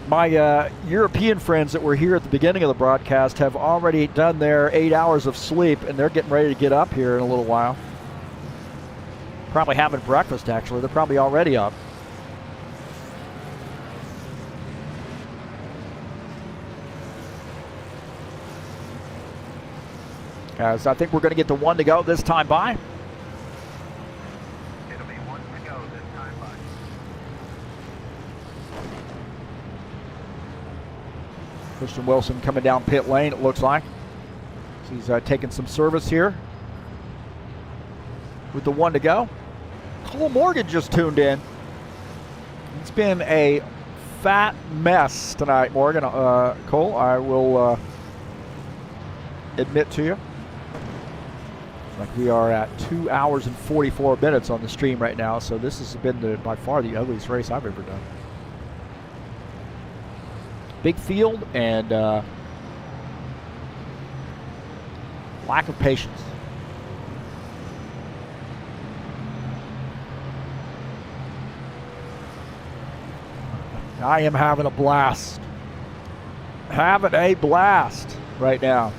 My European friends that were here at the beginning of the broadcast have already done their 8 hours of sleep, and they're getting ready to get up here in a little while. Probably having breakfast, actually. They're probably already up. As I think we're going to get the one to go this time by. It'll be one to go this time by. Christian Wilson coming down pit lane, it looks like. So he's taking some service here with the one to go. Cole Morgan just tuned in. It's been a fat mess tonight, Morgan. Cole, I will admit to you. Like we are at 2 hours and 44 minutes on the stream right now, so this has been by far the ugliest race I've ever done. Big field and lack of patience. I am having a blast. Having a blast right now.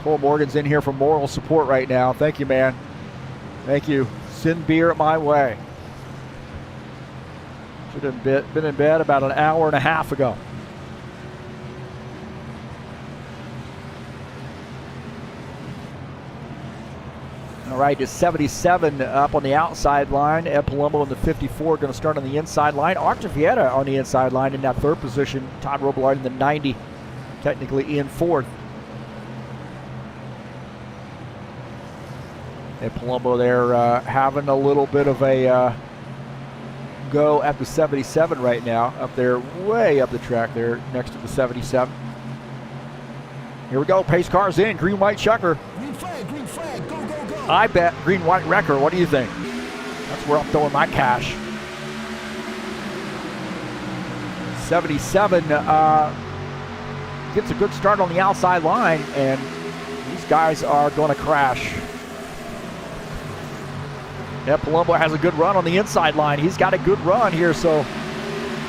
Cole Morgan's in here for moral support right now. Thank you, man. Thank you. Send beer my way. Should have been in bed about an hour and a half ago. All right, it's 77 up on the outside line. Ed Palumbo in the 54 going to start on the inside line. Archivieta on the inside line in that third position. Todd Robillard in the 90, technically in fourth. Ed Palumbo there having a little bit of a go at the 77 right now. Up there, way up the track there next to the 77. Here we go, pace cars in, green-white checker. Green flag, go, go, go. I bet green-white wrecker. What do you think? That's where I'm throwing my cash. 77 gets a good start on the outside line, and these guys are going to crash. Yeah, Palumbo has a good run on the inside line. He's got a good run here, so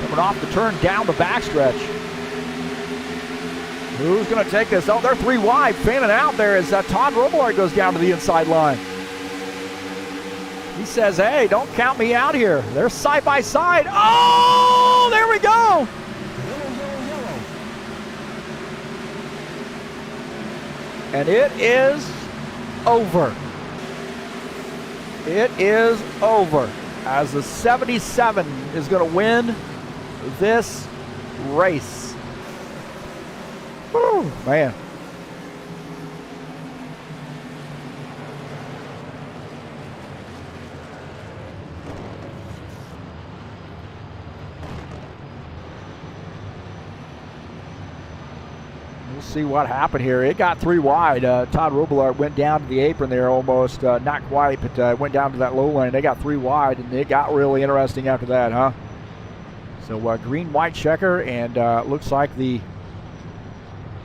coming off the turn down the backstretch. Who's going to take this? Oh, they're three wide. Fanning out there as Todd Robillard goes down to the inside line. He says, hey, don't count me out here. They're side by side. Oh, there we go. Yellow, yellow, yellow. And it is over. It is over as the 77 is going to win this race. Woo, man. We'll see what happened here. It got three wide. Todd Robillard went down to the apron there almost. Not quite, but went down to that low lane. They got three wide, and it got really interesting after that, huh? So green-white checker, and looks like the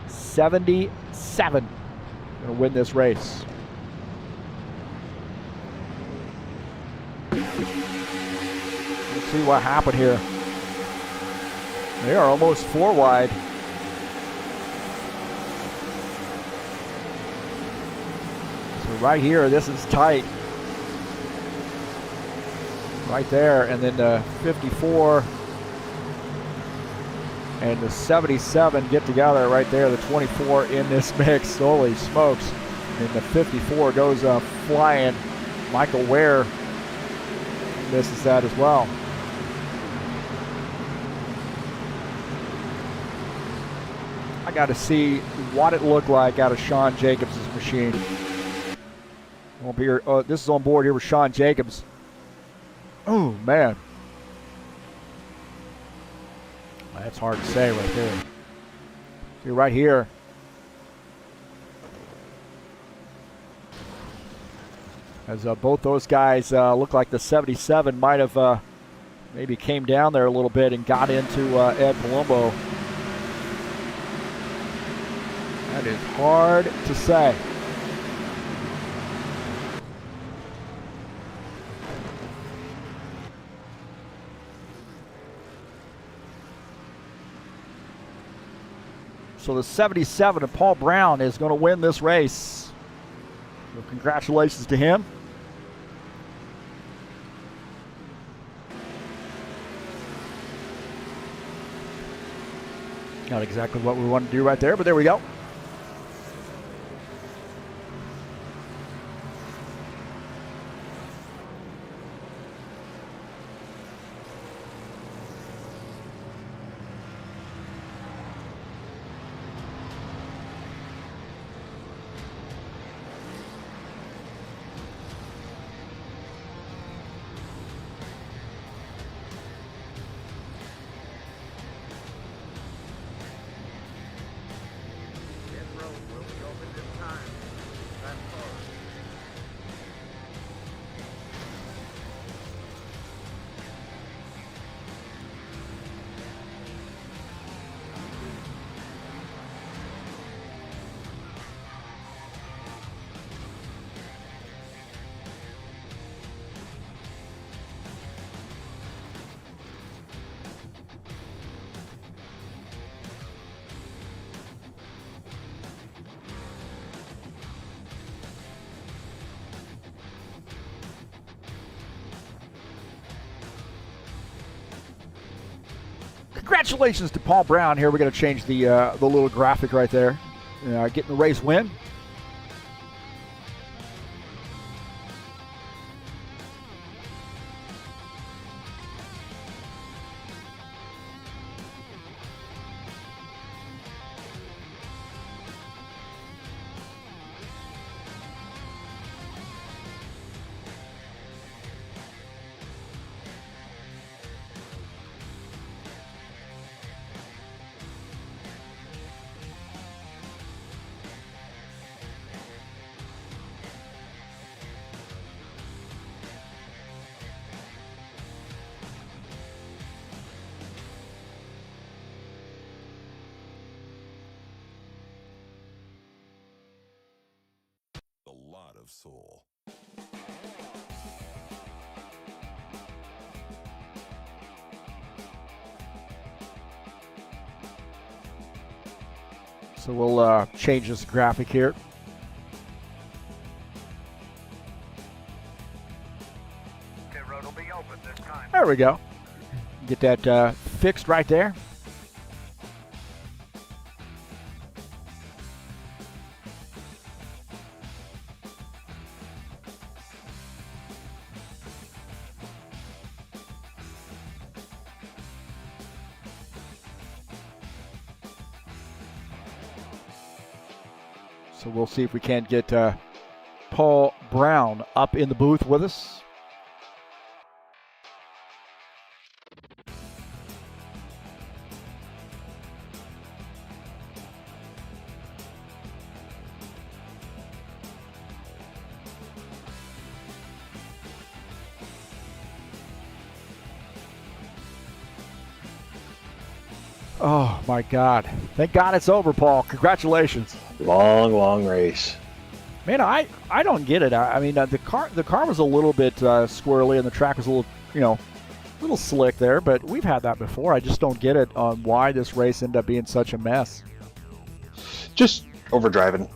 77 going to win this race. Let's see what happened here. They are almost four wide. Right here, this is tight. Right there, and then the 54 and the 77 get together right there. The 24 in this mix. Holy smokes. And the 54 goes flying. Michael Ware misses that as well. I got to see what it looked like out of Sean Jacobs' machine. We'll be here. This is on board here with Sean Jacobs. Oh, man. That's hard to say right there. You're right here. As both those guys look like the 77 might have maybe came down there a little bit and got into Ed Palumbo. That is hard to say. So the 77 of Paul Brown is going to win this race. So congratulations to him. Not exactly what we wanted to do right there, but there we go. Congratulations to Paul Brown here. We're going to change the little graphic right there. Getting the race win. A lot of soul. So we'll change this graphic here. Pit road will be open this time. There we go. Get that fixed right there. So we'll see if we can't get Paul Brown up in the booth with us. Oh my God. Thank God it's over, Paul. Congratulations. Long race. Man, I don't get it. I mean, the car was a little bit squirrely, and the track was a little, little slick there. But we've had that before. I just don't get it on why this race ended up being such a mess. Just overdriving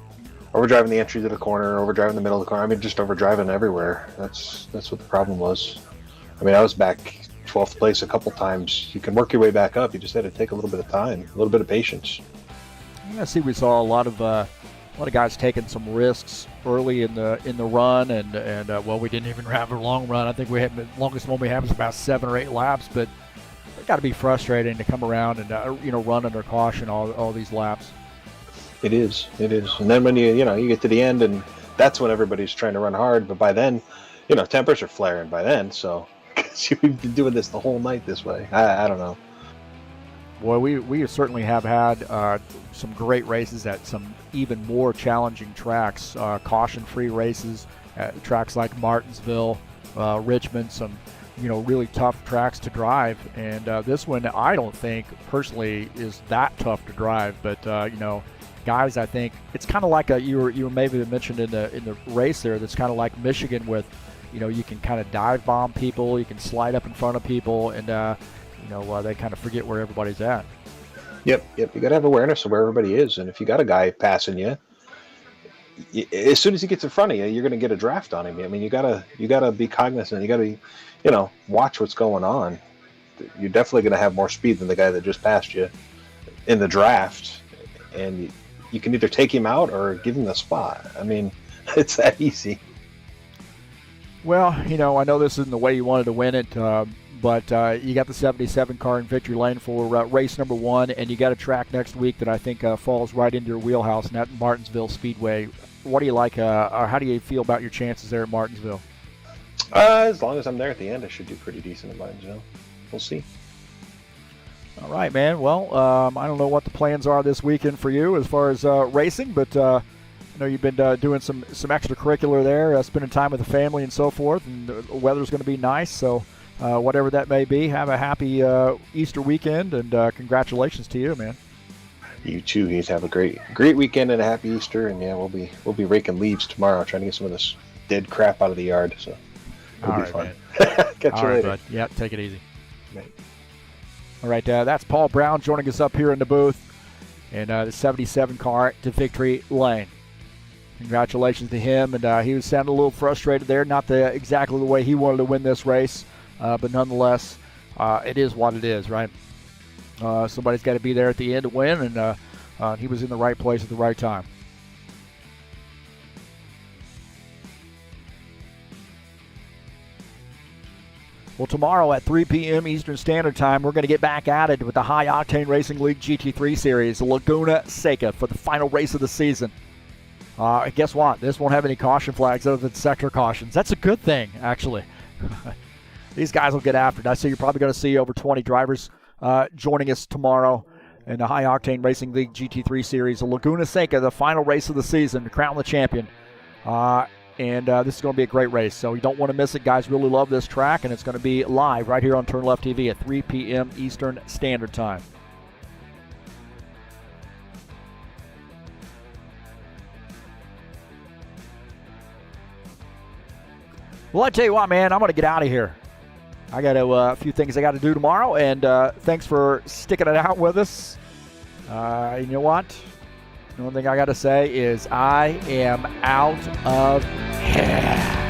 the entry to the corner, overdriving the middle of the corner. I mean, just overdriving everywhere. That's what the problem was. I mean, I was back 12th place a couple times. You can work your way back up. You just had to take a little bit of time, a little bit of patience. I see we saw a lot of guys taking some risks early in the run, and well, we didn't even have a long run. I think we had the longest one we had was about 7 or 8 laps, but it got to be frustrating to come around and run under caution all these laps. It is. And then when you get to the end, and that's when everybody's trying to run hard. But by then, tempers are flaring by then. So we've been doing this the whole night this way. I don't know. Well, we certainly have had some great races at some even more challenging tracks, caution-free races at tracks like Martinsville, Richmond, some really tough tracks to drive. And this one, I don't think personally is that tough to drive, but guys, I think it's kind of like you were maybe mentioned in the race there. That's kind of like Michigan with, you can kind of dive bomb people, you can slide up in front of people, and they kind of forget where everybody's at. Yep. You got to have awareness of where everybody is, and if you got a guy passing you, as soon as he gets in front of you, you're going to get a draft on him. I mean, you gotta be cognizant. You got to, watch what's going on. You're definitely going to have more speed than the guy that just passed you in the draft, and you can either take him out or give him the spot. I mean, it's that easy. Well, I know this isn't the way you wanted to win it, but you got the 77 car in victory lane for race number 1, and you got a track next week that I think falls right into your wheelhouse, and that's Martinsville Speedway. What do you like, or how do you feel about your chances there at Martinsville? As long as I'm there at the end, I should do pretty decent at Martinsville. We'll see. All right, man. Well, I don't know what the plans are this weekend for you as far as racing, but I know you've been doing some extracurricular there, spending time with the family and so forth, and the weather's going to be nice, so whatever that may be, have a happy Easter weekend, and congratulations to you, man. You too, Heath. Have a great weekend and a happy Easter, and we'll be raking leaves tomorrow, trying to get some of this dead crap out of the yard, so it'll be fun. Catch you later. Bud. Yeah, take it easy. Right. All right, that's Paul Brown joining us up here in the booth, and the 77 car to victory lane. Congratulations to him, and he was sounding a little frustrated there, not exactly the way he wanted to win this race, but nonetheless, it is what it is, right? Somebody's got to be there at the end to win, and he was in the right place at the right time. Well, tomorrow at 3 p.m. Eastern Standard Time, we're going to get back at it with the High Octane Racing League GT3 Series, Laguna Seca, for the final race of the season. Guess what? This won't have any caution flags other than sector cautions. That's a good thing, actually. These guys will get after it. I see you're probably going to see over 20 drivers joining us tomorrow in the High Octane Racing League GT3 Series, Laguna Seca, the final race of the season to crown the champion. And this is going to be a great race, so you don't want to miss it. Guys really love this track, and it's going to be live right here on TurnLeftTV at 3 p.m. Eastern Standard Time. Well, I tell you what, man, I'm going to get out of here. I got a few things I got to do tomorrow, and thanks for sticking it out with us. You know what? The only thing I got to say is I am out of here.